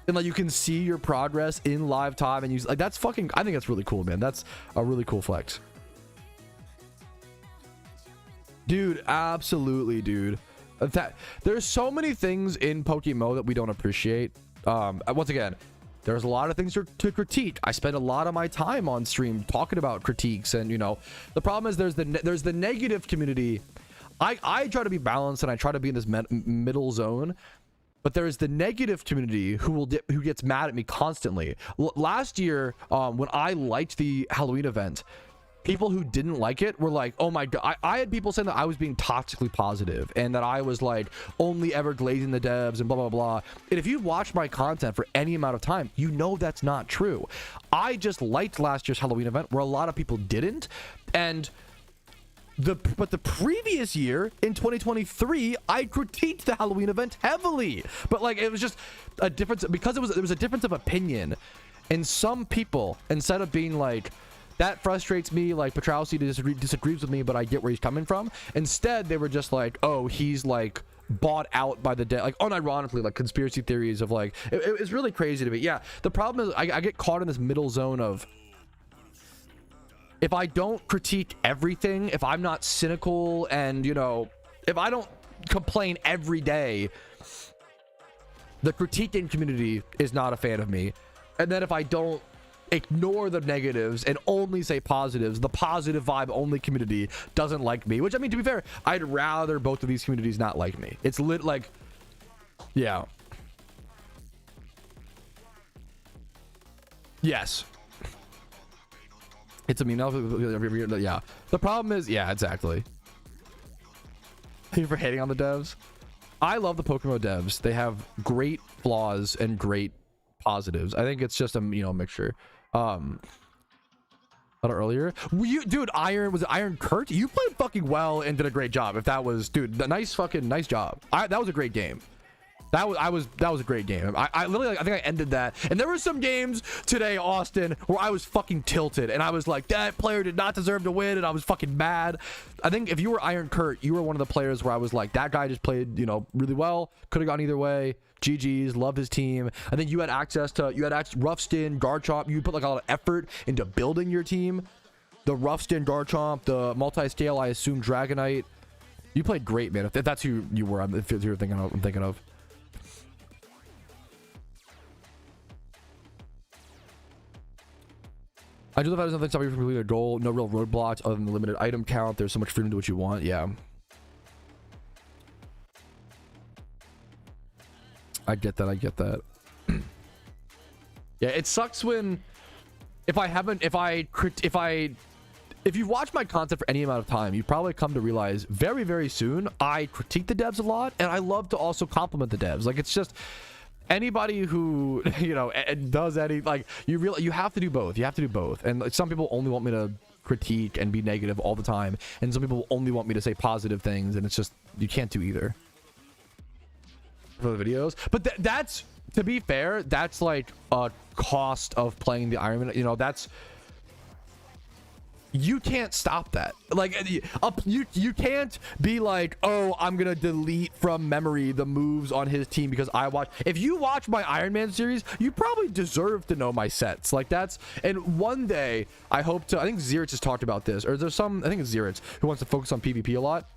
and like you can see your progress in live time, and you like that's fucking. I think that's really cool, man. That's a really cool flex, dude. Absolutely, dude. That there's so many things in PokeMMO that we don't appreciate. Once again, there's a lot of things to critique. I spend a lot of my time on stream talking about critiques, and you know, the problem is there's the negative community. I try to be balanced and I try to be in this middle zone, but there is the negative community who gets mad at me constantly. Last year, when I liked the Halloween event, people who didn't like it were like, oh my god. I had people saying that I was being toxically positive and that I was like only ever glazing the devs and blah blah blah. And if you've watched my content for any amount of time, you know that's not true. I just liked last year's Halloween event where a lot of people didn't. And but the previous year in 2023, I critiqued the Halloween event heavily, but like it was just a difference because there was a difference of opinion. And some people, instead of being like, that frustrates me, like Patrouski disagrees with me, but I get where he's coming from, instead they were just like, oh, he's like bought out by the dead, like unironically, like conspiracy theories of like it's really crazy to me. Yeah, the problem is I get caught in this middle zone of, if I don't critique everything, if I'm not cynical, and you know, if I don't complain every day, the critiquing community is not a fan of me. And then if I don't ignore the negatives and only say positives, the positive vibe only community doesn't like me. Which, I mean, to be fair, I'd rather both of these communities not like me. It's lit like, yeah. Yes. It's a meme now. Yeah. The problem is, yeah, exactly. Thank you for hating on the devs. I love the PokeMMO devs. They have great flaws and great positives. I think it's just a, you know, mixture. Earlier, dude, Iron Kurt, you played fucking well and did a great job. If that was, dude, nice job. That was a great game. That was a great game. I literally, I think I ended that. And there were some games today, Austin, where I was fucking tilted and I was like, that player did not deserve to win, and I was fucking mad. I think if you were Iron Kurt, you were one of the players where I was like, that guy just played, you know, really well. Could have gone either way. GG's, love his team. I think you had access to Roughstin, Garchomp. You put like a lot of effort into building your team. The Roughstin, Garchomp, the multi-scale, I assume Dragonite. You played great, man. If that's who you were, if you're thinking of, I'm thinking of. I do love how there's nothing stopping you from completing a goal. No real roadblocks other than the limited item count. There's so much freedom to do what you want. Yeah. I get that. Yeah, it sucks when if you've watched my content for any amount of time, you probably come to realize very, very soon I critique the devs a lot, and I love to also compliment the devs. Like, it's just anybody who, you know, does any, like, you have to do both. You have to do both. And like, some people only want me to critique and be negative all the time, and some people only want me to say positive things, and it's just, you can't do either for the videos. But that's, to be fair, that's like a cost of playing the Iron Man. You know, that's, you can't stop that. Like, you can't be like, oh, I'm gonna delete from memory the moves on his team because I watch. If you watch my Iron Man series, you probably deserve to know my sets. Like, that's, and one day I hope to, I think Xerix has talked about this, or there's some, I think it's Xerix who wants to focus on PvP a lot.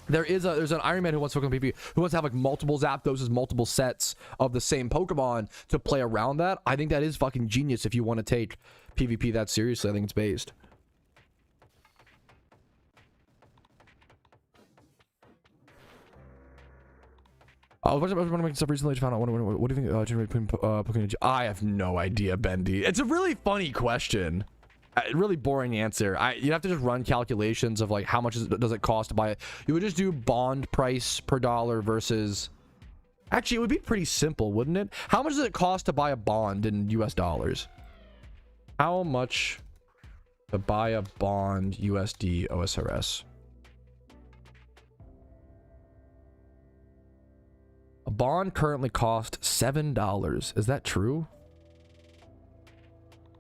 There's an Iron Man who wants to focus on PvP, who wants to have like multiple Zapdoses, multiple sets of the same Pokemon to play around that. I think that is fucking genius if you want to take PvP that seriously. I think it's based. I was making stuff recently. Found out. What do you think? Generating Pokemon? I have no idea, Bendy. It's a really funny question. Really boring answer. You'd have to just run calculations of like how much does it cost to buy it. You would just do bond price per dollar versus. Actually, it would be pretty simple, wouldn't it? How much does it cost to buy a bond in US dollars? How much to buy a bond USD OSRS? A bond currently costs $7. Is that true?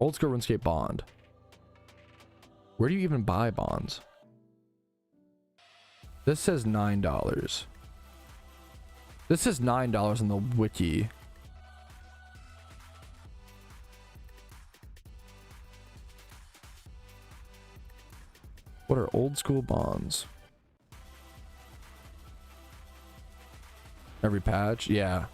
Old school RuneScape bond. Where do you even buy bonds? This says $9. This says $9 in the wiki. What are old school bonds? Every patch? Yeah.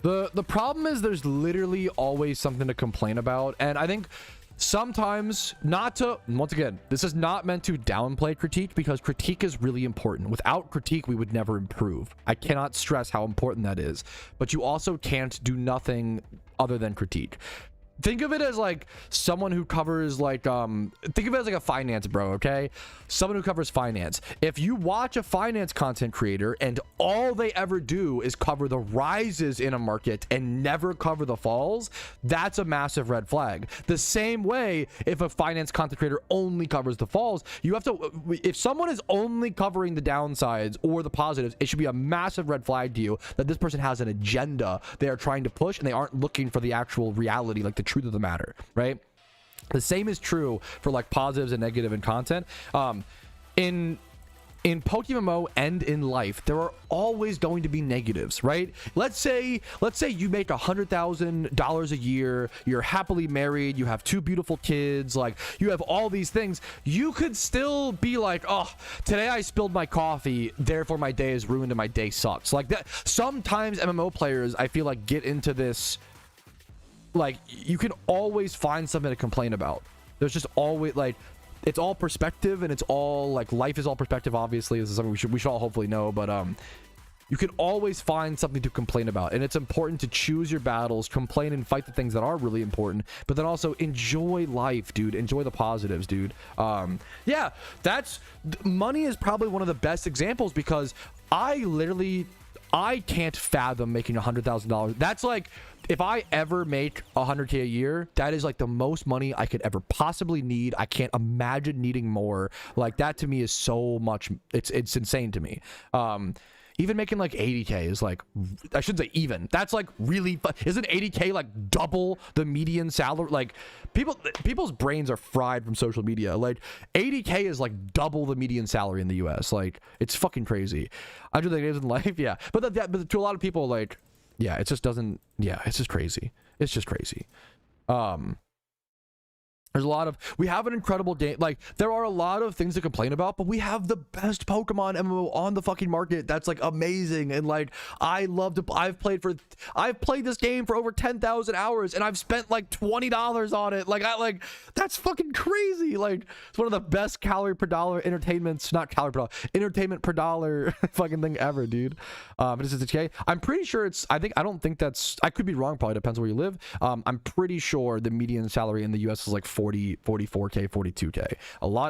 The problem is there's literally always something to complain about, and I think sometimes, not to, once again, this is not meant to downplay critique, because critique is really important. Without critique, we would never improve. I cannot stress how important that is, but you also can't do nothing other than critique. Think of it as like someone who covers like think of it as like a finance bro, okay? Someone who covers finance. If you watch a finance content creator and all they ever do is cover the rises in a market and never cover the falls, that's a massive red flag. The same way, if a finance content creator only covers the falls, you have to, if someone is only covering the downsides or the positives, it should be a massive red flag to you that this person has an agenda they are trying to push, and they aren't looking for the actual reality, like the truth of the matter, right? The same is true for like positives and negative in content. In PokeMMO and in life, there are always going to be negatives, right? Let's say you make $100,000 a year, you're happily married, you have 2 beautiful kids, like you have all these things. You could still be like, oh, today I spilled my coffee, therefore my day is ruined and my day sucks. Like that. Sometimes MMO players, I feel like, get into this, like, you can always find something to complain about. There's just always, like, it's all perspective, and it's all like, life is all perspective. Obviously, this is something we should all hopefully know, but you can always find something to complain about, and it's important to choose your battles, complain and fight the things that are really important, but then also enjoy life, dude. Enjoy the positives, dude. Yeah, that's, money is probably one of the best examples, because I can't fathom making $100,000. That's like, if I ever make 100K a year, that is like the most money I could ever possibly need. I can't imagine needing more. Like, that to me is so much. It's insane to me. Even making like 80K is like, I shouldn't say even. That's like really, isn't 80K like double the median salary? Like, people's brains are fried from social media. Like, 80K is like double the median salary in the US. Like, it's fucking crazy. I do think it is in life, yeah. But to a lot of people, like, yeah, it just doesn't, yeah, it's just crazy. It's just crazy. There's a lot of, we have an incredible game. Like, there are a lot of things to complain about, but we have the best Pokemon MMO on the fucking market. That's like amazing. And like, I've played this game for over 10,000 hours, and I've spent like $20 on it. Like, that's fucking crazy. Like, it's one of the best calorie per dollar entertainment per dollar fucking thing ever, dude. But it's 60K. I'm pretty sure I don't think that's, I could be wrong, probably depends where you live. I'm pretty sure the median salary in the US is like 44K, 42K.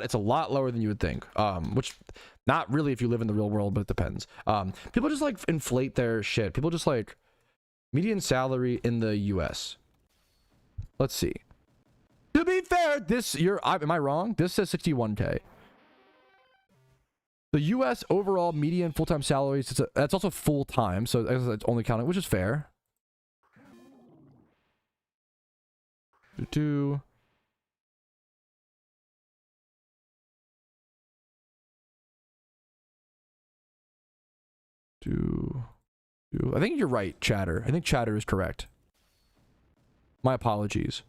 It's a lot lower than you would think. Which, not really if you live in the real world, but it depends. People just like inflate their shit. People just like, median salary in the US. Let's see. To be fair, am I wrong? This says 61K. The US overall median full-time salaries, that's also full-time, so it's only counting, which is fair. I think you're right, chatter. I think chatter is correct. My apologies.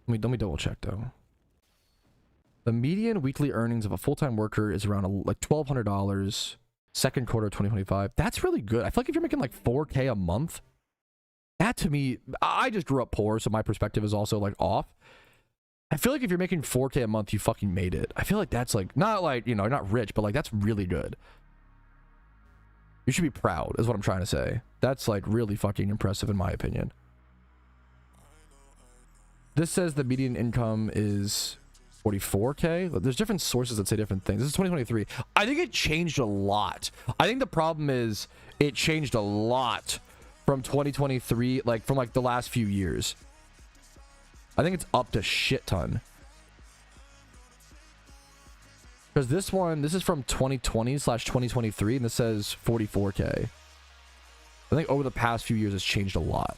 Let me double check though. The median weekly earnings of a full-time worker is around like $1,200. Second quarter of 2025. That's really good. I feel like if you're making like 4K a month, that to me, I just grew up poor, so my perspective is also like off. I feel like if you're making 4K a month, you fucking made it. I feel like that's like, not like, you know, not rich, but like, that's really good. You should be proud, is what I'm trying to say. That's like really fucking impressive in my opinion. This says the median income is 44K. There's different sources that say different things. This is 2023. I think it changed a lot. I think the problem is it changed a lot from 2023, like from like the last few years. I think it's up to shit ton. Because this is from 2020/2023, and this says 44K. I think over the past few years, it's changed a lot.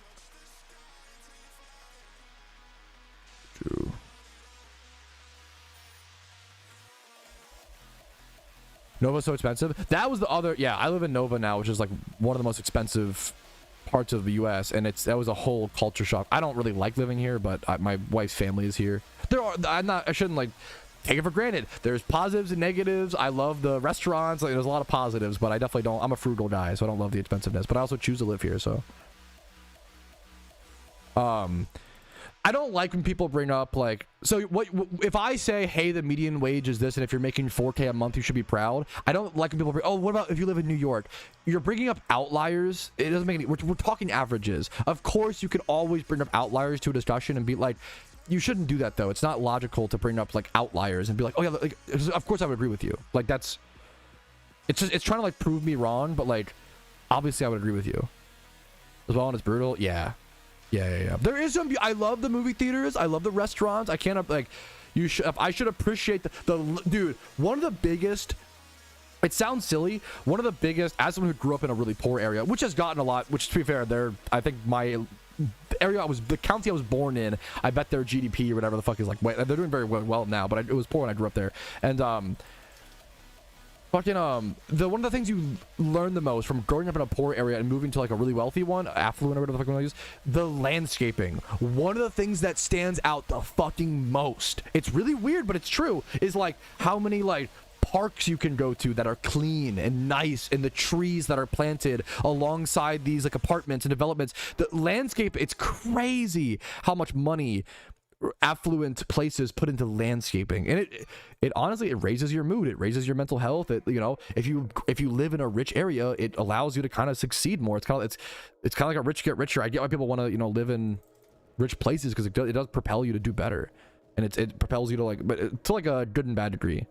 Nova's so expensive. That was the other. Yeah, I live in Nova now, which is like one of the most expensive parts of the U.S. and that was a whole culture shock. I don't really like living here, but my wife's family is here. I shouldn't like take it for granted. There's positives and negatives. I love the restaurants. Like, there's a lot of positives, but I definitely don't. I'm a frugal guy, so I don't love the expensiveness. But I also choose to live here. So, I don't like when people bring up like, so what if I say, hey, the median wage is this, and if you're making 4K a month, you should be proud. I don't like when people bring, oh, what about if you live in New York? You're bringing up outliers. It doesn't make any, we're talking averages. Of course, you can always bring up outliers to a discussion and be like, you shouldn't do that though. It's not logical to bring up like outliers and be like, oh yeah, like, of course I would agree with you. Like it's just trying to like prove me wrong, but like, obviously I would agree with you. As well, and it's brutal. Yeah. There is some. I love the movie theaters. I love the restaurants. I can't like. I should appreciate the dude. One of the biggest. It sounds silly. One of the biggest. As someone who grew up in a really poor area, which has gotten a lot. Which, to be fair, I think the county I was born in. I bet their GDP or whatever the fuck is like. They're doing very well now. But it was poor when I grew up there. And fucking one of the things you learn the most from growing up in a poor area and moving to like a really wealthy one, affluent or whatever the fuck you want to use, the landscaping. One of the things that stands out the fucking most, it's really weird but it's true, is like how many like parks you can go to that are clean and nice, and the trees that are planted alongside these like apartments and developments. The landscape, it's crazy how much money affluent places put into landscaping, and it honestly, it raises your mood, it raises your mental health. It, you know, if you live in a rich area, it allows you to kind of succeed more. It's kind of like a rich get richer. I get why people want to, you know, live in rich places, because it does propel you to do better, and it propels you to like, but to like a good and bad degree.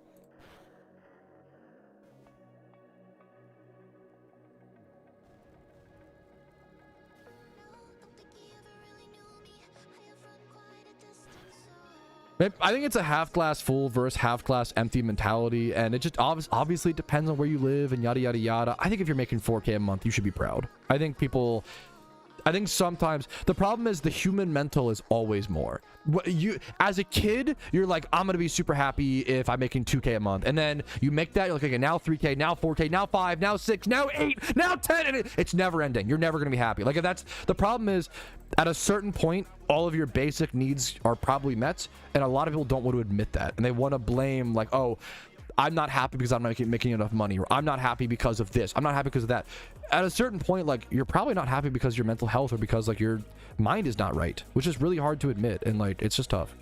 I think it's a half glass full versus half glass empty mentality, and it just obviously depends on where you live and yada yada yada. I think if you're making 4K a month, you should be proud. I think sometimes the problem is the human mental is always more. You, as a kid, you're like, I'm gonna be super happy if I'm making 2K a month, and then you make that, you're like, okay, now 3K, now 4K, now 5, now 6, now 8, now 10, and it's never ending. You're never gonna be happy. Like, if that's the problem, is at a certain point, all of your basic needs are probably met, and a lot of people don't want to admit that, and they want to blame like, oh, I'm not happy because I'm not making enough money, or I'm not happy because of this, I'm not happy because of that. At a certain point, like, you're probably not happy because your mental health, or because like your mind is not right, which is really hard to admit, and like, it's just tough.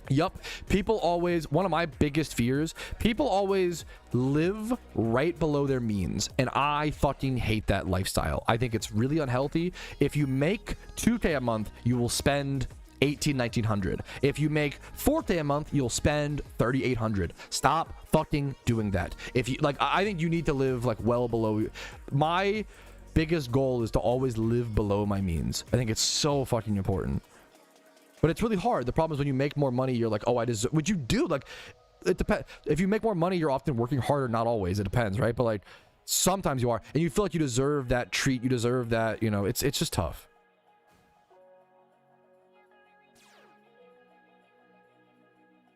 Yup, people always, one of my biggest fears, people always live right below their means, and I fucking hate that lifestyle. I think it's really unhealthy. If you make 2K a month, you will spend 1900. If you make 4K a month, you'll spend 3800. Stop fucking doing that. If you like, I think you need to live like well below. My biggest goal is to always live below my means. I think it's so fucking important, but it's really hard. The problem is when you make more money, you're like, oh, I deserve, which you do. Like, it depends. If you make more money, you're often working harder. Not always, it depends, right? But like, sometimes you are, and you feel like you deserve that treat, you deserve that, you know. It's just tough.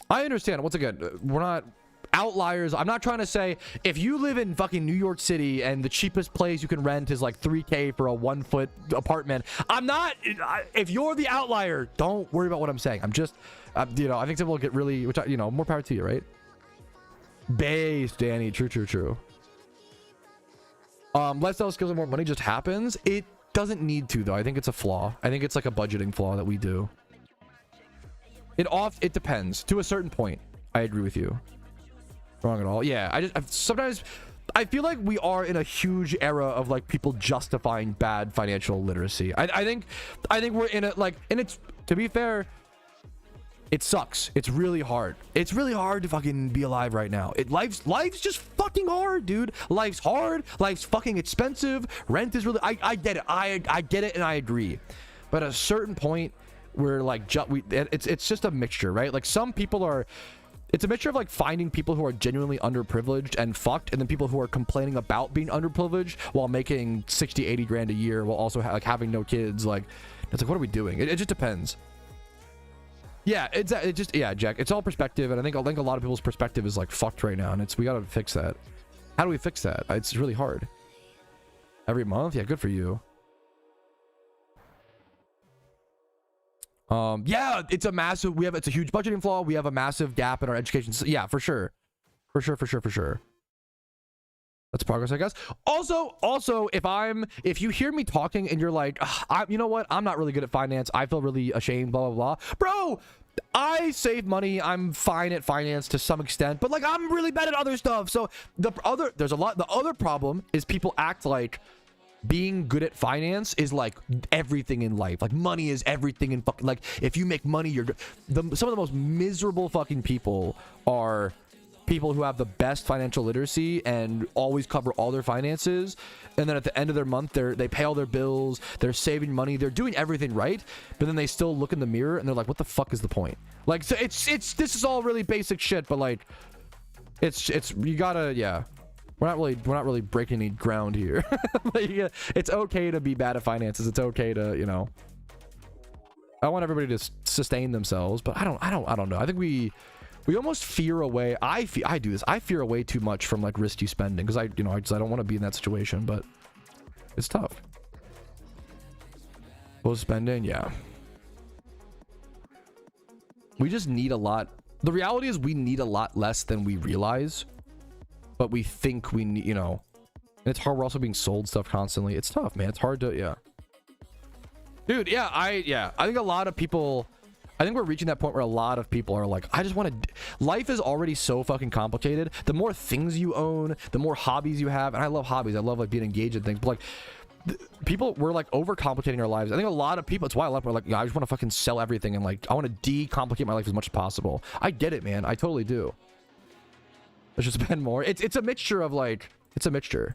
I understand. Once again, we're not outliers. I'm not trying to say if you live in fucking New York City and the cheapest place you can rent is like 3K for a 1-foot apartment. If you're the outlier, don't worry about what I'm saying. I'm just, you know, I think some people get really, which, you know, more power to you, right? Base, Danny. True. Lifestyle skills and more money just happens. It doesn't need to, though. I think it's a flaw. I think it's like a budgeting flaw that we do. It depends to a certain point. I agree with you. Wrong at all. Yeah, sometimes I feel like we are in a huge era of like people justifying bad financial literacy. I think we're in a like, and it's, to be fair, it sucks. It's really hard. It's really hard to fucking be alive right now. Life's just fucking hard, dude. Life's hard. Life's fucking expensive. Rent is really, I get it. I get it, and I agree. But at a certain point, we're like, it's just a mixture, right? Like, some people are, it's a mixture of like finding people who are genuinely underprivileged and fucked, and then people who are complaining about being underprivileged while making 60-80 grand a year while also like having no kids. Like, it's like, what are we doing? It just depends. Yeah, it's it just yeah, Jack. It's all perspective, and I think a lot of people's perspective is like fucked right now, and we gotta fix that. How do we fix that? It's really hard. Every month, yeah, good for you. Yeah, it's a massive. It's a huge budgeting flaw. We have a massive gap in our education. Yeah, for sure, for sure. That's progress, I guess. Also, if you hear me talking and you're like, you know what? I'm not really good at finance. I feel really ashamed, blah, blah, blah. Bro, I save money. I'm fine at finance to some extent, but like, I'm really bad at other stuff. So the other problem is people act like being good at finance is like everything in life. Like money is everything in fucking, like if you make money, you're good. Some of the most miserable fucking people are people who have the best financial literacy and always cover all their finances, and then at the end of their month they pay all their bills, they're saving money, they're doing everything right, but then they still look in the mirror and they're like, what the fuck is the point? Like, so it's this is all really basic shit, but like it's you gotta, yeah, we're not really breaking any ground here. Like, yeah, it's okay to be bad at finances, it's okay to, you know, I want everybody to sustain themselves, but I don't know. I think we almost fear away. I do this. I fear away too much from like risky spending because I don't want to be in that situation, but it's tough. Low spending, yeah. We just need a lot. The reality is we need a lot less than we realize, but we think we need, you know, and it's hard. We're also being sold stuff constantly. It's tough, man. It's hard to, yeah. Dude, yeah, I think a lot of people, I think we're reaching that point where a lot of people are like, I just want to, life is already so fucking complicated. The more things you own, the more hobbies you have. And I love hobbies. I love like being engaged in things, but like we're like overcomplicating our lives. I think a lot of people, it's why a lot of people are like, yeah, I just want to fucking sell everything. And like, I want to decomplicate my life as much as possible. I get it, man. I totally do. Let's just spend more. It's a mixture of like, it's a mixture.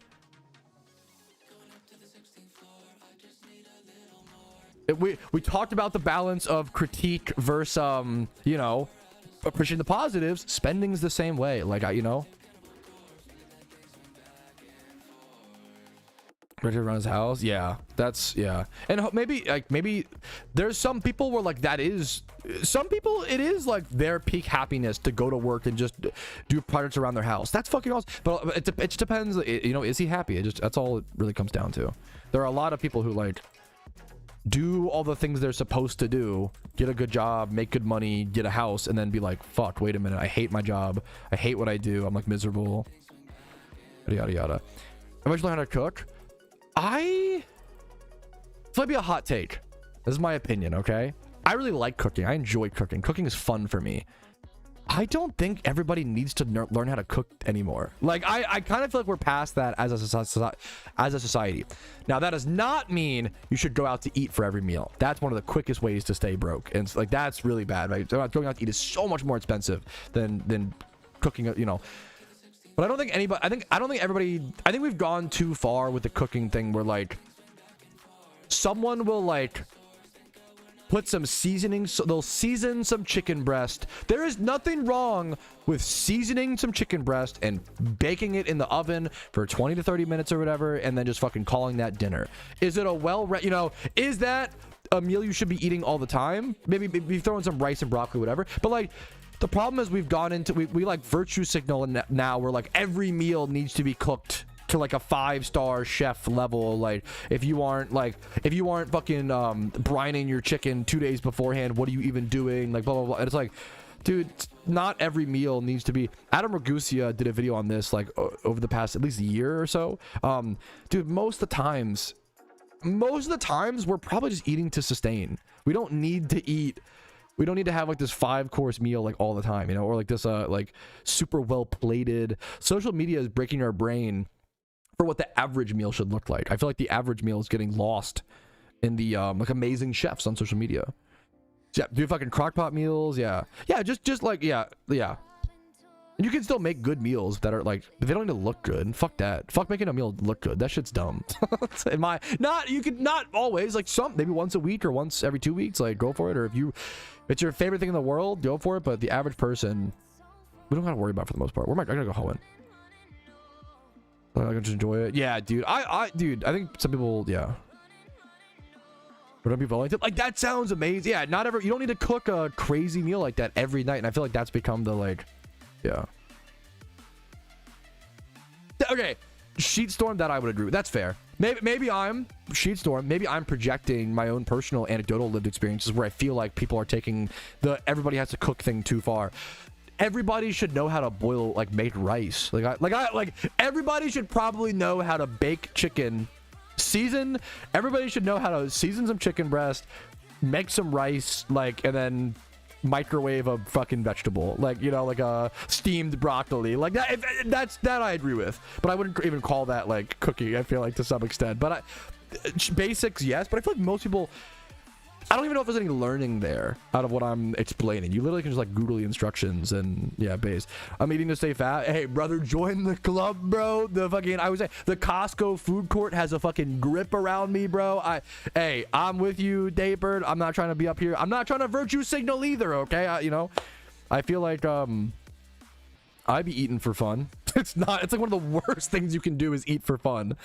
We talked about the balance of critique versus you know, appreciating the positives. Spending's the same way, like you know, ready to run his house. Yeah, that's, yeah. And maybe there's some people where like that is, some people it is like their peak happiness to go to work and just do projects around their house. That's fucking awesome. But it just depends, you know, is he happy? That's all it really comes down to. There are a lot of people who like do all the things they're supposed to do, get a good job, make good money, get a house, and then be like, fuck, wait a minute, I hate my job, I hate what I do, I'm like miserable, yada yada. Eventually learn how to cook. This might be a hot take, this is my opinion, okay? I really like cooking. I enjoy cooking. Cooking is fun for me. I don't think everybody needs to learn how to cook anymore. Like, I kind of feel like we're past that as a society. Now, that does not mean you should go out to eat for every meal. That's one of the quickest ways to stay broke. And it's like, that's really bad, right? Going out to eat is so much more expensive than cooking, you know. But I don't think anybody, I don't think everybody, I think we've gone too far with the cooking thing where like, someone will like put some seasoning, so they'll season some chicken breast. There is nothing wrong with seasoning some chicken breast and baking it in the oven for 20 to 30 minutes or whatever, and then just fucking calling that dinner. Is it a you know, is that a meal you should be eating all the time? Maybe throw in some rice and broccoli, whatever. But like, the problem is we've gone into, we like virtue signal now where like every meal needs to be cooked to like a 5-star chef level. Like if you aren't fucking brining your chicken 2 days beforehand, what are you even doing? Like blah blah blah. And it's like, dude, not every meal needs to be. Adam Ragusa did a video on this like over the past at least year or so. Dude, most of the times we're probably just eating to sustain. We don't need to eat. We don't need to have like this 5-course meal like all the time, you know, or like this like super well plated. Social media is breaking our brain for what the average meal should look like. I feel like the average meal is getting lost in the like amazing chefs on social media. So, yeah, do fucking crockpot meals, yeah, just like yeah. And you can still make good meals that are like, they don't need to look good. Fuck that. Fuck making a meal look good. That shit's dumb. You could not always, like maybe once a week or once every 2 weeks, like go for it. Or if it's your favorite thing in the world, go for it. But the average person, we don't gotta worry about for the most part. I gotta go home. I can just enjoy it. Yeah, dude. Dude, I think some people, yeah. Would I be willing to? Like, that sounds amazing. Yeah, not ever. You don't need to cook a crazy meal like that every night. And I feel like that's become the, like, yeah. Okay, Sheetstorm, that I would agree with. That's fair. Maybe I'm Sheetstorm. Maybe I'm projecting my own personal anecdotal lived experiences where I feel like people are taking the everybody has to cook thing too far. Everybody should know how to boil, like, make rice. Like everybody should probably know how to bake chicken. Everybody should know how to season some chicken breast, make some rice, like, and then microwave a fucking vegetable, like, you know, like a steamed broccoli, like that. That I agree with, but I wouldn't even call that like cooking. I feel like to some extent, but basics, yes. But I feel like most people, I don't even know if there's any learning there out of what I'm explaining. You literally can just like Google the instructions and yeah, base. I'm eating to stay fat. Hey, brother, join the club, bro. The fucking, I would say the Costco food court has a fucking grip around me, bro. Hey, I'm with you, Daybird. I'm not trying to be up here. I'm not trying to virtue signal either, okay? You know, I feel like I be eating for fun. It's like one of the worst things you can do is eat for fun.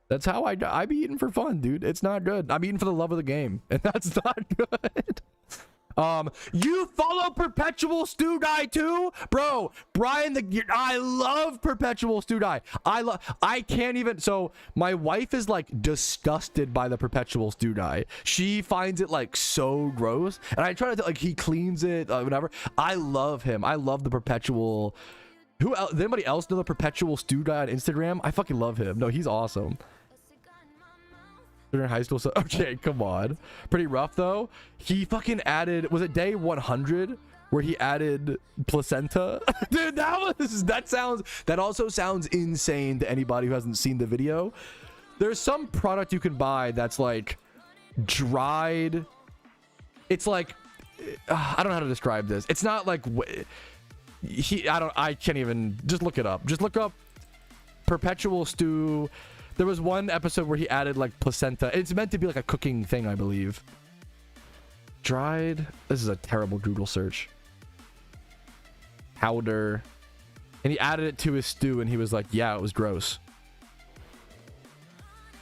That's how I be eating for fun, dude. It's not good. I'm eating for the love of the game, and that's not good. You follow Perpetual Stew Guy too, bro? Brian, I love Perpetual Stew Guy. I can't even. So my wife is like disgusted by the Perpetual Stew Guy. She finds it like so gross, and I try to like he cleans it, whatever. I love him. I love the Perpetual. Who else? Does anybody else know the Perpetual Stew Guy on Instagram? I fucking love him. No, he's awesome. They're in high school, so okay, come on. Pretty rough though. He fucking added, was it day 100 where he added placenta? Dude, that also sounds insane to anybody who hasn't seen the video. There's some product you can buy that's like dried. It's like I don't know how to describe this. It's not like I can't even, just look it up. Just look up Perpetual Stew. There was one episode where he added like placenta. It's meant to be like a cooking thing, I believe. Dried. This is a terrible Google search. Powder. And he added it to his stew and he was like, yeah, it was gross.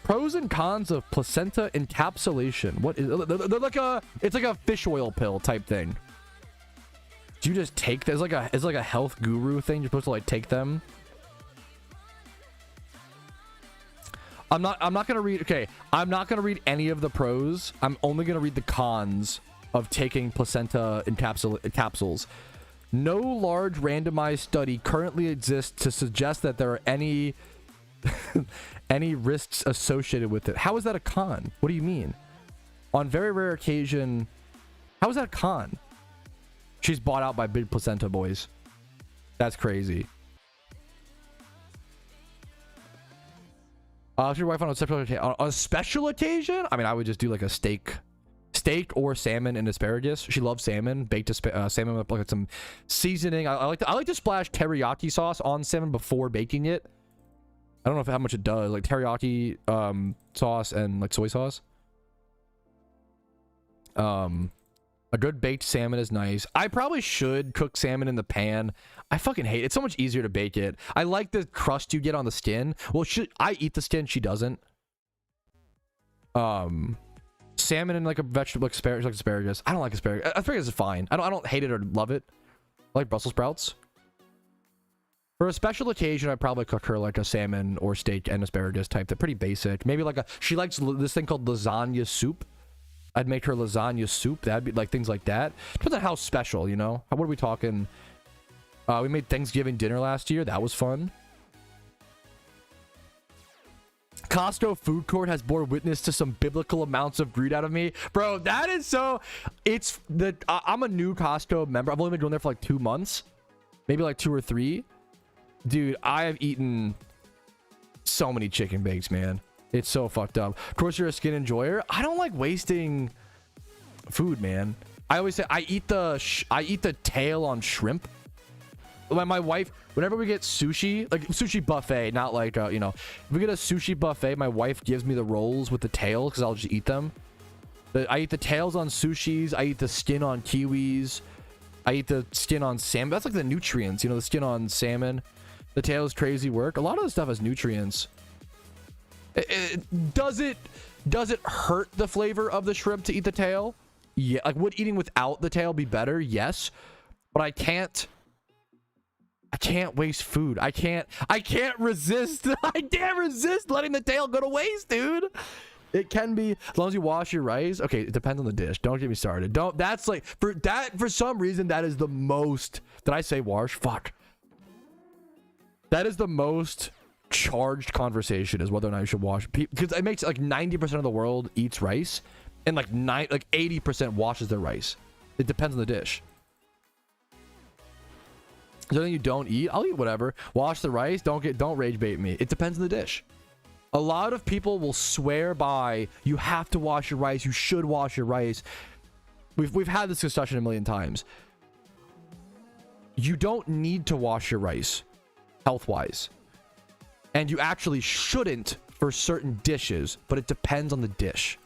Pros and cons of placenta encapsulation. What is they're like it's like a fish oil pill type thing. Do you just take this? It's like a health guru thing. You're supposed to like take them. I'm not gonna read. Okay, I'm not gonna read any of the pros. I'm only gonna read the cons of taking placenta in capsules. No large randomized study currently exists to suggest that there are any any risks associated with it. How is that a con? What do you mean? On very rare occasion, how is that a con? She's bought out by big placenta boys. That's crazy. If your wife on a special occasion, I mean, I would just do like a steak or salmon and asparagus. She loves salmon, baked salmon with like some seasoning. I like to splash teriyaki sauce on salmon before baking it. I don't know how much it does, like teriyaki sauce and like soy sauce. A good baked salmon is nice. I probably should cook salmon in the pan. I fucking hate it. It's so much easier to bake it. I like the crust you get on the skin. Well, I eat the skin, she doesn't. Salmon and like a vegetable, like asparagus. I don't like asparagus. Asparagus is fine. I don't hate it or love it. I like Brussels sprouts. For a special occasion, I'd probably cook her like a salmon or steak and asparagus type. They're pretty basic. Maybe like she likes this thing called lasagna soup. I'd make her lasagna soup. That'd be like things like that. Depends on how special, you know? What are we talking? We made Thanksgiving dinner last year. That was fun. Costco food court has bore witness to some biblical amounts of greed out of me. Bro, that is so... I'm a new Costco member. I've only been going there for like 2 months. Maybe like 2 or 3. Dude, I have eaten so many chicken bakes, man. It's so fucked up. Of course, you're a skin enjoyer. I don't like wasting food, man. I always say I eat the tail on shrimp. My wife, whenever we get sushi, like sushi buffet, not like you know, if we get a sushi buffet, my wife gives me the rolls with the tail because I'll just eat them. I eat the tails on sushis. I eat the skin on kiwis. I eat the skin on salmon. That's like the nutrients, you know, the skin on salmon. The tail is crazy work. A lot of the stuff has nutrients. Does it Does it hurt the flavor of the shrimp to eat the tail? Yeah. Like, would eating without the tail be better? Yes. But I can't waste food. I can't resist. I can't resist letting the tail go to waste, dude. It can be, as long as you wash your rice. Okay, it depends on the dish. Don't get me started. That's like, for some reason, that is the most, did I say wash? Fuck. That is the most charged conversation, is whether or not you should wash. Because it makes like 90% of the world eats rice, and like 80% washes their rice. It depends on the dish. Something you don't eat, I'll eat whatever. Wash the rice. Don't rage bait me. It depends on the dish. A lot of people will swear by, you have to wash your rice. You should wash your rice. We've had this discussion a million times. You don't need to wash your rice, health-wise. And you actually shouldn't for certain dishes, but it depends on the dish.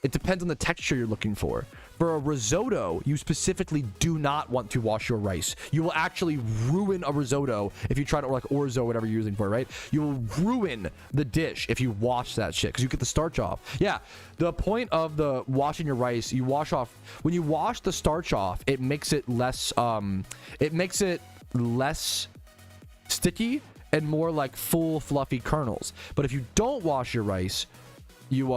It depends on the texture you're looking for. For a risotto, you specifically do not want to wash your rice. You will actually ruin a risotto if you try to, or like orzo, whatever you're using for it, right? You will ruin the dish if you wash that shit, because you get the starch off. Yeah, the point of the washing your rice, you wash off, when you wash the starch off, it makes it less sticky and more like full fluffy kernels. But if you don't wash your rice, you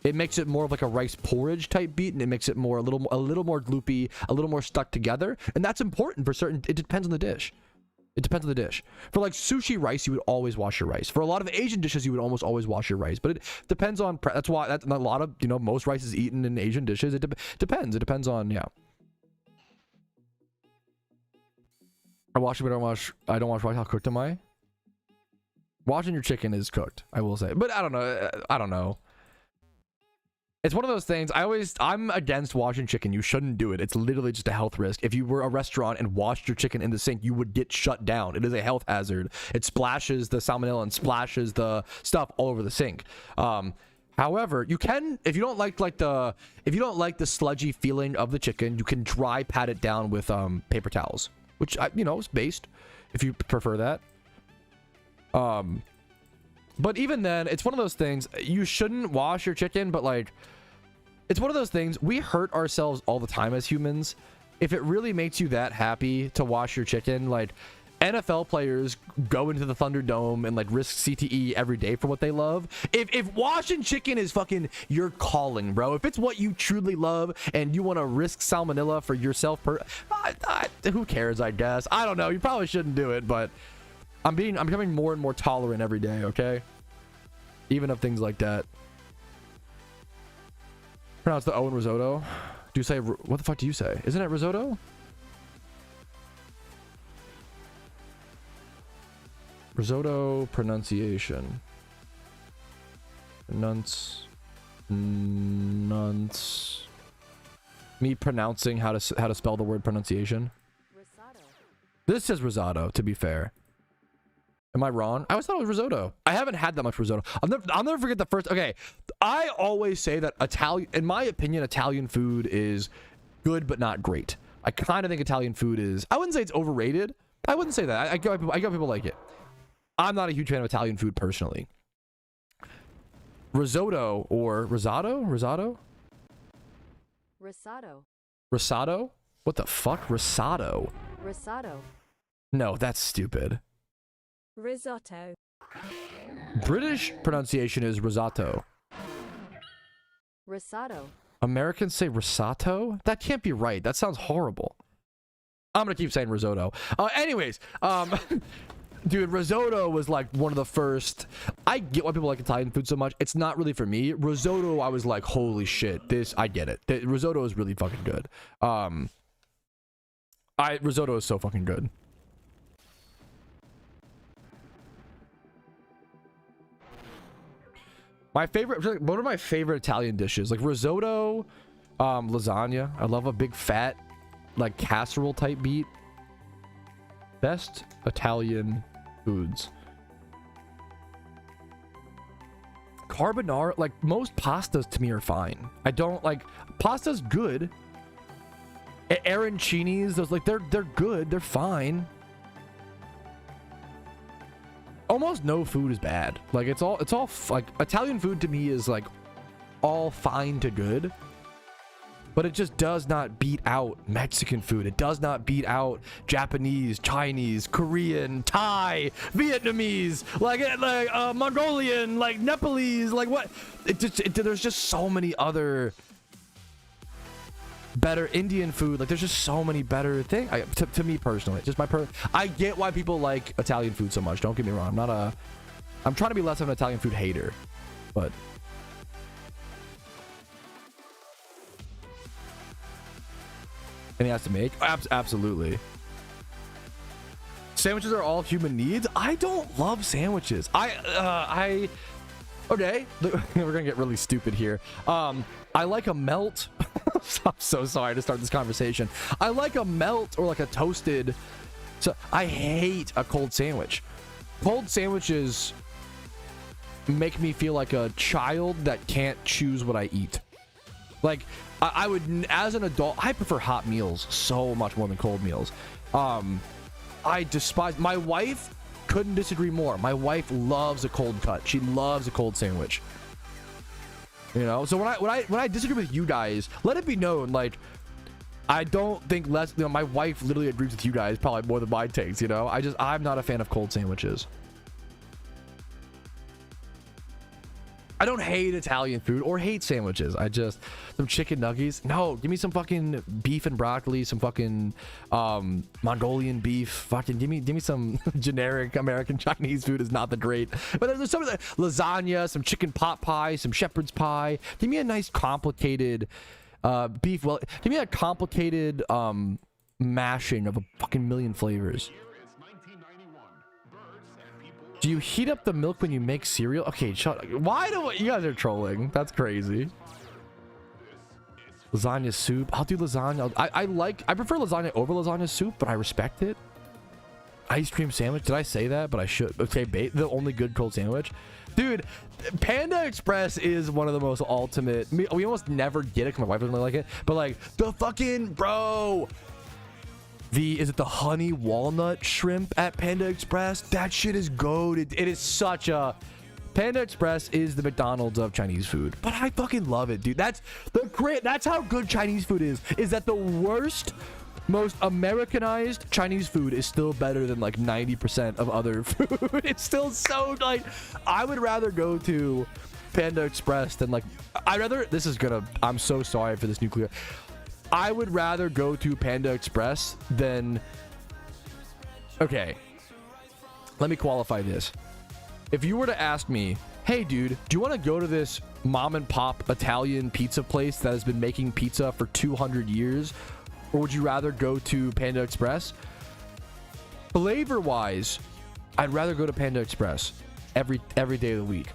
it makes it more of like a rice porridge type beat, and it makes it more a little more gloopy, a little more stuck together, and that's important for certain. It depends on the dish. It depends on the dish. For like sushi rice, you would always wash your rice. For a lot of Asian dishes, you would almost always wash your rice. But it depends on. That's why that's a lot of, you know, most rice is eaten in Asian dishes. It depends. It depends on, yeah. I wash it, but I don't wash rice. How cooked am I? Washing your chicken is cooked, I will say. But I don't know. It's one of those things. I'm against washing chicken. You shouldn't do it. It's literally just a health risk. If you were a restaurant and washed your chicken in the sink, you would get shut down. It is a health hazard. It splashes the salmonella and splashes the stuff all over the sink. However, you can, if you don't like the sludgy feeling of the chicken, you can dry pat it down with paper towels, which is based, if you prefer that. But even then, it's one of those things. You shouldn't wash your chicken, but like, it's one of those things. We hurt ourselves all the time as humans. If it really makes you that happy to wash your chicken, like NFL players go into the Thunderdome and like risk CTE every day for what they love. If washing chicken is fucking your calling, bro, if it's what you truly love and you want to risk salmonella for yourself, who cares? I guess. I don't know. You probably shouldn't do it, but I'm becoming more and more tolerant every day, okay? Even of things like that. Pronounce the O in risotto. Do you say, what the fuck do you say? Isn't it risotto? Risotto pronunciation. Nunts. Me pronouncing how to spell the word pronunciation. Risotto. This says risotto, to be fair. Am I wrong? I always thought it was risotto. I haven't had that much risotto. I'll never forget the first. Okay, I always say that in my opinion, Italian food is good but not great. I kind of think Italian food is. I wouldn't say it's overrated. I wouldn't say that. I got people like it. I'm not a huge fan of Italian food personally. Risotto or risotto? Risotto? What the fuck? Risotto. No, that's stupid. Risotto. British pronunciation is risotto. Americans say risotto? That can't be right. That sounds horrible. I'm gonna keep saying risotto. Anyways, dude, risotto was like one of the first. I get why people like Italian food so much. It's not really for me. Risotto, I was like, holy shit, I get it. Risotto is really fucking good. Risotto is so fucking good. My favorite, one of my favorite Italian dishes, like risotto, lasagna. I love a big fat, like casserole type beat. Best Italian foods. Carbonara, like most pastas to me are fine. I don't like, pasta's good. Arancinis, those like they're good, they're fine. almost no food is bad. Like it's all like Italian food to me is like all fine to good, but it just does not beat out Mexican food. It does not beat out Japanese, Chinese, Korean, Thai, Vietnamese, like Mongolian, like Nepalese, like what? There's just so many other better Indian food. Like there's just so many better things. To me personally, just I get why people like Italian food so much. Don't get me wrong. I'm trying to be less of an Italian food hater, but. And he has to make? Absolutely. Sandwiches are all human needs. I don't love sandwiches. Okay, we're gonna get really stupid here. I like a melt. I'm so sorry to start this conversation. I like a melt or like a toasted. So I hate a cold sandwich. Cold sandwiches make me feel like a child that can't choose what I eat. Like I would, as an adult, I prefer hot meals so much more than cold meals. I despise, my wife couldn't disagree more. My wife loves a cold cut. She loves a cold sandwich. You know, so when I disagree with you guys, let it be known, like, I don't think less, you know, my wife literally agrees with you guys probably more than my takes, you know. I'm not a fan of cold sandwiches. I don't hate Italian food or hate sandwiches. Some chicken nuggets. No, give me some fucking beef and broccoli, some fucking Mongolian beef. Fucking give me some generic American Chinese food is not the great. But there's some of the lasagna, some chicken pot pie, some shepherd's pie. Give me a nice complicated beef. Well, give me a complicated mashing of a fucking million flavors. Do you heat up the milk when you make cereal? Okay, why do you guys are trolling? That's crazy. Lasagna soup. I'll do lasagna. I prefer lasagna over lasagna soup, but I respect it. Ice cream sandwich. Did I say that? But I should. Okay, the only good cold sandwich. Dude, Panda Express is one of the most ultimate. We almost never get it because my wife doesn't really like it. But like the fucking bro. Is it the honey walnut shrimp at Panda Express? That shit is goated. It is such a... Panda Express is the McDonald's of Chinese food. But I fucking love it, dude. That's how good Chinese food is that the worst, most Americanized Chinese food is still better than like 90% of other food. It's still so, like, I would rather go to Panda Express than like... I'm so sorry for this nuclear... I would rather go to Panda Express than... Okay. Let me qualify this. If you were to ask me, hey, dude, do you want to go to this mom and pop Italian pizza place that has been making pizza for 200 years? Or would you rather go to Panda Express? Flavor-wise, I'd rather go to Panda Express every day of the week.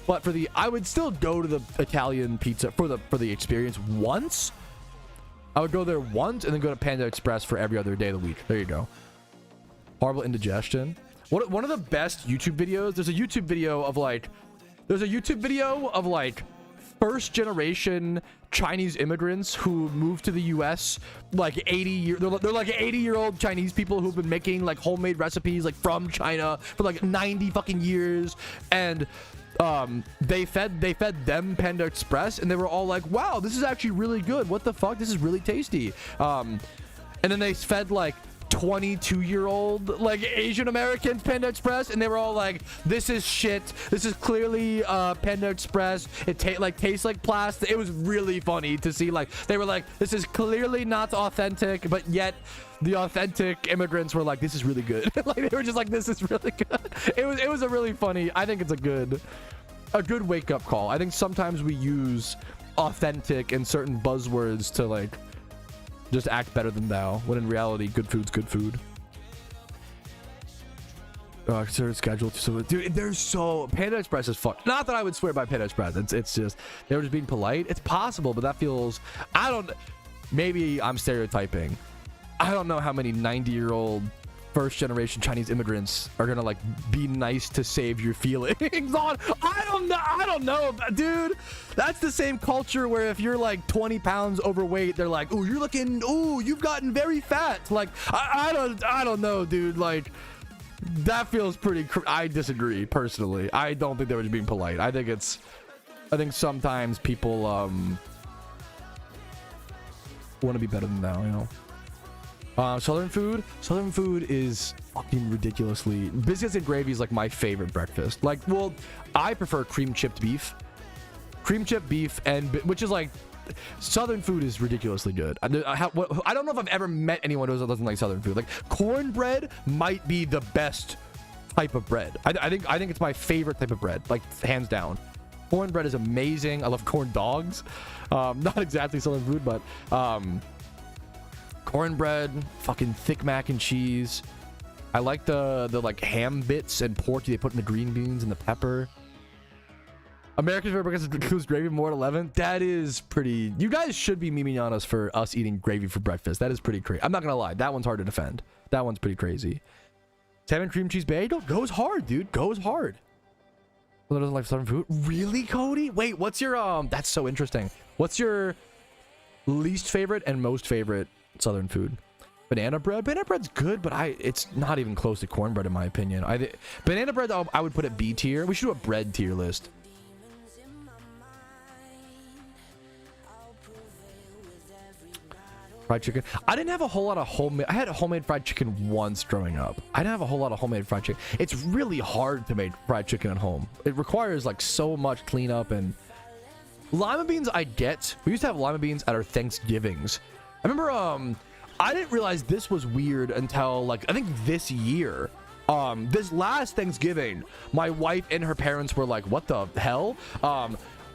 But I would still go to the Italian pizza for the experience once. I would go there once and then go to Panda Express for every other day of the week. There you go. Horrible indigestion. One of the best YouTube videos. There's a YouTube video of like first generation Chinese immigrants who moved to the US like 80 years. They're like 80-year-old Chinese people who've been making like homemade recipes like from China for like 90 fucking years. And they fed them Panda Express and they were all like, wow, this is actually really good. What the fuck? This is really tasty. And then they fed like 22-year-old like Asian Americans Panda Express and they were all like, this is shit. This is clearly Panda Express. It tastes like plastic. It was really funny to see, like, they were like, this is clearly not authentic, but yet the authentic immigrants were like, this is really good. Like they were just like, this is really good. It was a really funny, I think it's a good wake-up call. I think sometimes we use authentic and certain buzzwords to like just act better than thou, when in reality good food's good food. Consider schedule. So, dude, Panda Express is fucked. Not that I would swear by Panda Express. It's just they were just being polite. It's possible, but that feels, maybe I'm stereotyping. I don't know how many 90-year-old first generation Chinese immigrants are gonna like be nice to save your feelings on. I don't know, dude. That's the same culture where if you're like 20 pounds overweight, they're like, oh, you've gotten very fat. Like I don't know, dude. Like That feels pretty. I disagree personally. I don't think they were just being polite. I think sometimes people want to be better than that, you know. Southern food is fucking ridiculously. Biscuits and gravy is like my favorite breakfast. Like, well, I prefer cream chipped beef, and which is like. Southern food is ridiculously good. I don't know if I've ever met anyone who doesn't like Southern food. Like cornbread might be the best type of bread. I think it's my favorite type of bread, like hands down. Cornbread is amazing. I love corn dogs. Not exactly Southern food, but cornbread, fucking thick mac and cheese. I like the like ham bits and pork they put in the green beans and the pepper. American favorite breakfast includes gravy more at 11. That is pretty. You guys should be memeing on us for us eating gravy for breakfast. That is pretty crazy. I'm not gonna lie. That one's hard to defend. That one's pretty crazy. Salmon cream cheese bagel goes hard, dude. Goes hard. Well, doesn't like Southern food. Really, Cody? Wait, what's your That's so interesting. What's your least favorite and most favorite Southern food? Banana bread. Banana bread's good, but it's not even close to cornbread in my opinion. Banana bread, I would put it B tier. We should do a bread tier list. Fried chicken. I didn't have a whole lot of homemade. I had homemade fried chicken once growing up. I didn't have a whole lot of homemade fried chicken. It's really hard to make fried chicken at home. It requires like so much cleanup. And lima beans I get. We used to have lima beans at our Thanksgivings. I remember I didn't realize this was weird until like I think this year. This last Thanksgiving, my wife and her parents were like, what the hell?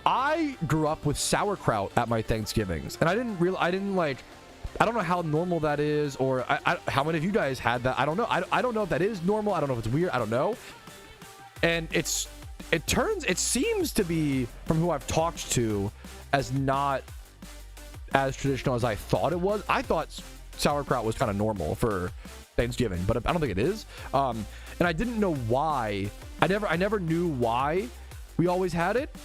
I grew up with sauerkraut at my Thanksgivings, and I don't know how normal that is, or how many of you guys had that. I don't know. I don't know if that is normal. I don't know if it's weird. I don't know. And it seems to be, from who I've talked to, as not as traditional as I thought it was. I thought sauerkraut was kind of normal for Thanksgiving, but I don't think it is. And I didn't know why. I never knew why we always had it.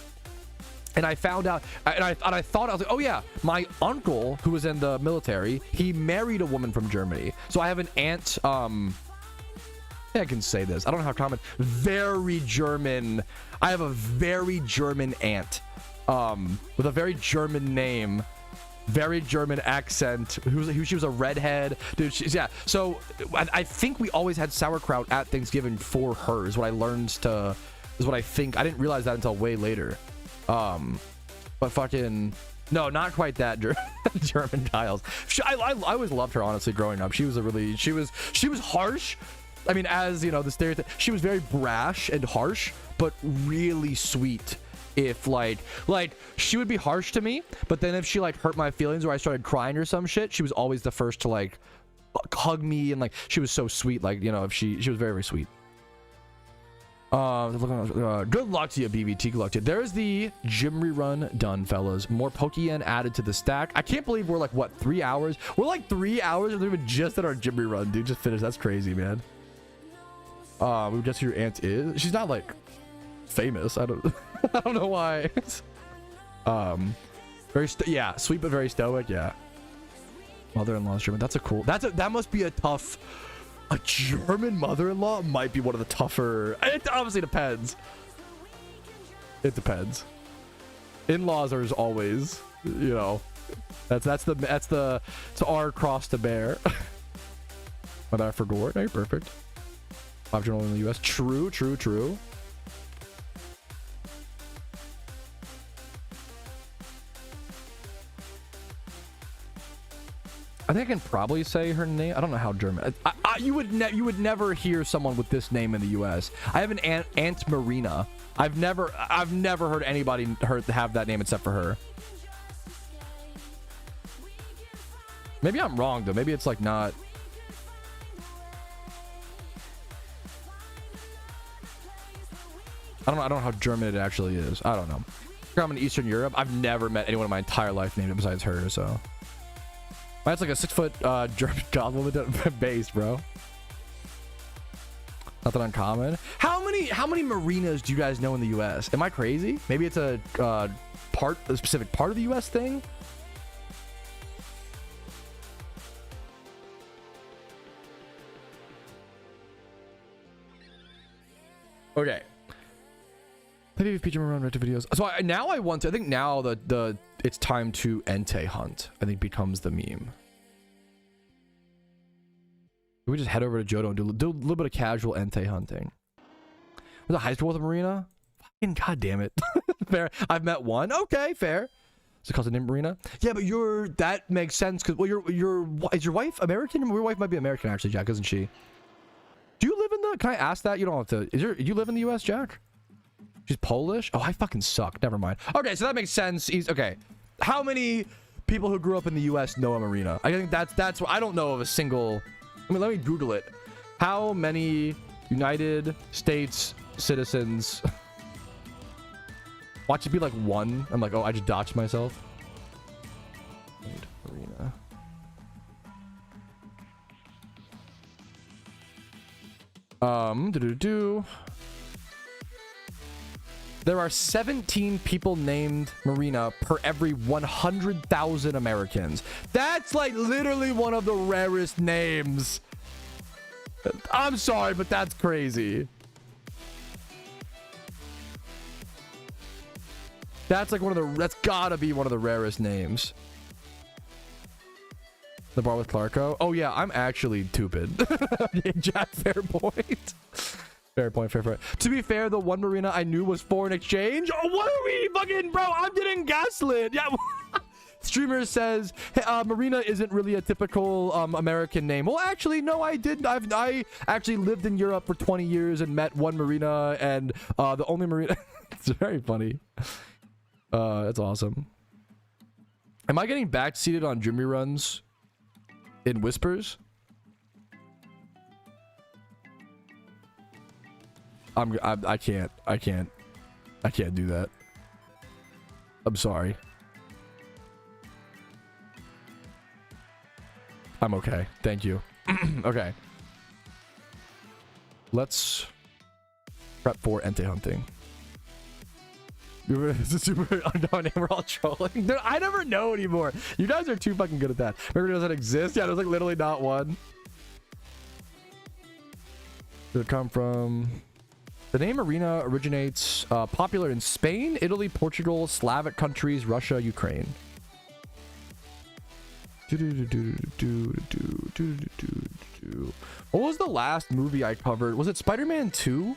And I found out, and I thought, I was like, oh yeah, my uncle who was in the military, he married a woman from Germany. So I have an aunt, I can say this, I don't know how common, very German. I have a very German aunt, with a very German name, very German accent, she was a redhead, dude. Yeah. So I think we always had sauerkraut at Thanksgiving for her, is what I think. I didn't realize that until way later. But fucking no, not quite that German tiles. I always loved her, honestly, growing up. She was harsh. I mean, as you know, the stereotype, she was very brash and harsh, but really sweet. If like she would be harsh to me, but then if she like hurt my feelings or I started crying or some shit, she was always the first to like hug me, and like she was so sweet. Like, you know, if she was very, very sweet. Good luck to you, BBT. Good luck to you. There's the gym rerun done, fellas. More Pokeyen added to the stack. I can't believe we're like, what, 3 hours? We're like 3 hours and we've been just at our gym rerun, dude. Just finished. That's crazy, man. We just who your aunt is. She's not like famous. I don't know why. Yeah, sweet but very stoic. Yeah. Mother-in-law's German. That must be a tough. A German mother-in-law might be one of the tougher. It obviously depends. It depends. In-laws are as always, you know. That's our cross to bear. My bad for gore. No, you're perfect. Optional in the U.S. True. I think I can probably say her name. I don't know how German. You would never hear someone with this name in the U.S. I have an Aunt Marina. I've never heard anybody have that name except for her. Maybe I'm wrong though. Maybe it's like not. I don't know how German it actually is. I don't know. I'm in Eastern Europe. I've never met anyone in my entire life named it besides her. So. That's like a 6-foot German god woman base, bro. Nothing uncommon. How many marinas do you guys know in the U.S.? Am I crazy? Maybe it's a specific part of the U.S. thing. Okay. Maybe feature around retro videos. So now I want to. I think now the it's time to Entei hunt. I think becomes the meme. We just head over to Johto and do a little bit of casual Entei hunting. Was it high school with a Marina? Fucking god damn it. Fair. I've met one. Okay, fair. Is it called the name Marina? Yeah, but that makes sense because well, is your wife American? Your wife might be American actually, Jack, isn't she? Do you live in the? Can I ask that? You don't have to. You live in the U.S., Jack? She's Polish? Oh, I fucking suck. Never mind. Okay, so that makes sense. Okay. How many people who grew up in the U.S. know a Marina? I think that's what I don't know of a single. I mean, let me Google it. How many United States citizens? Watch it be like one. I'm like, oh, I just doxed myself. Marina. There are 17 people named Marina per every 100,000 Americans. That's like literally one of the rarest names. I'm sorry, but that's crazy. That's like that's gotta be one of the rarest names. The bar with Clarko. Oh yeah, I'm actually stupid. Jack, fair point. Fair point, fair point. To be fair, the one Marina I knew was foreign exchange. Oh, what are we fucking, bro? I'm getting gaslit. Yeah. Streamer says, hey, Marina isn't really a typical American name. Well, actually, no, I didn't. I actually lived in Europe for 20 years and met one Marina, and the only Marina. It's very funny. That's awesome. Am I getting backseated on Jimmy runs in whispers? I can't do that. I'm sorry. I'm okay. Thank you. Okay. Let's prep for Entei hunting. It's a super unknown name. We're all trolling. Dude, I never know anymore. You guys are too fucking good at that. Remember, doesn't exist? Yeah, there's like literally not one. Did it come from? The name Marina originates popular in Spain, Italy, Portugal, Slavic countries, Russia, Ukraine. What was the last movie I covered? Was it Spider-Man 2?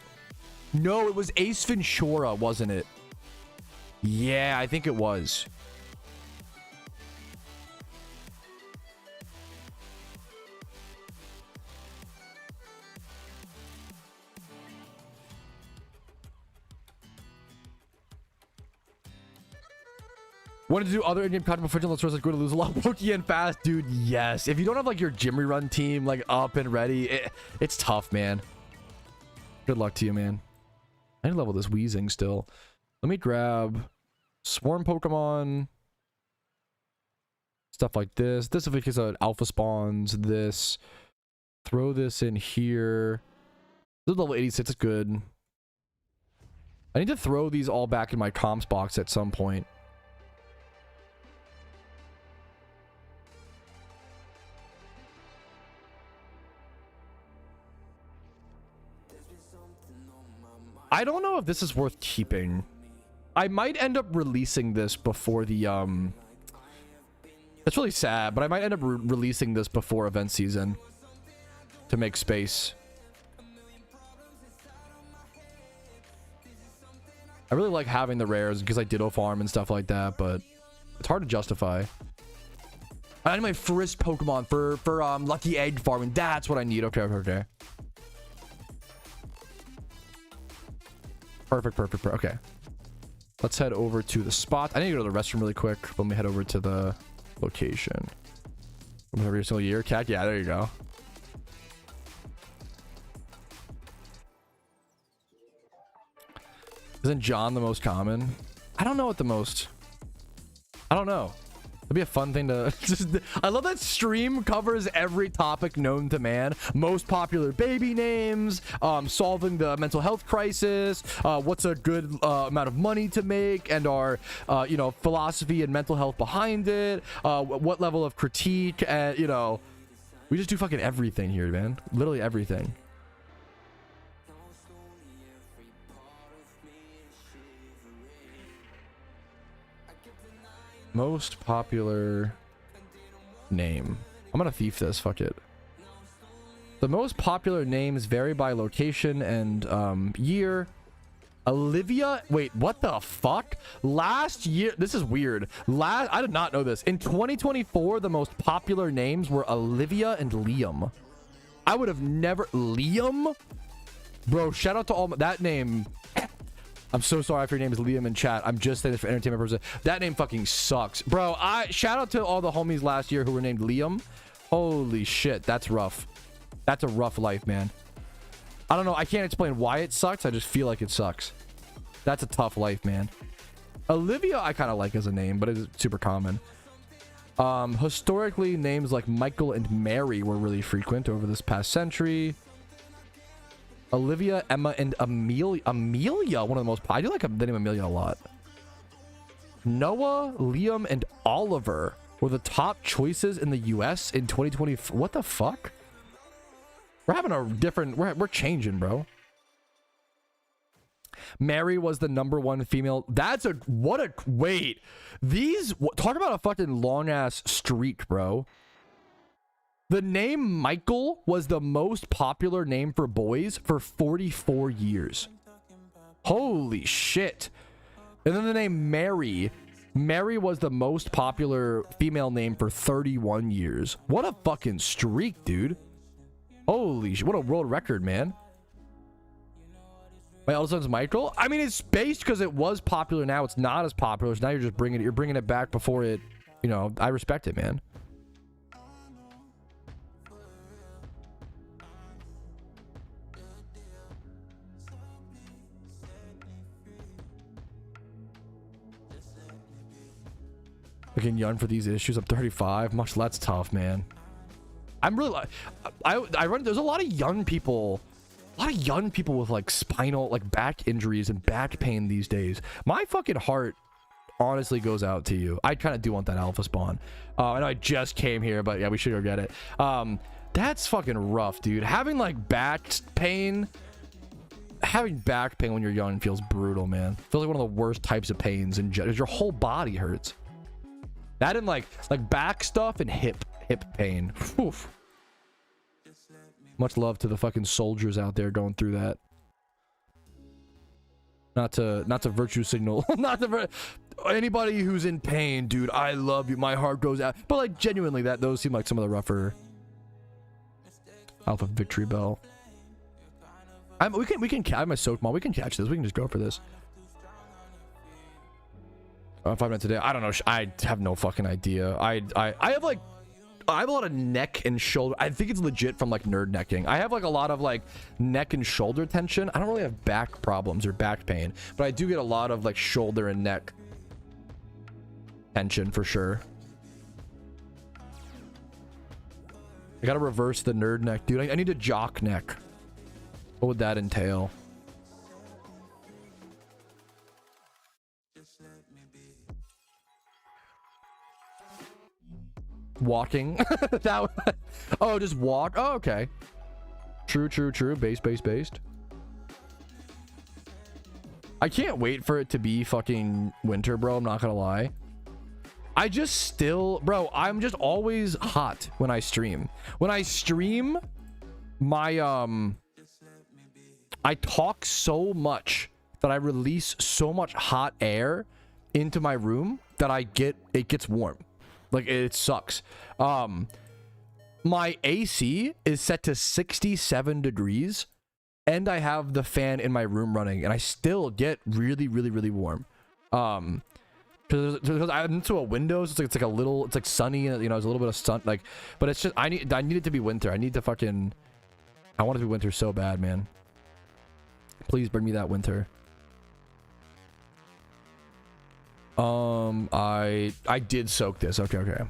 No, it was Ace Ventura, wasn't it? Yeah, I think it was. Wanted to do other in-game content before let's go to lose a lot of Pokeyen fast, dude. Yes. If you don't have like your Jimmy Run team like up and ready, it's tough, man. Good luck to you, man. I need to level this Weezing still. Let me grab Swarm Pokemon. Stuff like this. This is because of alpha spawns. This. Throw this in here. This is level 86. It's good. I need to throw these all back in my comms box at some point. I don't know if this is worth keeping. I might end up releasing this before the It's really sad, but I might end up releasing this before event season to make space. I really like having the rares because I ditto farm and stuff like that, but it's hard to justify. I need my first Pokemon for lucky egg farming. That's what I need. Okay. Perfect. Okay. Let's head over to the spot. I need to go to the restroom really quick. Let me head over to the location. Every single year, cat. Yeah, there you go. Isn't John the most common? I don't know what the most. I don't know. It'd be a fun thing to just. I love that stream covers every topic known to man. Most popular baby names, solving the mental health crisis, what's a good amount of money to make, and our philosophy and mental health behind it, what level of critique, and we just do fucking everything here, man. Literally everything. Most popular name. I'm gonna thief this. Fuck it. The most popular names vary by location and year. Olivia, wait, what the fuck? Last year, this is weird. I did not know this. In 2024, the most popular names were Olivia and Liam. I would have never... Liam? Bro, shout out to all... That name... I'm so sorry if your name is Liam in chat. I'm just saying this for entertainment purposes. That name fucking sucks. Bro, shout out to all the homies last year who were named Liam. Holy shit, that's rough. That's a rough life, man. I don't know. I can't explain why it sucks. I just feel like it sucks. That's a tough life, man. Olivia, I kind of like as a name, but it's super common. Historically, names like Michael and Mary were really frequent over this past century. Olivia, Emma, and Amelia. Amelia, one of the most... I do like the name Amelia a lot. Noah, Liam, and Oliver were the top choices in the US in 2020. What the fuck? We're having a different... We're changing, bro. Mary was the #1 female. That's a... What a... Wait. These... Talk about a fucking long-ass streak, bro. The name Michael was the most popular name for boys for 44 years. Holy shit. And then the name Mary. Mary was the most popular female name for 31 years. What a fucking streak, dude. Holy shit. What a world record, man. My eldest son's Michael. I mean, it's based because it was popular. Now it's not as popular. So now you're bringing it back before it, you know, I respect it, man. Looking young for these issues. I'm 35. Much less tough, man. I'm really... I run... There's a lot of young people... A lot of young people with like spinal, like back injuries and back pain these days. My fucking heart honestly goes out to you. I kind of do want that alpha spawn. I know I just came here, but yeah, we should go get it. That's fucking rough, dude. Having like back pain... Having back pain when you're young feels brutal, man. Feels like one of the worst types of pains in general. Your whole body hurts. That and like back stuff and hip pain. Oof. Much love to the fucking soldiers out there going through that. Not to virtue signal. Not to anybody who's in pain, dude. I love you. My heart goes out. But like genuinely, those seem like some of the rougher. Alpha Victory Bell. We can catch my soak mall. We can catch this. We can just go for this. 5 minutes a day. I don't know. I have no fucking idea. I have like... I have a lot of neck and shoulder. I think it's legit from like nerd necking. I have like a lot of like neck and shoulder tension. I don't really have back problems or back pain, but I do get a lot of like shoulder and neck tension for sure. I gotta reverse the nerd neck, dude. I need a jock neck. What would that entail? Walking. That oh, just walk. Oh, okay. True. Based. I can't wait for it to be fucking winter, bro. I'm not gonna lie. I just still, bro, I'm just always hot when I stream. When I stream, my I talk so much that I release so much hot air into my room that it gets warm. Like, it sucks. My AC is set to 67 degrees, and I have the fan in my room running, and I still get really warm. Because I'm into a window, so it's like a little, it's like sunny, and you know, there's a little bit of sun, like, but it's just, I need it to be winter. I want it to be winter so bad, man. Please bring me that winter. I did soak this. Okay.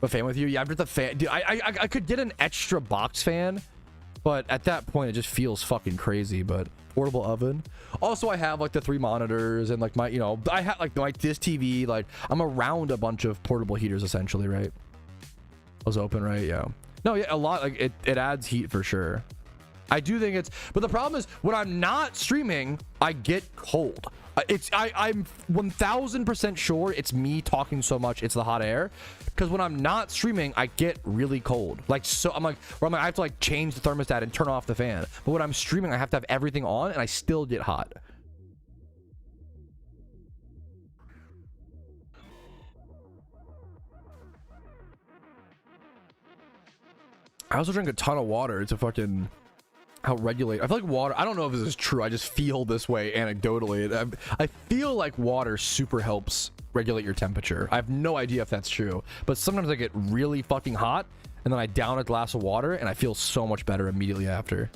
A fan with you? Yeah, I'm just a fan. Dude, I could get an extra box fan, but at that point it just feels fucking crazy. But portable oven. Also, I have like the 3 monitors and like my, you know, I have like this TV. Like, I'm around a bunch of portable heaters essentially, right? I was open, right? Yeah. No, yeah, a lot. Like it adds heat for sure. I do think it's, but the problem is when I'm not streaming, I get cold. I'm 1000% sure it's me talking so much it's the hot air, because when I'm not streaming I get really cold, like, so I'm like I have to like change the thermostat and turn off the fan, but when I'm streaming I have to have everything on and I still get hot. I also drink a ton of water to fucking help regulate. I feel like water, I don't know if this is true, I just feel this way anecdotally. I feel like water super helps regulate your temperature. I have no idea if that's true, but sometimes I get really fucking hot and then I down a glass of water and I feel so much better immediately after.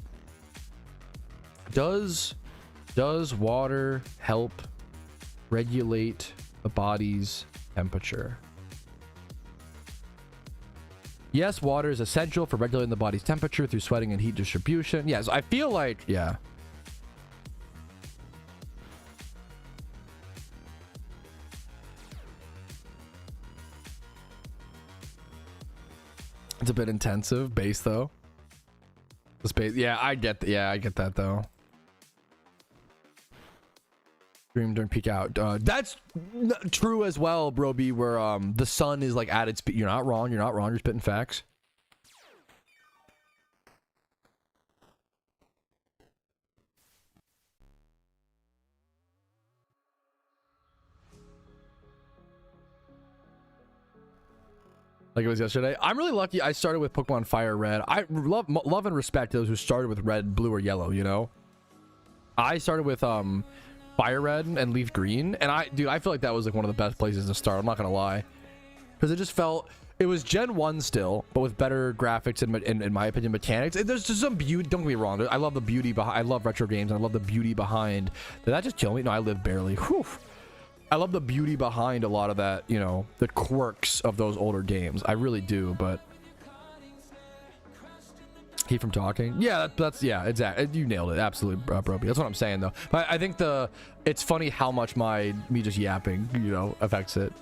Does water help regulate the body's temperature? Yes, water is essential for regulating the body's temperature through sweating and heat distribution. Yes, I feel like, yeah. It's a bit intensive base though. The space, yeah, I get that though. Stream during peak out. That's true as well, bro. B, where the sun is like at its peak. You're not wrong. You're not wrong. You're spitting facts. Like it was yesterday. I'm really lucky. I started with Pokemon Fire Red. I love and respect those who started with Red, Blue, or Yellow. You know, I started with Fire Red and Leaf Green, and I feel like that was like one of the best places to start. I'm not gonna lie, because it just felt, it was Gen 1 still, but with better graphics and in my opinion mechanics. There's just some beauty. Don't get me wrong, I love the beauty behind, I love retro games and I love the beauty behind. Did that just kill me? No, I live barely. Whew. I love the beauty behind a lot of that, you know, the quirks of those older games. I really do. But he from talking, yeah, that's yeah, exactly, you nailed it. Absolutely, bro. That's what I'm saying though. But I think it's funny how much me just yapping, you know, affects it.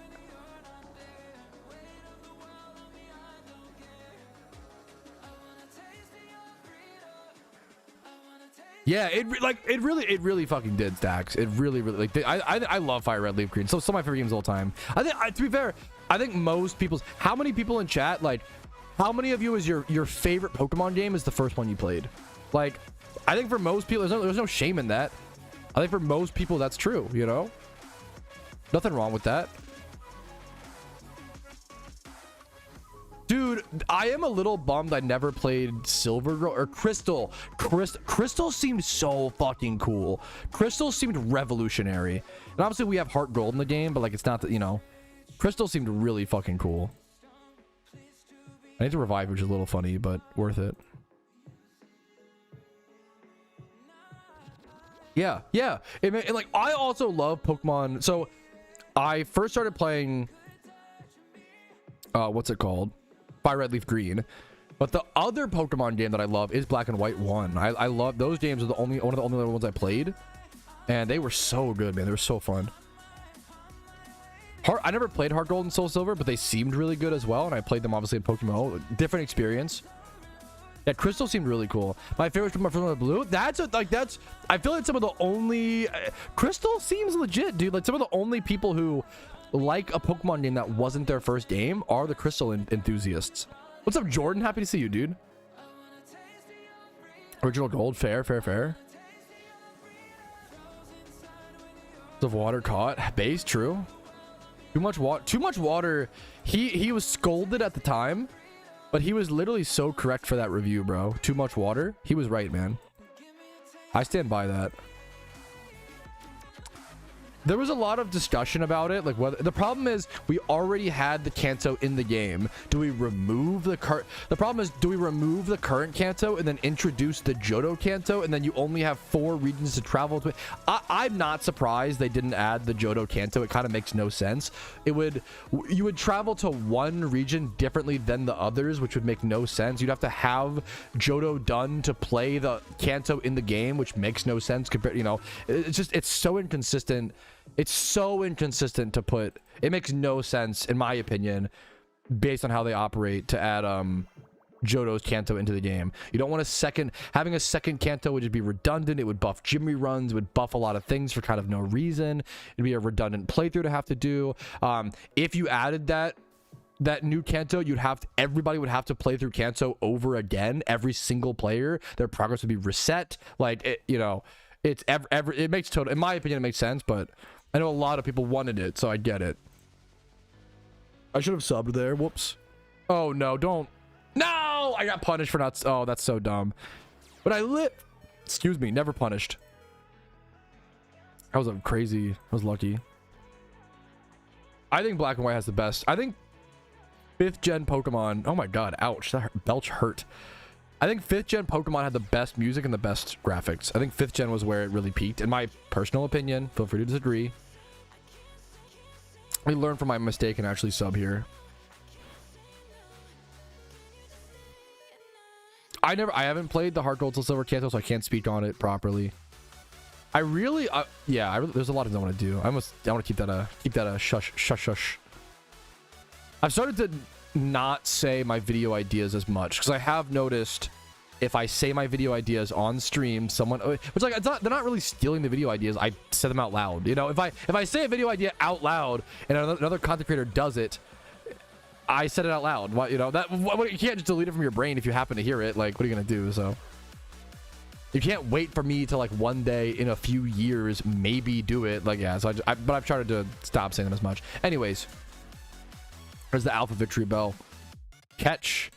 Yeah, it really fucking did, Stacks. It really like I love Fire Red, Leaf Green. So some of my favorite games of all time. I think to be fair, I think most people's, how many people in chat, like, how many of you is your favorite Pokemon game is the first one you played? Like, I think for most people, there's no shame in that. I think for most people that's true, you know? Nothing wrong with that. Dude, I am a little bummed I never played Silver or Crystal. Crystal seemed so fucking cool. Crystal seemed revolutionary. And obviously we have Heart Gold in the game, but like it's not that, you know. Crystal seemed really fucking cool. I need to revive, which is a little funny, but worth it. Yeah. And like, I also love Pokemon. So I first started playing, what's it called? Fire Red, Leaf Green. But the other Pokemon game that I love is Black and White 1. I love those games. Are one of the only other ones I played, and they were so good, man. They were so fun. I never played Heart Gold and Soul Silver, but they seemed really good as well, and I played them obviously in PokeMMO. Different experience. Yeah, Crystal seemed really cool. My favorite from Blue. I feel like some of the only Crystal seems legit, dude. Like some of the only people who like a Pokemon game that wasn't their first game are the Crystal enthusiasts. What's up, Jordan? Happy to see you, dude. Original Gold, fair. Of water caught. Base, true. Too much water. He was scolded at the time, but he was literally so correct for that review, bro. Too much water. He was right, man. I stand by that. There was a lot of discussion about it, like whether the problem is we already had the Kanto in the game. Do we remove the problem is, do we remove the current Kanto and then introduce the Johto Kanto, and then you only have 4 regions to travel to? I'm not surprised they didn't add the Johto Kanto. It kind of makes no sense. You would travel to one region differently than the others, which would make no sense. You'd have to have Johto done to play the Kanto in the game, which makes no sense compared, you know. It's so inconsistent. It's so inconsistent to put. It makes no sense, in my opinion, based on how they operate, to add Johto's Kanto into the game. You don't want having a second Kanto would just be redundant. It would buff gym reruns, it would buff a lot of things for kind of no reason. It'd be a redundant playthrough to have to do. If you added that new Kanto, everybody would have to play through Kanto over again. Every single player, their progress would be reset. Like, it makes total, in my opinion, it makes sense, but I know a lot of people wanted it, so I get it. I should have subbed there. Whoops. Oh no, don't. No, I got punished for not. Oh, that's so dumb. But excuse me, never punished. I was lucky. I think Black and White has the best. I think 5th gen Pokemon. Oh my god, ouch, that belch hurt. I think 5th gen Pokemon had the best music and the best graphics. I think 5th gen was where it really peaked, in my personal opinion. Feel free to disagree. We learn from my mistake and actually sub here. I haven't played the Heart Gold Soul Silver Kanto, so I can't speak on it properly. There's a lot of things I want to do. I want to keep that a shush. I've started to not say my video ideas as much, because I have noticed if I say my video ideas on stream, which, like, they're not really stealing the video ideas. I say them out loud. You know, if I say a video idea out loud and another content creator does it, I said it out loud. What, you know, you can't just delete it from your brain if you happen to hear it. Like, what are you gonna do? So you can't wait for me to, like, one day in a few years maybe do it. Like, yeah. So but I've tried to stop saying them as much. Anyways, there's the Alpha Victory Bell. Catch.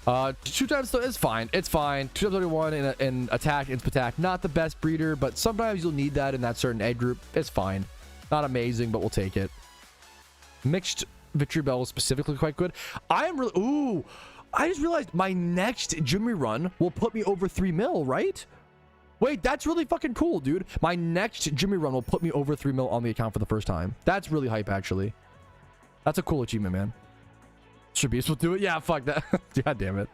2 times it's fine. It's fine. 2 times 31 in attack, attack. Not the best breeder, but sometimes you'll need that in that certain egg group. It's fine. Not amazing, but we'll take it. Mixed Victory Bell was specifically quite good. I just realized my next Jimmy run will put me over 3 mil, right? Wait, that's really fucking cool, dude. My next Jimmy run will put me over 3 mil on the account for the first time. That's really hype, actually. That's a cool achievement, man. Should be able to do it. Yeah, fuck that. God damn it.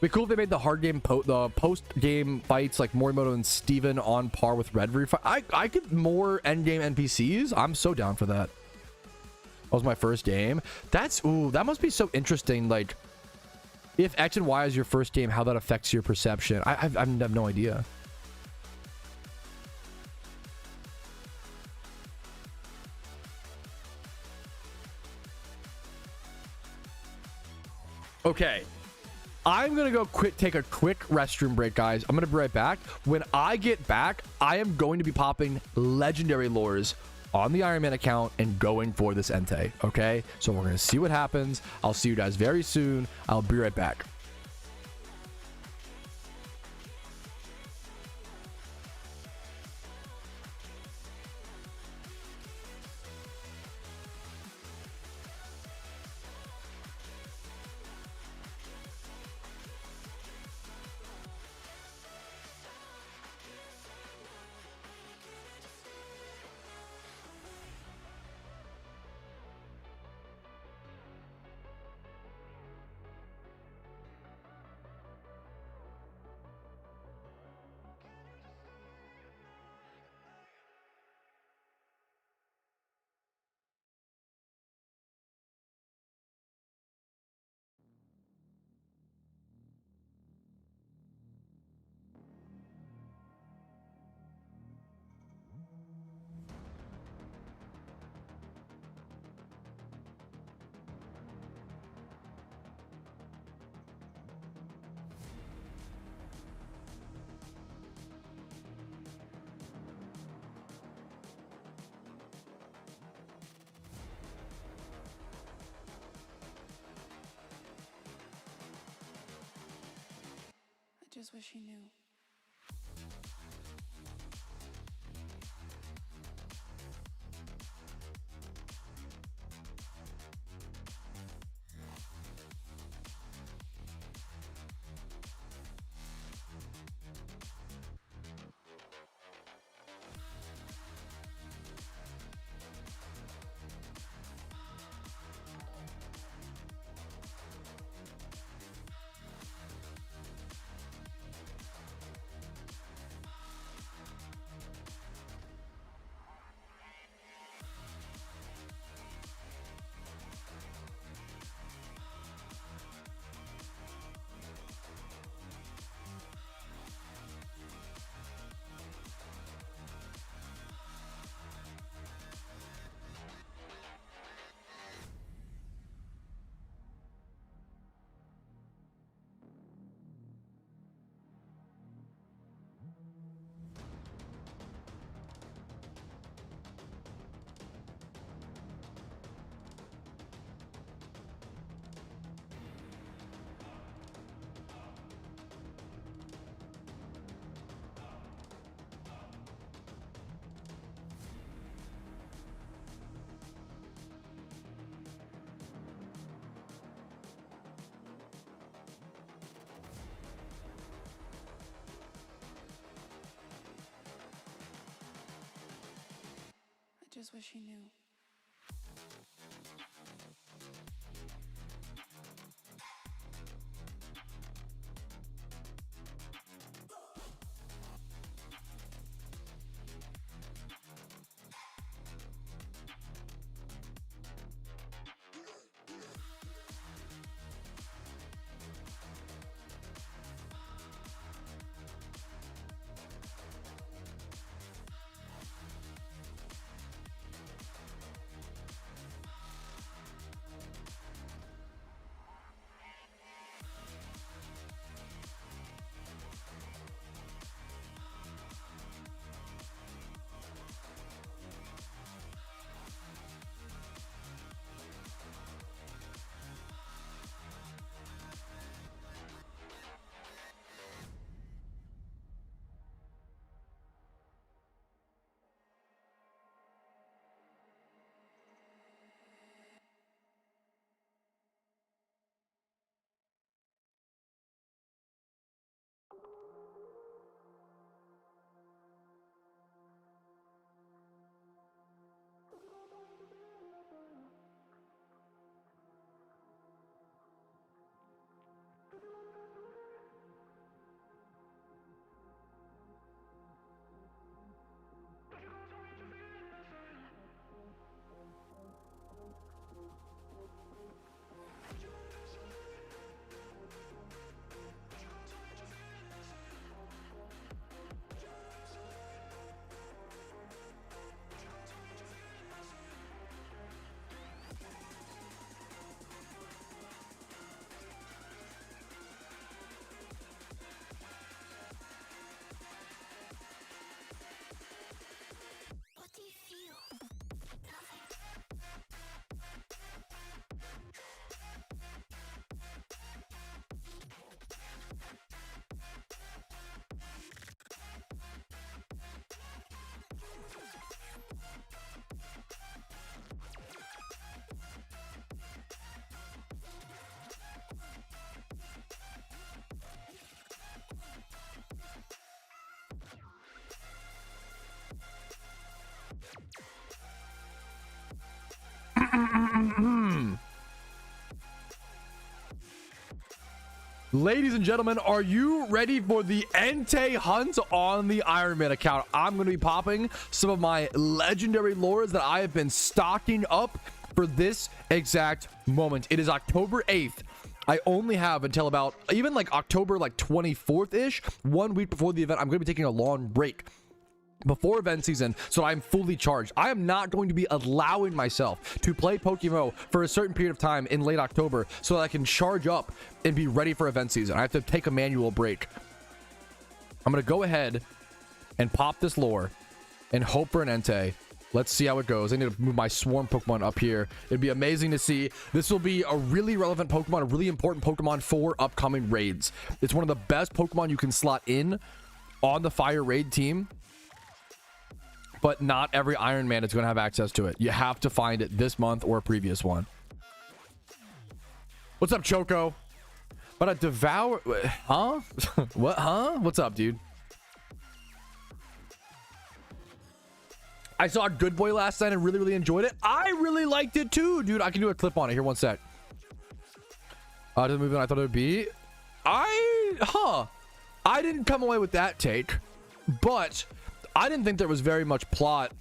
Be cool if they made the hard game the post game fights like Morimoto and Steven on par with Red Reef. I could more end game NPCs. I'm so down for that. That was my first game. That must be so interesting. Like, if X and Y is your first game, how that affects your perception. I have no idea. Okay. I'm gonna go take a quick restroom break, guys. I'm gonna be right back. When I get back, I am going to be popping legendary lures on the Iron Man account and going for this Entei. Okay, so we're gonna see what happens. I'll see you guys very soon. I'll be right back. I just wish you knew. just wish he knew. What do you feel? Nothing. Ladies and gentlemen, are you ready for the Entei hunt on the Iron Man account? I'm going to be popping some of my legendary lures that I have been stocking up for this exact moment. It is October 8th. I only have until about even like October like 24th-ish, 1 week before the event. I'm going to be taking a long break before event season, so I'm fully charged. I am not going to be allowing myself to play PokeMMO for a certain period of time in late October so that I can charge up and be ready for event season. I have to take a manual break. I'm going to go ahead and pop this lore and hope for an Entei. Let's see how it goes. I need to move my swarm Pokemon up here. It'd be amazing to see. This will be a really relevant Pokemon, a really important Pokemon for upcoming raids. It's one of the best Pokemon you can slot in on the Fire Raid team. But not every Iron Man is going to have access to it. You have to find it this month or a previous one. What's up, Choco? But a devour... Huh? What? Huh? What's up, dude? I saw Good Boy last night and really enjoyed it. I really liked it too, dude. I can do a clip on it. Here, one sec. To the movie I thought it would be. I didn't come away with that take. But... I didn't think there was very much plot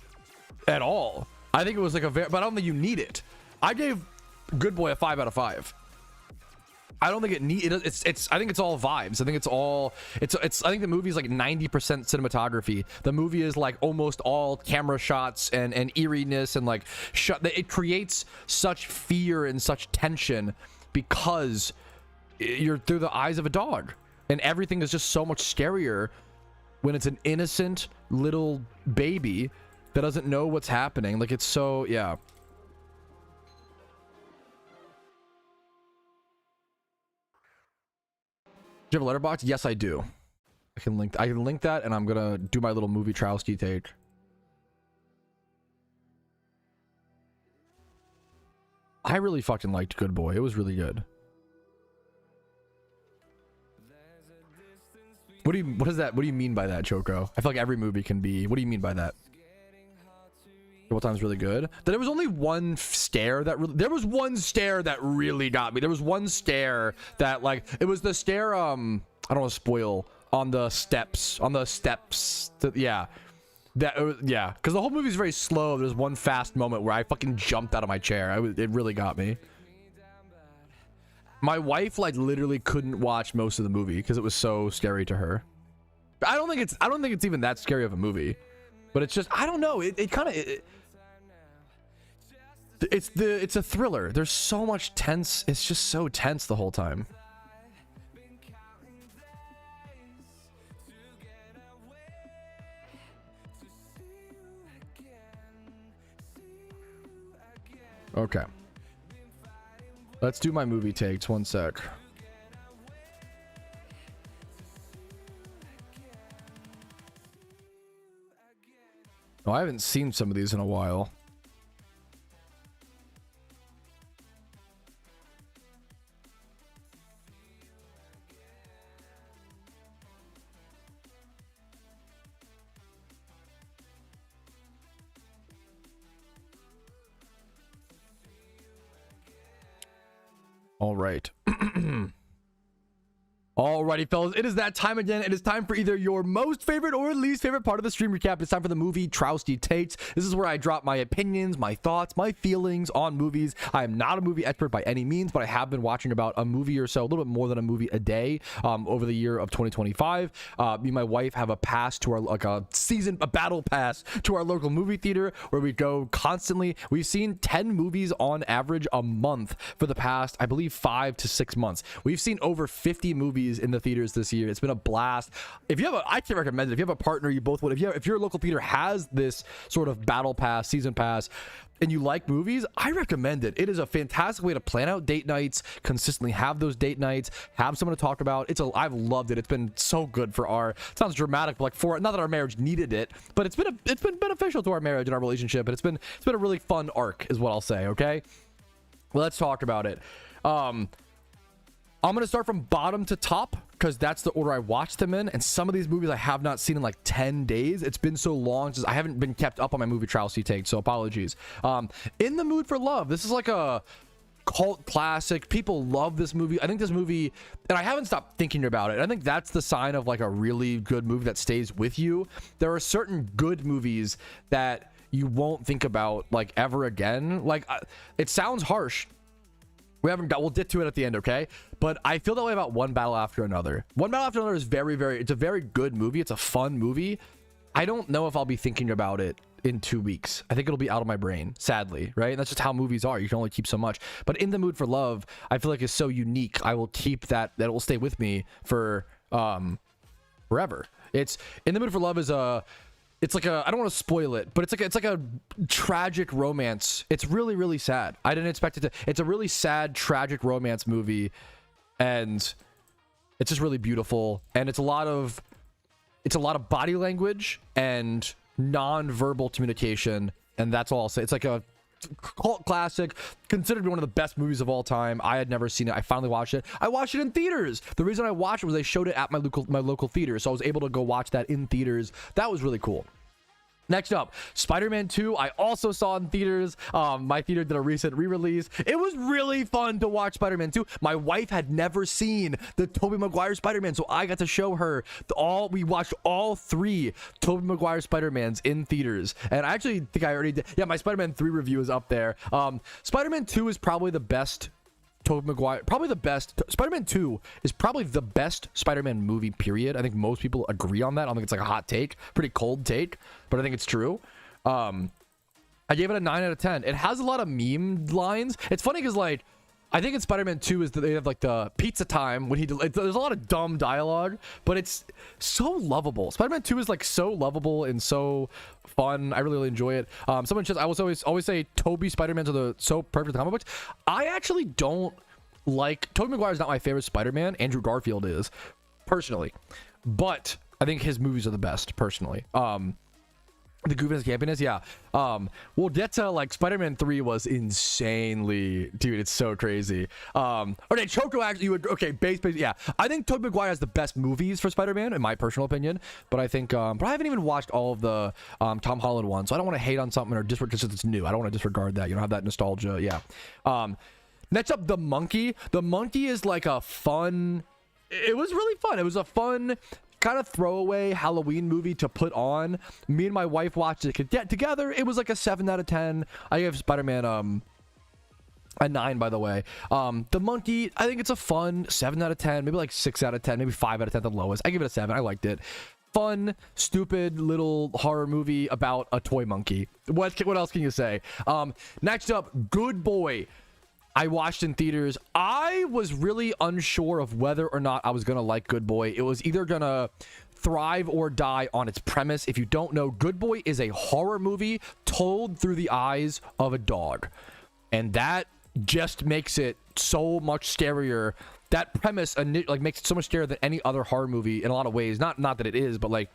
at all. I think it was like but I don't think you need it. I gave Good Boy a 5 out of 5. I don't think it's I think it's all vibes. I think it's all I think the movie is like 90% cinematography. The movie is like almost all camera shots and eeriness and like it creates such fear and such tension because you're through the eyes of a dog and everything is just so much scarier when it's an innocent little baby that doesn't know what's happening. Like, it's so, yeah. Do you have a letterbox? Yes, I do. I can link that, and I'm gonna do my little movie Patrouski take. I really fucking liked Good Boy. It was really good. What do you mean by that, Choco? I feel like every movie can be. What do you mean by that? Double time's really good. There was only one stare that there was one stare that really got me. There was one stare that, like, it was the stare, I don't want to spoil, on the steps, yeah. Yeah, because the whole movie's very slow. There's one fast moment where I fucking jumped out of my chair. It really got me. My wife, like, literally couldn't watch most of the movie because it was so scary to her. I don't think it's even that scary of a movie, but it's just, I don't know. It's a thriller. There's so much tense. It's just so tense the whole time. Okay. Let's do my movie takes. One sec. Oh, I haven't seen some of these in a while. All right. Alrighty, fellas, it is that time again. It is time for either your most favorite or least favorite part of the stream recap. It's time for the movie Patrouski takes. This is where I drop my opinions, my thoughts, my feelings on movies. I am not a movie expert by any means, but I have been watching about a movie or so, a little bit more than a movie a day over the year of 2025. Me and my wife have a pass to our, like, a battle pass to our local movie theater where we go constantly. We've seen 10 movies on average a month for the past, I believe, 5 to 6 months. We've seen over 50 movies in the theaters this year. It's been a blast. If you have I can recommend it. If you have a partner, you both would. If your local theater has this sort of battle pass, season pass, and you like movies, I recommend it. It is a fantastic way to plan out date nights, consistently have those date nights, have someone to talk about. I've loved it. It's been so good for it sounds dramatic, but like, not that our marriage needed it, but it's been beneficial to our marriage and our relationship, and it's been a really fun arc, is what I'll say. Okay, well, let's talk about it. I'm going to start from bottom to top because that's the order I watched them in. And some of these movies I have not seen in like 10 days. It's been so long since I haven't been kept up on my movie Patrouski take, so apologies. In the Mood for Love. This is like a cult classic. People love this movie. I think this movie, and I haven't stopped thinking about it. I think that's the sign of like a really good movie that stays with you. There are certain good movies that you won't think about like ever again. Like, it sounds harsh. We'll get to it at the end, okay? But I feel that way about One Battle After Another. One Battle After Another is it's a very good movie. It's a fun movie. I don't know if I'll be thinking about it in 2 weeks. I think it'll be out of my brain, sadly, right? And that's just how movies are. You can only keep so much. But In the Mood for Love, I feel like it's so unique. I will keep that it will stay with me for forever. It's In the Mood for Love is it's like I don't want to spoil it, but it's like a tragic romance. It's really, really sad. I didn't expect it to. It's a really sad, tragic romance movie, and it's just really beautiful. And it's a lot of body language and non-verbal communication, and that's all I'll say. It's like a cult classic, considered to be one of the best movies of all time. I had never seen it. I finally watched it. I watched it in theaters. The reason I watched it was they showed it at my local theater, so I was able to go watch that in theaters. That was really cool. Next up, Spider-Man 2. I also saw in theaters. My theater did a recent re-release. It was really fun to watch Spider-Man 2. My wife had never seen the Tobey Maguire Spider-Man, so I got to show her we watched all 3 Tobey Maguire Spider-Mans in theaters. And I actually think I already did. Yeah, my Spider-Man 3 review is up there. Spider-Man 2 is probably the best Tobey Maguire, probably the best. Spider-Man 2 is probably the best Spider-Man movie, period. I think most people agree on that. I don't think it's like a hot take, pretty cold take, but I think it's true. I gave it a 9 out of 10. It has a lot of meme lines. It's funny because, like, I think in Spider-Man 2 is that they have like the pizza time when there's a lot of dumb dialogue, but it's so lovable. Spider-Man 2 is like so lovable and so fun. I really, really enjoy it. Someone says I will always say Tobey Spider-Mans are so perfect comic books. I actually don't like Tobey Maguire is not my favorite Spider-Man. Andrew Garfield is, personally, but I think his movies are the best personally. The goofiness and campiness, yeah. We'll get to like Spider-Man 3 was insanely, dude, it's so crazy. Okay, Choco actually, you would, okay, base, yeah. I think Tobey Maguire has the best movies for Spider-Man, in my personal opinion. But I think, but I haven't even watched all of the Tom Holland ones, so I don't want to hate on something or disregard because it's new. I don't want to disregard that. You don't have that nostalgia, yeah. Next up, The Monkey. The Monkey is like a fun, it was really fun. It was a fun kind of throwaway Halloween movie to put on. Me and my wife watched it together. It was like a 7 out of 10. I gave Spider-Man a 9, by the way. The Monkey, I think it's a fun 7 out of 10, maybe like 6 out of 10, maybe 5 out of 10 the lowest. I give it a 7. I liked it. Fun, stupid little horror movie about a toy monkey. What else can you say? Next up, Good Boy. I watched in theaters. I was really unsure of whether or not I was gonna like Good Boy. It was either gonna thrive or die on its premise. If you don't know, Good Boy is a horror movie told through the eyes of a dog, and that just makes it so much scarier. That premise like makes it so much scarier than any other horror movie in a lot of ways. Not that it is, but like,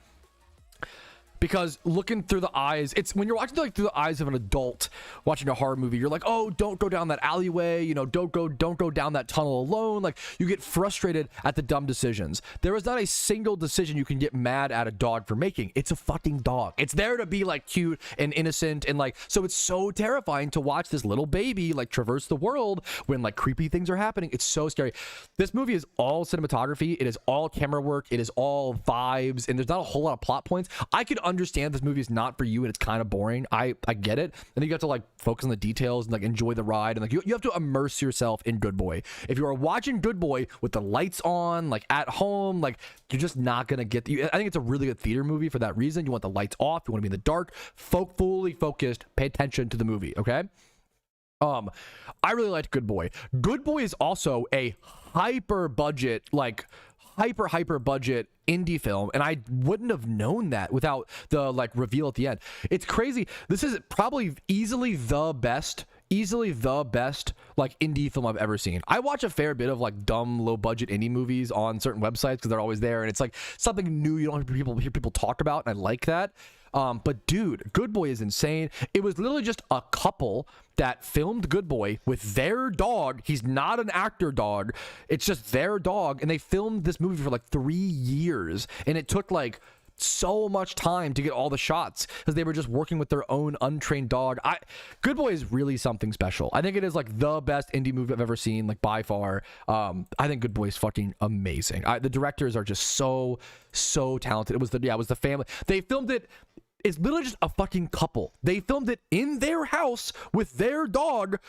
because looking through the eyes, it's when you're watching like through the eyes of an adult watching a horror movie, you're like, oh, don't go down that alleyway, you know, don't go down that tunnel alone. Like, you get frustrated at the dumb decisions. There is not a single decision you can get mad at a dog for making. It's a fucking dog. It's there to be like cute and innocent, and like, so it's so terrifying to watch this little baby like traverse the world when like creepy things are happening. It's so scary. This movie is all cinematography, it is all camera work, it is all vibes, and there's not a whole lot of plot points. I could understand this movie is not for you and it's kind of boring. I get it. And then you have to like focus on the details and like enjoy the ride, and like you have to immerse yourself in Good Boy. If you are watching Good Boy with the lights on, like at home, like you're just not gonna get I think it's a really good theater movie for that reason. You want the lights off, you want to be in the dark, fully focused, pay attention to the movie, okay? I really liked Good Boy. Good Boy is also a hyper budget indie film, and I wouldn't have known that without the like reveal at the end. It's crazy. This is probably easily the best like indie film I've ever seen. I watch a fair bit of like dumb low budget indie movies on certain websites because they're always there, and it's like something new you don't hear people talk about, and I like that. But dude, Good Boy is insane. It was literally just a couple that filmed Good Boy with their dog. He's not an actor dog. It's just their dog. And they filmed this movie for like 3 years. And it took like so much time to get all the shots because they were just working with their own untrained dog. Good Boy is really something special. I think it is like the best indie movie I've ever seen, like by far. I think Good Boy is fucking amazing. The directors are just so talented. It was the family. They filmed it. It's literally just a fucking couple. They filmed it in their house with their dog,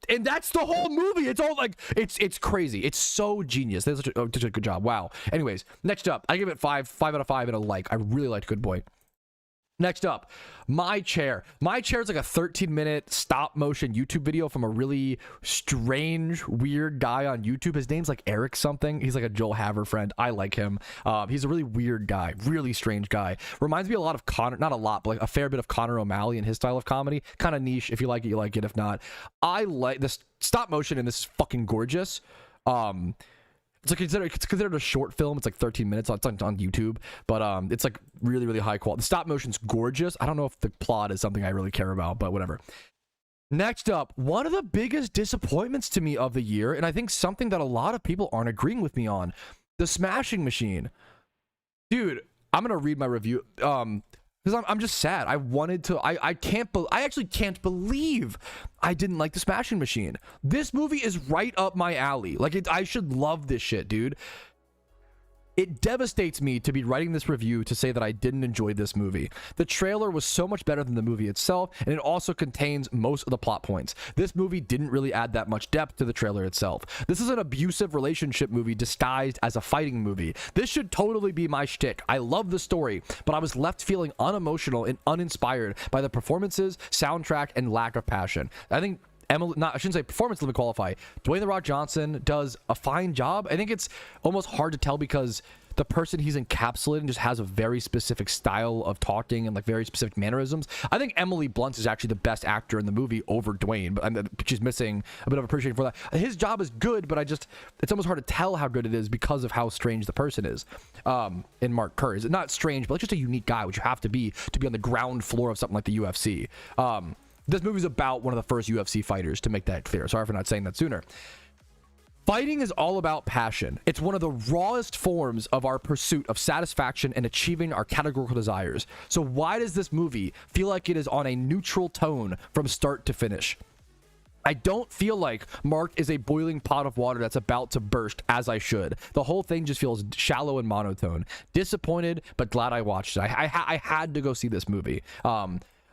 and that's the whole movie. It's all like, it's crazy. It's so genius. They did such a good job. Wow. Anyways, next up, I give it 5 out of 5 and a like. I really liked Good Boy. Next up, My Chair. My Chair is like a 13-minute stop motion YouTube video from a really strange, weird guy on YouTube. His name's like Eric something. He's like a Joel Haver friend. I like him. He's a really weird guy, really strange guy. Reminds me a lot of Connor, not a lot, but like a fair bit of Connor O'Malley in his style of comedy. Kind of niche. If you like it, you like it. If not, I like this stop motion, and this is fucking gorgeous. It's considered a short film. It's like 13 minutes. It's on YouTube, but it's like really high quality. The stop motion's gorgeous. I don't know if the plot is something I really care about, but whatever. Next up, one of the biggest disappointments to me of the year, and I think something that a lot of people aren't agreeing with me on, The Smashing Machine. Dude, I'm gonna read my review. Because I'm just sad. I actually can't believe I didn't like The Smashing Machine. This movie is right up my alley. Like, I should love this shit, dude. It devastates me to be writing this review to say that I didn't enjoy this movie. The trailer was so much better than the movie itself, and it also contains most of the plot points. This movie didn't really add that much depth to the trailer itself. This is an abusive relationship movie disguised as a fighting movie. This should totally be my shtick. I love the story, but I was left feeling unemotional and uninspired by the performances, soundtrack, and lack of passion. I think I shouldn't say performance, let me qualify. Dwayne "The Rock" Johnson does a fine job. I think it's almost hard to tell because the person he's encapsulating just has a very specific style of talking and like very specific mannerisms. I think Emily Blunt is actually the best actor in the movie over Dwayne, but she's missing a bit of appreciation for that. His job is good, but it's almost hard to tell how good it is because of how strange the person is. In Mark Kerr, is not strange, but like just a unique guy, which you have to be on the ground floor of something like the UFC. This movie's about one of the first UFC fighters, to make that clear. Sorry for not saying that sooner. Fighting is all about passion. It's one of the rawest forms of our pursuit of satisfaction and achieving our categorical desires. So why does this movie feel like it is on a neutral tone from start to finish? I don't feel like Mark is a boiling pot of water that's about to burst, as I should. The whole thing just feels shallow and monotone. Disappointed, but glad I watched it. I had to go see this movie.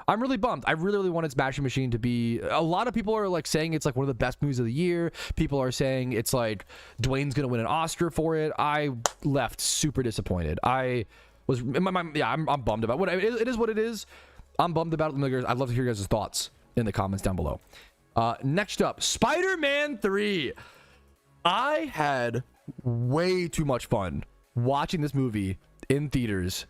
I'm really bummed. I really wanted Smashing Machine to be... A lot of people are like saying it's like one of the best movies of the year. People are saying it's like Dwayne's gonna win an Oscar for it. I left super disappointed. I was in my mind, yeah, I'm bummed about what it is. What it is. I'm bummed about it. I'd love to hear your guys' thoughts in the comments down below. Next up, Spider-Man 3. I had way too much fun watching this movie in theaters.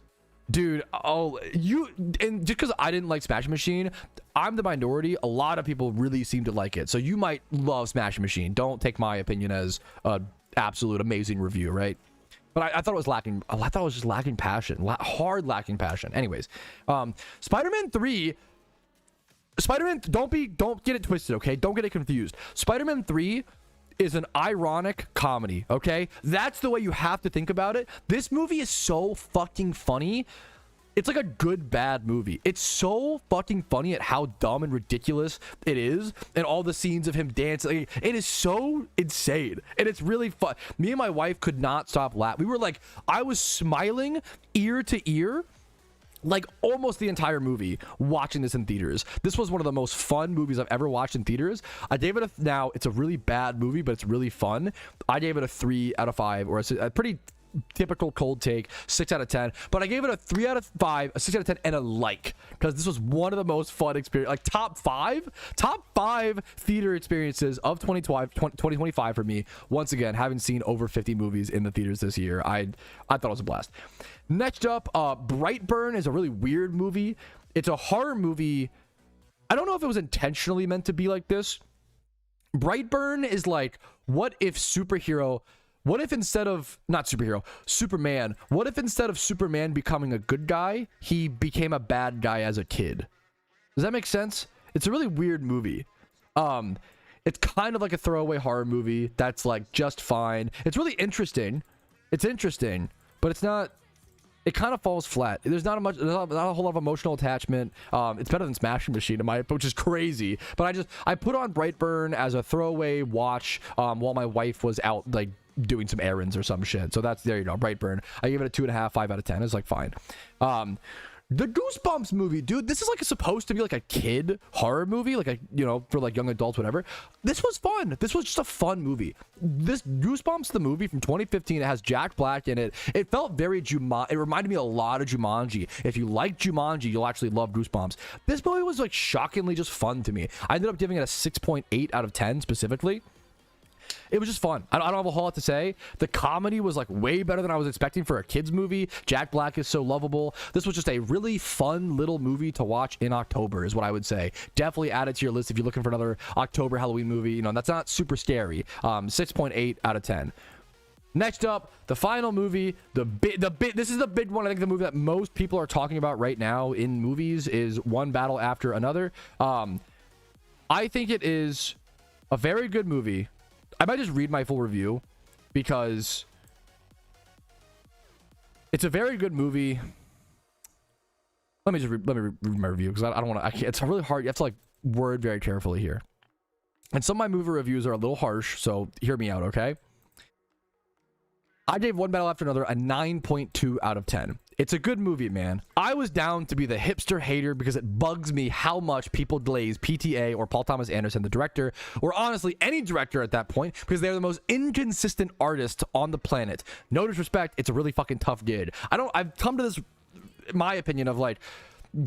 Dude, and just because I didn't like Smashing Machine, I'm the minority. A lot of people really seem to like it. So you might love Smashing Machine. Don't take my opinion as an absolute amazing review, right? But I thought it was lacking. I thought it was just lacking passion, hard lacking passion. Anyways, Spider-Man 3. Spider-Man, don't get it twisted, okay? Don't get it confused. Spider-Man 3 is an ironic comedy, okay? That's the way you have to think about it. This movie is so fucking funny. It's like a good bad movie. It's so fucking funny at how dumb and ridiculous it is, and all the scenes of him dancing. It is so insane, and it's really fun. Me and my wife could not stop laughing. We were like, I was smiling ear to ear like almost the entire movie watching this in theaters. This was one of the most fun movies I've ever watched in theaters. I gave it now it's a really bad movie, but it's really fun. I gave it a 3 out of 5, or a pretty typical cold take, 6 out of 10. But I gave it a 3 out of 5, a 6 out of 10, and a like, because this was one of the most fun experience, like top five theater experiences of 2025 for me. Once again, having seen over 50 movies in the theaters this year, I thought it was a blast. Next up, Brightburn is a really weird movie. It's a horror movie. I don't know if it was intentionally meant to be like this. Brightburn is like, what if Superman, what if instead of Superman becoming a good guy, he became a bad guy as a kid? Does that make sense? It's a really weird movie. It's kind of like a throwaway horror movie that's like just fine. It's really interesting. It's interesting, but it's not... It kind of falls flat. There's not a whole lot of emotional attachment. It's better than Smashing Machine, which is crazy. But I put on Brightburn as a throwaway watch while my wife was out like doing some errands or some shit. So there you go, Brightburn. I gave it a 2.5, 5 out of 10. It's like fine. The Goosebumps movie, dude. This is like supposed to be like a kid horror movie, like for like young adults, whatever. This was fun. This was just a fun movie. This Goosebumps, the movie from 2015, it has Jack Black in it. It felt very it reminded me a lot of Jumanji. If you like Jumanji, you'll actually love Goosebumps. This movie was like shockingly just fun to me. I ended up giving it a 6.8 out of 10 specifically. It was just fun. I don't have a whole lot to say. The comedy was like way better than I was expecting for a kids movie. Jack Black is so lovable. This was just a really fun little movie to watch in October is what I would say. Definitely add it to your list if you're looking for another October Halloween movie. That's not super scary. 6.8 out of 10. Next up, the final movie, this is the big one. I think the movie that most people are talking about right now in movies is One Battle After Another. I think it is a very good movie. I might just read my full review because it's a very good movie. Let me read my review because I don't want to. It's really hard. You have to like word very carefully here. And some of my movie reviews are a little harsh, so hear me out, okay? I gave One Battle After Another a 9.2 out of 10. It's a good movie, man. I was down to be the hipster hater because it bugs me how much people glaze PTA or Paul Thomas Anderson, the director, or honestly any director at that point, because they're the most inconsistent artists on the planet. No disrespect, it's a really fucking tough gig. I've come to this, my opinion, of like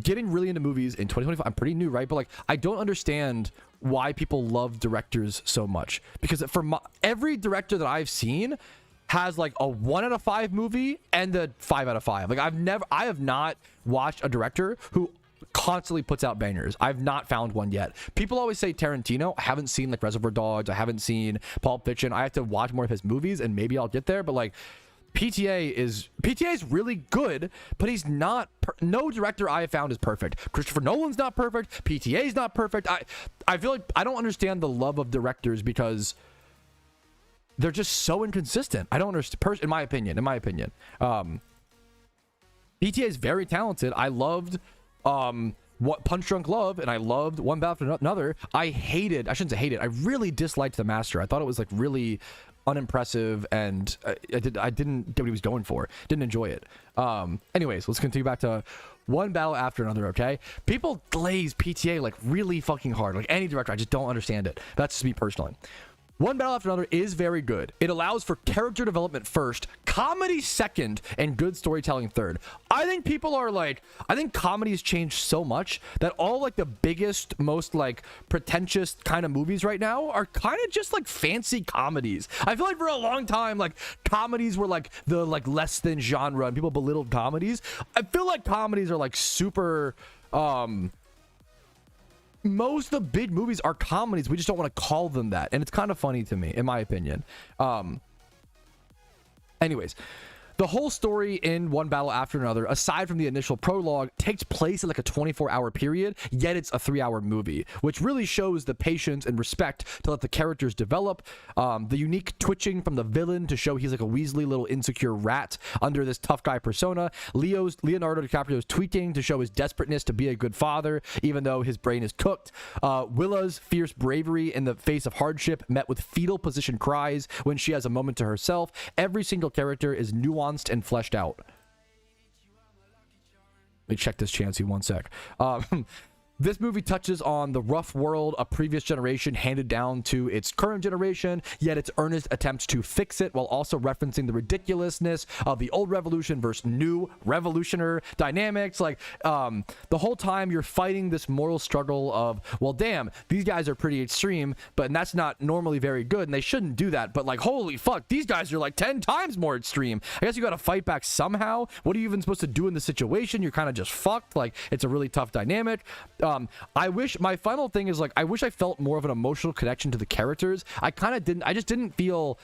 getting really into movies in 2025. I'm pretty new, right? But like, I don't understand why people love directors so much, because for every director that I've seen, has like a 1 out of 5 movie and a 5 out of 5. Like I have not watched a director who constantly puts out bangers. I've not found one yet. People always say Tarantino. I haven't seen like Reservoir Dogs. I haven't seen Pulp Fiction. I have to watch more of his movies and maybe I'll get there. But like PTA is really good, but he's not. No director I have found is perfect. Christopher Nolan's not perfect. PTA is not perfect. I feel like I don't understand the love of directors because they're just so inconsistent. I don't understand. In my opinion, PTA is very talented. I loved what Punch Drunk Love, and I loved One Battle After Another. I shouldn't say hated. I really disliked The Master. I thought it was like really unimpressive, and I didn't get what he was going for. Didn't enjoy it. Anyways, let's continue back to One Battle After Another. Okay, people glaze PTA like really fucking hard. Like any director, I just don't understand it. That's just me personally. One Battle After Another is very good. It allows for character development first, comedy second, and good storytelling third. I think comedy has changed so much that all like the biggest, most like pretentious kind of movies right now are kind of just like fancy comedies. I feel like for a long time, like comedies were like the like less than genre and people belittled comedies. I feel like comedies are like super, most of the big movies are comedies. We just don't want to call them that. And it's kind of funny to me, in my opinion. Anyways, the whole story in One Battle After Another, aside from the initial prologue, takes place in like a 24-hour period, yet it's a 3-hour movie, which really shows the patience and respect to let the characters develop. The unique twitching from the villain to show he's like a Weasley little insecure rat under this tough guy persona. Leonardo DiCaprio's tweaking to show his desperateness to be a good father, even though his brain is cooked. Willa's fierce bravery in the face of hardship met with fetal position cries when she has a moment to herself. Every single character is nuanced and fleshed out. Let me check this Chansey 1 sec. This movie touches on the rough world a previous generation handed down to its current generation, yet its earnest attempts to fix it while also referencing the ridiculousness of the old revolution versus new revolutionary dynamics. Like the whole time you're fighting this moral struggle of, well, damn, these guys are pretty extreme, and that's not normally very good, and they shouldn't do that. But like, holy fuck, these guys are like 10 times more extreme. I guess you got to fight back somehow. What are you even supposed to do in the situation? You're kind of just fucked. Like, it's a really tough dynamic. I wish, my final thing is like, I wish I felt more of an emotional connection to the characters. I kind of didn't. I just didn't feel,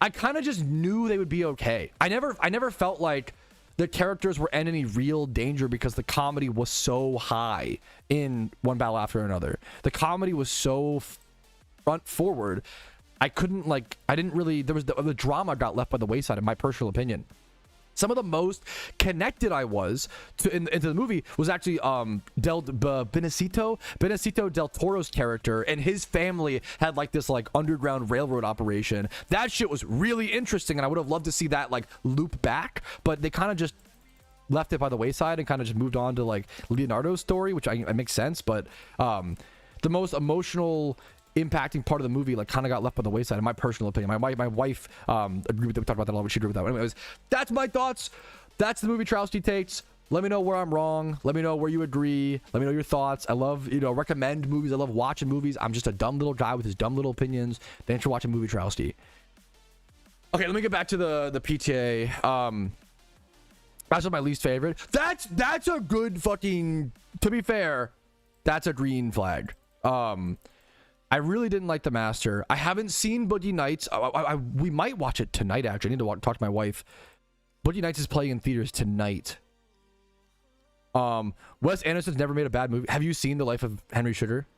I kind of just knew they would be okay. I never felt like the characters were in any real danger because the comedy was so high in One Battle After Another. The comedy was so front forward. I couldn't like, I didn't really, there was the drama got left by the wayside in my personal opinion. Some of the most connected I was into the movie was actually Benicio del Toro's character, and his family had like this like underground railroad operation. That shit was really interesting, and I would have loved to see that like loop back, but they kind of just left it by the wayside and kind of just moved on to like Leonardo's story, which it makes sense. But the most emotional impacting part of the movie like kind of got left by the wayside in my personal opinion. My wife agreed with that. We talked about that a lot, but she agreed with that. Anyways, that's my thoughts. That's the movie Patrouski takes. Let me know where I'm wrong. Let me know where you agree. Let me know your thoughts. I love, recommend movies. I love watching movies. I'm just a dumb little guy with his dumb little opinions. Thanks for watching movie Patrouski. Okay, let me get back to the PTA. That's my least favorite. That's a good fucking, to be fair, that's a green flag. I really didn't like The Master. I haven't seen Boogie Nights. We might watch it tonight, actually. I need to talk to my wife. Boogie Nights is playing in theaters tonight. Wes Anderson's never made a bad movie. Have you seen The Life of Henry Sugar?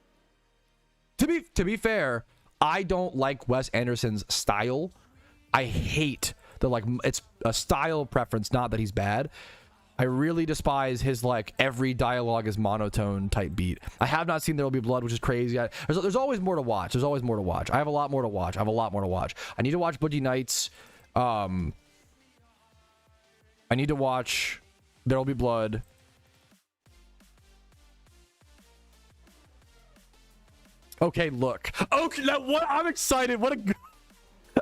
To be fair, I don't like Wes Anderson's style. I hate it's a style preference, not that he's bad. I really despise his like every dialogue is monotone type beat. I have not seen There Will Be Blood, which is crazy. There's always more to watch. I have a lot more to watch. I need to watch Boogie Nights. I need to watch There Will Be Blood. Okay, look. Okay, now what? I'm excited. What a good...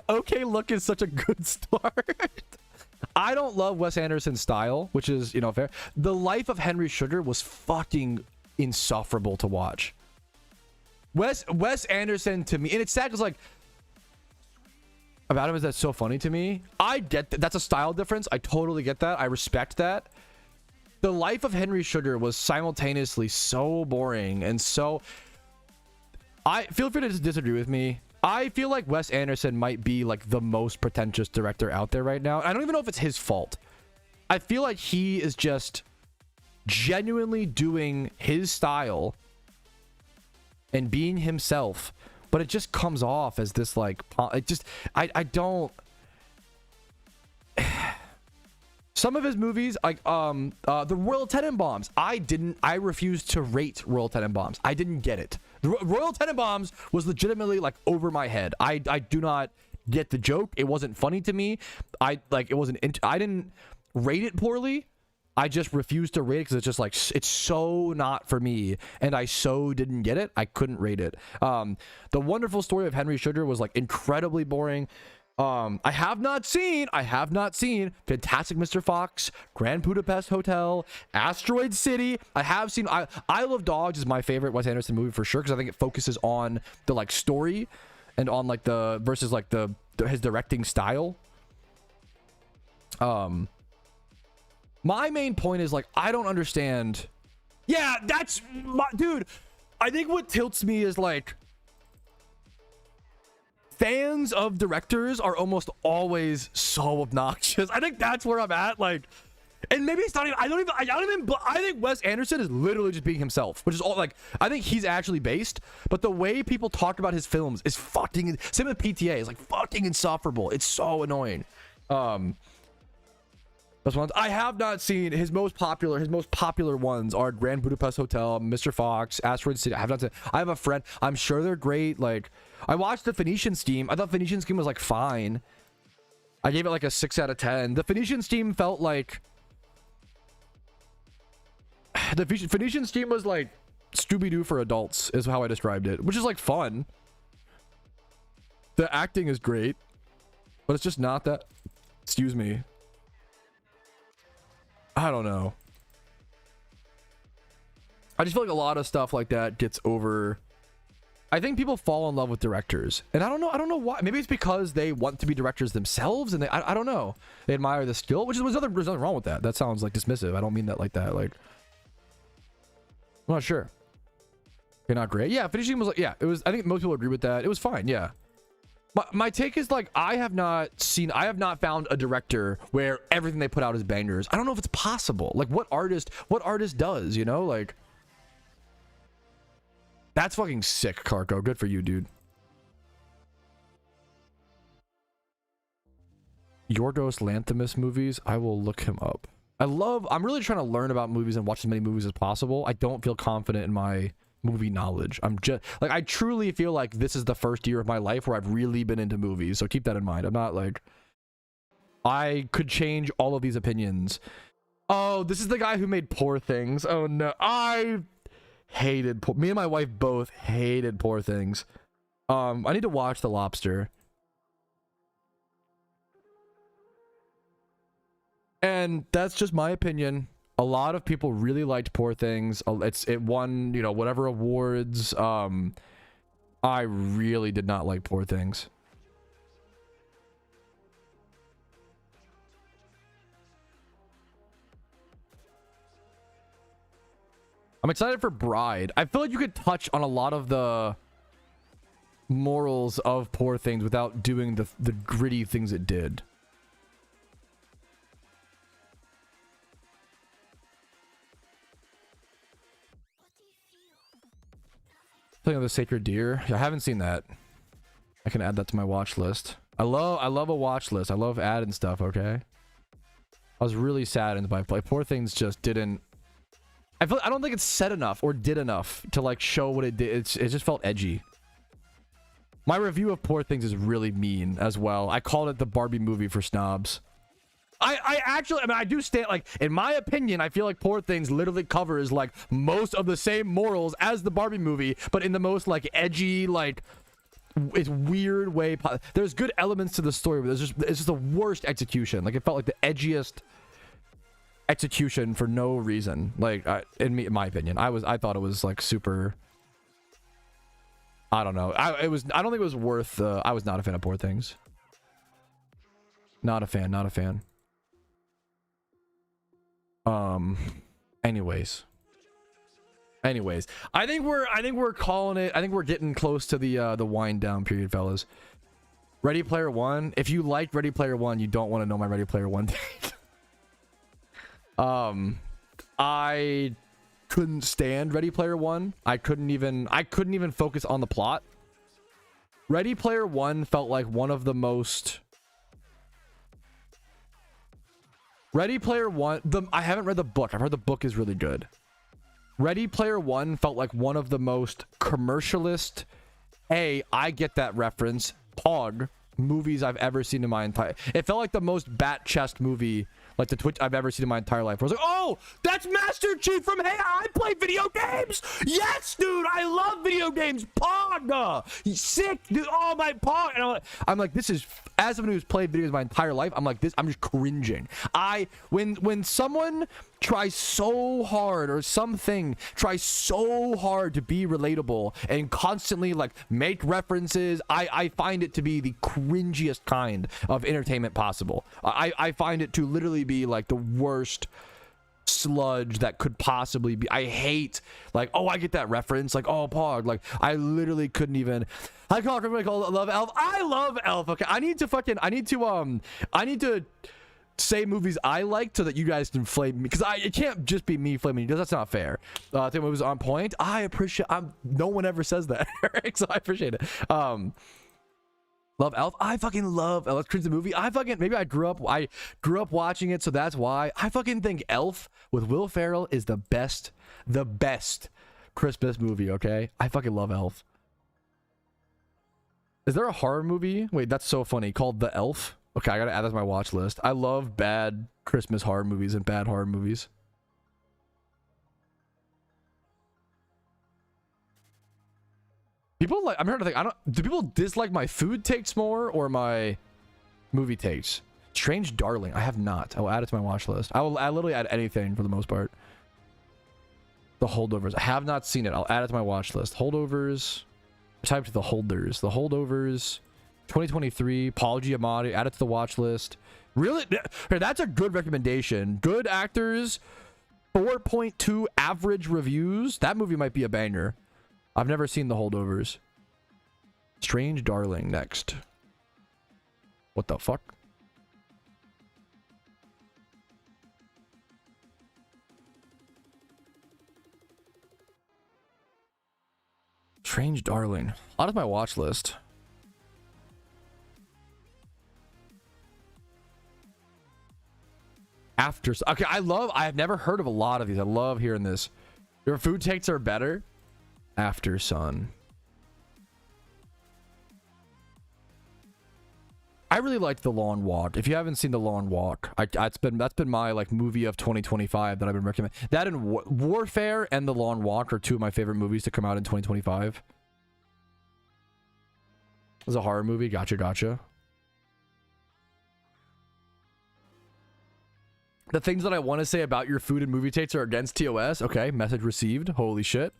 Okay, look is such a good start. I don't love Wes Anderson's style, which is, fair. The Life of Henry Sugar was fucking insufferable to watch. Wes Anderson to me, and it's sad because like about him is that's so funny to me. I get that. That's a style difference. I totally get that. I respect that. The life of Henry Sugar was simultaneously so boring and so... I feel free to disagree with me. I feel like Wes Anderson might be like the most pretentious director out there right now. I don't even know if it's his fault. I feel like he is just genuinely doing his style and being himself, but it just comes off as this like it just I don't. Some of his movies, like the Royal Tenenbaums, I refused to rate Royal Tenenbaums. I didn't get it. The Royal Tenenbaums was legitimately like over my head. I do not get the joke. It wasn't funny to me. I didn't rate it poorly. I just refused to rate it because it's just like, it's so not for me, and I so didn't get it. I couldn't rate it. The Wonderful Story of Henry Sugar was like incredibly boring. I have not seen Fantastic Mr. Fox, Grand Budapest Hotel, Asteroid City. I have seen I Love Dogs is my favorite Wes Anderson movie for sure, because I think it focuses on the like story and on like the versus like his directing style. My main point is like, I don't understand. Yeah, that's my dude. I think what tilts me is like, fans of directors are almost always so obnoxious. I think that's where I'm at. Like, and maybe it's not even, I think Wes Anderson is literally just being himself, which is all like, I think he's actually based, but the way people talk about his films is fucking, same with PTA, is like fucking insufferable. It's so annoying. That's one I have not seen. His most popular ones are Grand Budapest Hotel, Mr. Fox, Asteroid City. I have not seen. I have a friend. I'm sure they're great. Like, I watched the Phoenician Scheme. I thought Phoenician Scheme was like fine. I gave it like a 6 out of 10. The Phoenician Scheme felt like the Phoenician Scheme was like Scooby-Doo for adults, is how I described it, which is like fun. The acting is great, but it's just not that. Excuse me. I don't know. I just feel like a lot of stuff like that gets over. I think people fall in love with directors, and I don't know why. Maybe it's because they want to be directors themselves, and I don't know. They admire the skill, which is there's nothing wrong with that. That sounds like dismissive. I don't mean that like that. Like, I'm not sure. Okay, not great. Yeah, finishing was like, yeah, it was. I think most people agree with that. It was fine. Yeah. My take is like, I have not found a director where everything they put out is bangers. I don't know if it's possible. Like, what artist does, you know? Like, that's fucking sick, Karko. Good for you, dude. Yorgos Lanthimos movies. I will look him up. I'm really trying to learn about movies and watch as many movies as possible. I don't feel confident in my movie knowledge. I'm just like, I truly feel like this is the first year of my life where I've really been into movies, so keep that in mind. I'm not like, I could change all of these opinions. Oh, this is the guy who made Poor Things. Oh no, I hated me and my wife both hated Poor Things. I need to watch The Lobster, and that's just my opinion. A lot of people really liked Poor Things. It won, you know, whatever awards. I really did not like Poor Things. I'm excited for Bride. I feel like you could touch on a lot of the morals of Poor Things without doing the gritty things it did. Something of the Sacred Deer. I haven't seen that. I can add that to my watch list. I love a watch list. I love adding stuff, okay? I was really saddened by play. Poor Things just didn't. I don't think it's said enough or did enough to like show what it did. It just felt edgy. My review of Poor Things is really mean as well. I called it the Barbie movie for snobs. I do stand, like, in my opinion, I feel like Poor Things literally covers like most of the same morals as the Barbie movie, but in the most like edgy, like, it's weird way. There's good elements to the story, but it's just the worst execution. Like, it felt like the edgiest execution for no reason. Like, in my opinion, I thought it was like super. I don't know. I don't think it was worth. I was not a fan of Poor Things. Not a fan. Not a fan. Anyways. I think we're calling it. I think we're getting close to the wind down period, fellas. Ready Player One. If you like Ready Player One, you don't want to know my Ready Player One take. I couldn't stand Ready Player One. I couldn't even focus on the plot. Ready Player One felt like one of the most. Ready Player One. I haven't read the book. I've heard the book is really good. Ready Player One felt like one of the most commercialist. I get that reference. Pog movies I've ever seen in my entire. It felt like the most bat chest movie, like the Twitch I've ever seen in my entire life. I was like, oh, that's Master Chief from Hey, I play video games. Yes, dude, I love video games. Pog, he's sick, dude. Oh my Pog. And I'm like, this is, as someone who's played video games my entire life, I'm like this. I'm just cringing. When someone tries so hard, or something tries so hard to be relatable and constantly like make references, I find it to be the cringiest kind of entertainment possible. I find it to literally be like the worst sludge that could possibly be. I hate like, oh, I get that reference, like, oh, Pog, like I literally couldn't even. I call love Elf. I love Elf. Okay, I need to say movies I liked so that you guys can flame me, because it can't just be me flaming you, because that's not fair. I think it was on point. I appreciate. No one ever says that, Eric, so I appreciate it. Love Elf. I fucking love Elf. Let's cringe the movie. Maybe I grew up watching it, so that's why I fucking think Elf with Will Ferrell is the best Christmas movie. Okay, I fucking love Elf. Is there a horror movie? Wait, that's so funny. Called The Elf. Okay, I gotta add that to my watch list. I love bad Christmas horror movies and bad horror movies. People like, I'm trying to think, do people dislike my food takes more or my movie takes? Strange Darling, I have not. I will add it to my watch list. I literally add anything for the most part. The Holdovers, I have not seen it. I'll add it to my watch list. Holdovers, type to The Holders. The Holdovers, 2023, Paul Giamatti, add it to the watch list. Really? That's a good recommendation. Good actors, 4.2 average reviews. That movie might be a banger. I've never seen The Holdovers. Strange Darling next. What the fuck? Strange Darling. Out of my watch list. Okay, I have never heard of a lot of these. I love hearing this. Your food takes are better. After Sun. I really liked The Long Walk. If you haven't seen The Long Walk, that's been my like movie of 2025 that I've been recommending. That and Warfare and The Long Walk are two of my favorite movies to come out in 2025. It was a horror movie. Gotcha. The things that I want to say about your food and movie takes are against TOS. Okay, message received. Holy shit.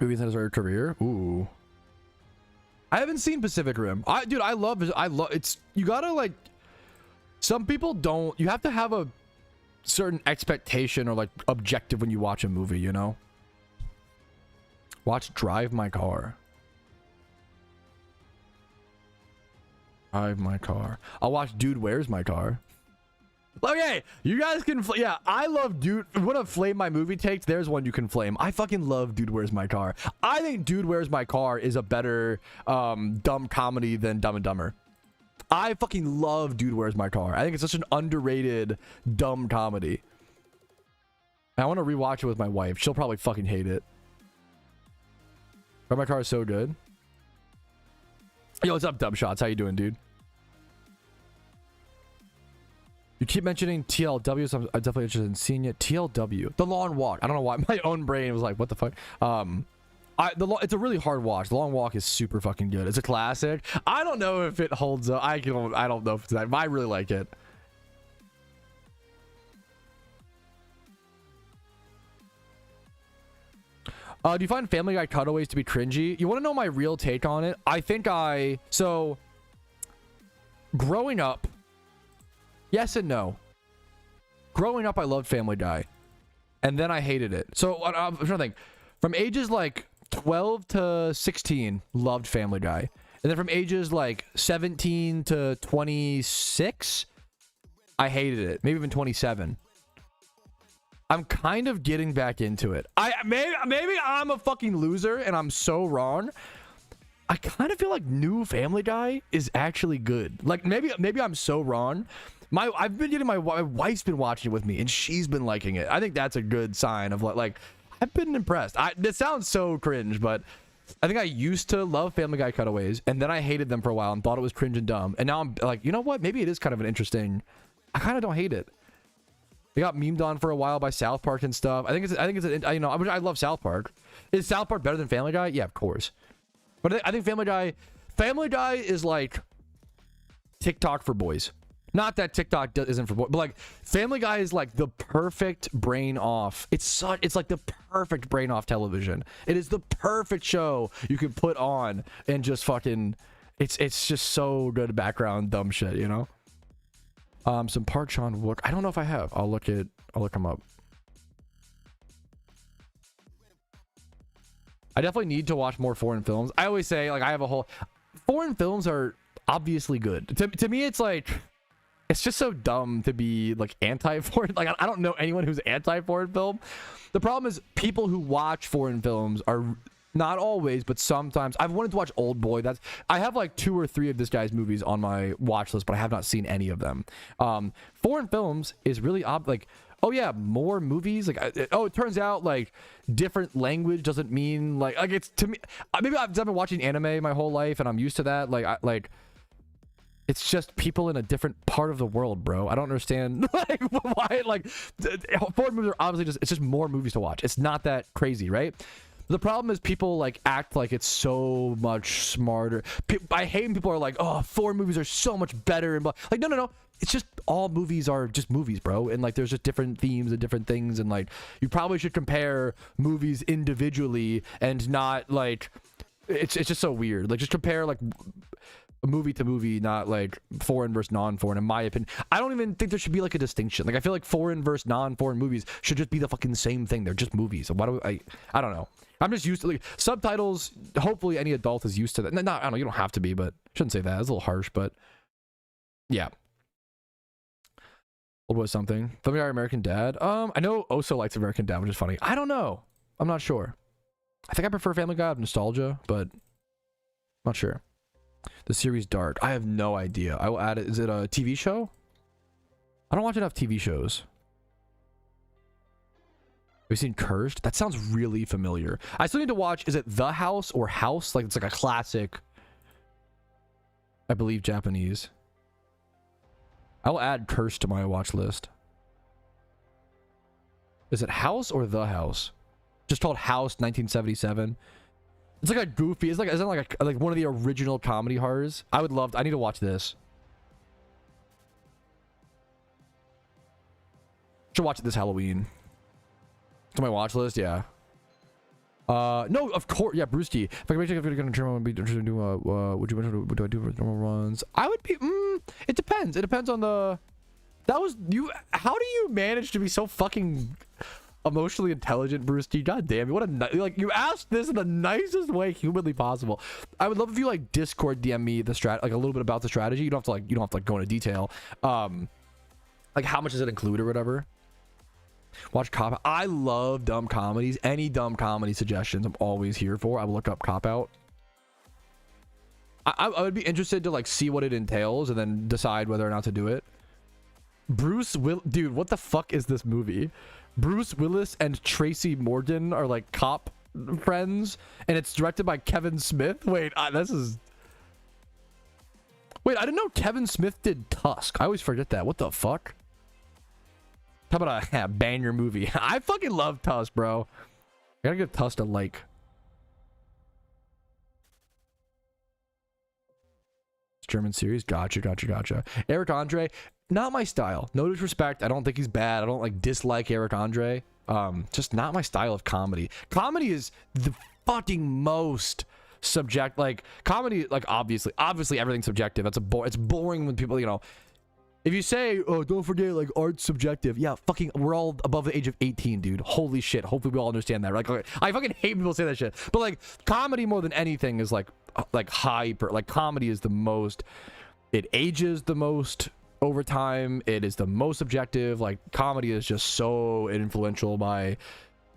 Movies that start your career. Ooh. I haven't seen Pacific Rim. Dude, I love it's, you gotta like, some people don't, you have to have a certain expectation or like objective when you watch a movie, you know? Watch Drive My Car. Drive My Car. I'll watch Dude, Where's My Car? Okay, you guys can, yeah, I love Dude. If you want to flame my movie takes, there's one you can flame. I fucking love Dude, Where's My Car? I think Dude, Where's My Car is a better dumb comedy than Dumb and Dumber. I fucking love Dude, Where's My Car? I think it's such an underrated dumb comedy. I want to rewatch it with my wife. She'll probably fucking hate it. Where's My Car is so good. Yo, what's up, Dub Shots? How you doing, dude? You keep mentioning TLW, so I'm definitely interested in seeing it. TLW, The Long Walk. I don't know why my own brain was like, what the fuck? It's a really hard watch. The Long Walk is super fucking good. It's a classic. I don't know if it holds up. I don't know if it's that, but I really like it. Do you find Family Guy cutaways to be cringy? You want to know my real take on it? I think so growing up, yes and no. Growing up, I loved Family Guy, and then I hated it. So I'm trying to think. From ages like 12 to 16, loved Family Guy, and then from ages like 17 to 26, I hated it. Maybe even 27. I'm kind of getting back into it. Maybe I'm a fucking loser and I'm so wrong. I kind of feel like new Family Guy is actually good. Like maybe I'm so wrong. I've been getting my wife's been watching it with me and she's been liking it. I think that's a good sign of like I've been impressed. This sounds so cringe, but I think I used to love Family Guy cutaways and then I hated them for a while and thought it was cringe and dumb. And now I'm like, you know what? Maybe it is kind of an interesting. I kind of don't hate it. They got memed on for a while by South Park and stuff. I think it's you know, I love South Park. Is South Park better than Family Guy? Yeah, of course. But I think Family Guy is like TikTok for boys. Not that TikTok isn't for boys, but like Family Guy is like the perfect brain off. It's like the perfect brain off television. It is the perfect show you can put on and just fucking. It's just so good background dumb shit, you know. Some Park Chan-wook. I don't know if I have. I'll look them up. I definitely need to watch more foreign films. I always say, like, I have a whole... Foreign films are obviously good. To me, it's like... It's just so dumb to be, like, anti-foreign... Like, I don't know anyone who's anti-foreign film. The problem is people who watch foreign films are... Not always, but sometimes. I've wanted to watch Old Boy. I have like 2 or 3 of this guy's movies on my watch list, but I have not seen any of them. Foreign films is really like, oh yeah, more movies. Like, it turns out like different language doesn't mean like it's to me. Maybe I've been watching anime my whole life and I'm used to that. Like it's just people in a different part of the world, bro. I don't understand like why like foreign movies are obviously it's just more movies to watch. It's not that crazy, right? The problem is people like act like it's so much smarter. I hate when people are like, oh, foreign movies are so much better. And like, no. It's just all movies are just movies, bro. And like, there's just different themes and different things. And like, you probably should compare movies individually and not like, it's just so weird. Like just compare like movie to movie, not like foreign versus non-foreign. In my opinion, I don't even think there should be like a distinction. Like I feel like foreign versus non-foreign movies should just be the fucking same thing. They're just movies. So why do I don't know. I'm just used to like subtitles. Hopefully any adult is used to that. No, I don't know. You don't have to be, but shouldn't say that. It's a little harsh, but yeah. What was something? Family Guy, American Dad. I know Oso likes American Dad, which is funny. I don't know. I'm not sure. I think I prefer Family Guy of nostalgia, but not sure. The series Dark. I have no idea. I will add it. Is it a TV show? I don't watch enough TV shows. Have you seen Cursed? That sounds really familiar. I still need to watch. Is it The House or House? Like it's like a classic. I believe Japanese. I will add Cursed to my watch list. Is it House or The House? Just called House 1977. It's like a goofy. It's like like one of the original comedy horrors. I need to watch this. Should watch it this Halloween. To my watch list, yeah. No, of course, yeah, Brewski. If I can make sure if you're gonna turn on, be interested in doing would I do normal runs? I would be. It depends. It depends on the. That was you. How do you manage to be so fucking emotionally intelligent, Brewski? God damn it! What a like. You asked this in the nicest way humanly possible. I would love if you like Discord DM me the like a little bit about the strategy. You don't have to go into detail. Like how much does it include or whatever. Watch Cop Out. I love dumb comedies. Any dumb comedy suggestions I'm always here for. I will look up Cop Out. I would be interested to like see what it entails and then decide whether or not to do it. Dude, what the fuck is this movie? Bruce Willis and Tracy Morgan are like cop friends and it's directed by Kevin Smith. Wait, I didn't know Kevin Smith did Tusk. I always forget that. What the fuck? How about a banger movie? I fucking love Tusk, bro. I gotta give Tusk a like. It's German series. Gotcha. Eric Andre, not my style. No disrespect. I don't think he's bad. I don't like dislike Eric Andre. Just not my style of comedy. Comedy is the fucking most subject, like comedy, like obviously everything's subjective. That's it's boring when people, you know, if you say, oh, don't forget, like, art's subjective. Yeah, fucking, we're all above the age of 18, dude. Holy shit. Hopefully we all understand that. Like, I fucking hate people say that shit. But, like, comedy more than anything is, like hyper. Like, comedy is the most, it ages the most over time. It is the most subjective. Like, comedy is just so influential by,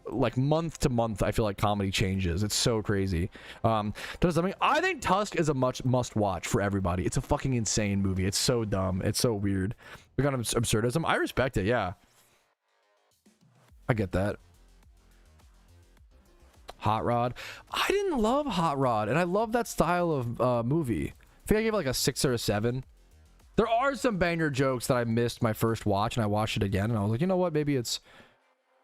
like, month to month. I feel like comedy changes. It's so crazy. Does something. I think Tusk is a must watch for everybody. It's a fucking insane movie. It's so dumb. It's so weird. We got absurdism. I respect it. Yeah, I get that. Hot Rod. I didn't love Hot Rod, and I love that style of movie. I think I gave it like a 6 or a 7. There are some banger jokes that I missed my first watch, and I watched it again, and I was like, you know what? Maybe it's.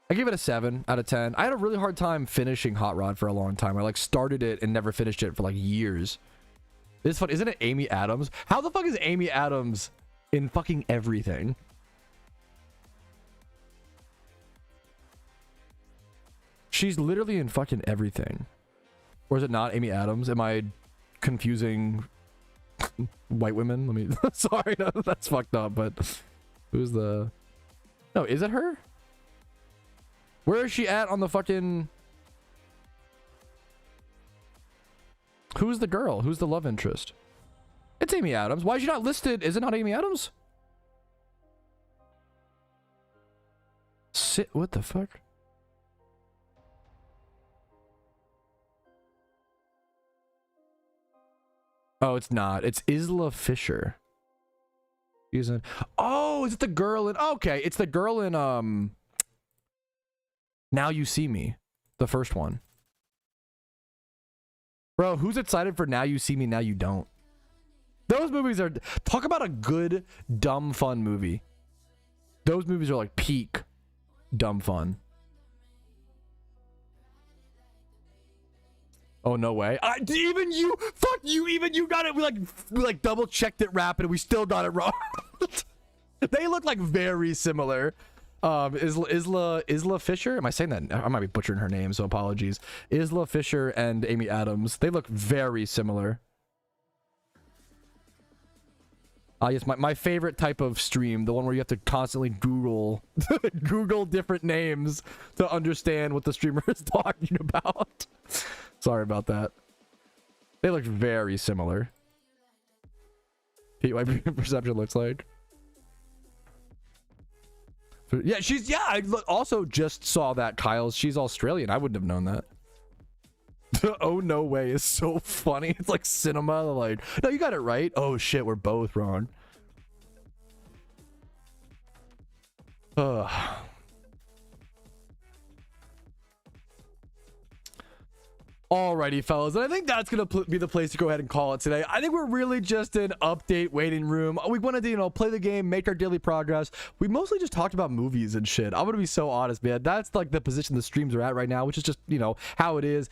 I gave it a 7 out of 10. I had a really hard time finishing Hot Rod for a long time. I like started it and never finished it for like years. It's fun. Isn't it Amy Adams? How the fuck is Amy Adams in fucking everything? She's literally in fucking everything. Or is it not Amy Adams? Am I confusing white women? Let me... Sorry, no, that's fucked up, but... Who's the... No, is it her? Where is she at on the fucking... Who's the girl? Who's the love interest? It's Amy Adams. Why is she not listed? Is it not Amy Adams? What the fuck? Oh, it's not. It's Isla Fisher. She's in... Oh, is it the girl in... Okay, it's the girl in, Now You See Me, the first one. Bro, who's excited for Now You See Me, Now You Don't? Those movies are... Talk about a good, dumb, fun movie. Those movies are like peak dumb fun. Oh, no way. Even you... Fuck you, even you got it. We like double checked it rapid and we still got it wrong. They look like very similar. Isla Fisher, am I saying that? I might be butchering her name, so apologies. Isla Fisher and Amy Adams, they look very similar. Yes, my favorite type of stream, the one where you have to constantly Google different names to understand what the streamer is talking about. Sorry about that. They look very similar. Pete, what perception looks like. Yeah, I also just saw that, Kyle. She's Australian. I wouldn't have known that. Oh, no way is so funny. It's like cinema. Like, no, you got it right. Oh, shit, we're both wrong. Ugh. Alrighty, fellas, and I think that's gonna be the place to go ahead and call it today. I think we're really just an update waiting room. We wanted to, you know, play the game, make our daily progress. We mostly just talked about movies and shit. I'm gonna be so honest, man. That's like the position the streams are at right now, which is just, you know, how it is.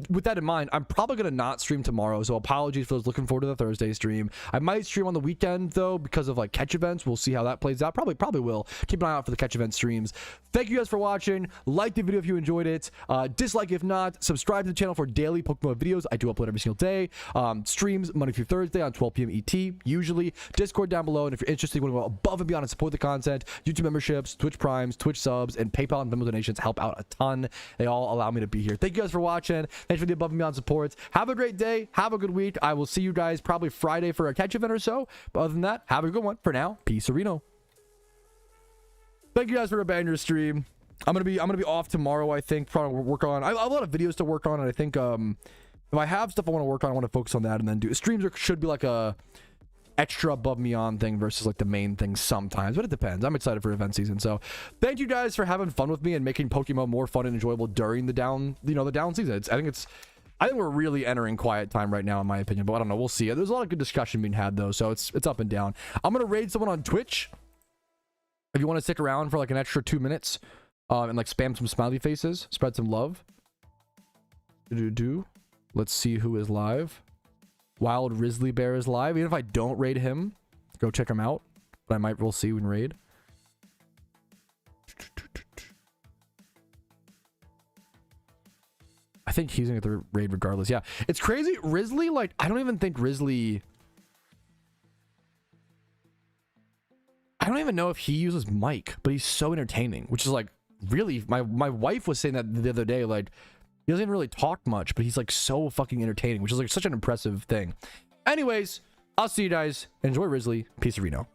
With that in mind, I'm probably gonna not stream tomorrow, so apologies for those looking forward to the Thursday stream. I might stream on the weekend though because of like catch events. We'll see how that plays out. Probably will. Keep an eye out for the catch event streams. Thank you guys for watching. Like the video if you enjoyed it. Dislike if not. Subscribe to the channel for daily PokeMMO videos. I do upload every single day. Streams Monday through Thursday on 12 p.m. ET, usually. Discord down below, and if you're interested, you want to go above and beyond and support the content, YouTube memberships, Twitch Primes, Twitch subs, and PayPal and Venmo donations help out a ton. They all allow me to be here. Thank you guys for watching. Thanks for the above and beyond support. Have a great day. Have a good week. I will see you guys probably Friday for a catch event or so. But other than that, have a good one. For now, peace, Reno. Thank you guys for a banger stream. I'm gonna be off tomorrow. I think probably work on. I have a lot of videos to work on, and I think if I have stuff I want to work on, I want to focus on that and then do streams. Should be like a extra above and beyond thing versus like the main thing sometimes, but it depends. I'm excited for event season. So thank you guys for having fun with me and making Pokemon more fun and enjoyable during the down season. I think we're really entering quiet time right now, in my opinion. But I don't know. We'll see. There's a lot of good discussion being had though, so it's up and down. I'm gonna raid someone on Twitch. If you want to stick around for like an extra 2 minutes. And like spam some smiley faces, spread some love. Let's see who is live. Wild Grizzly Bear is live. Even if I don't raid him, go check him out. But we'll see when raid. I think he's gonna get the raid regardless. Yeah, it's crazy. Risley, like, I don't even think Risley. I don't even know if he uses mic, but he's so entertaining, which is like really. My wife was saying that the other day. Like, he doesn't really talk much, but he's like so fucking entertaining, which is like such an impressive thing. Anyways, I'll see you guys. Enjoy Risley. Peace, Reno.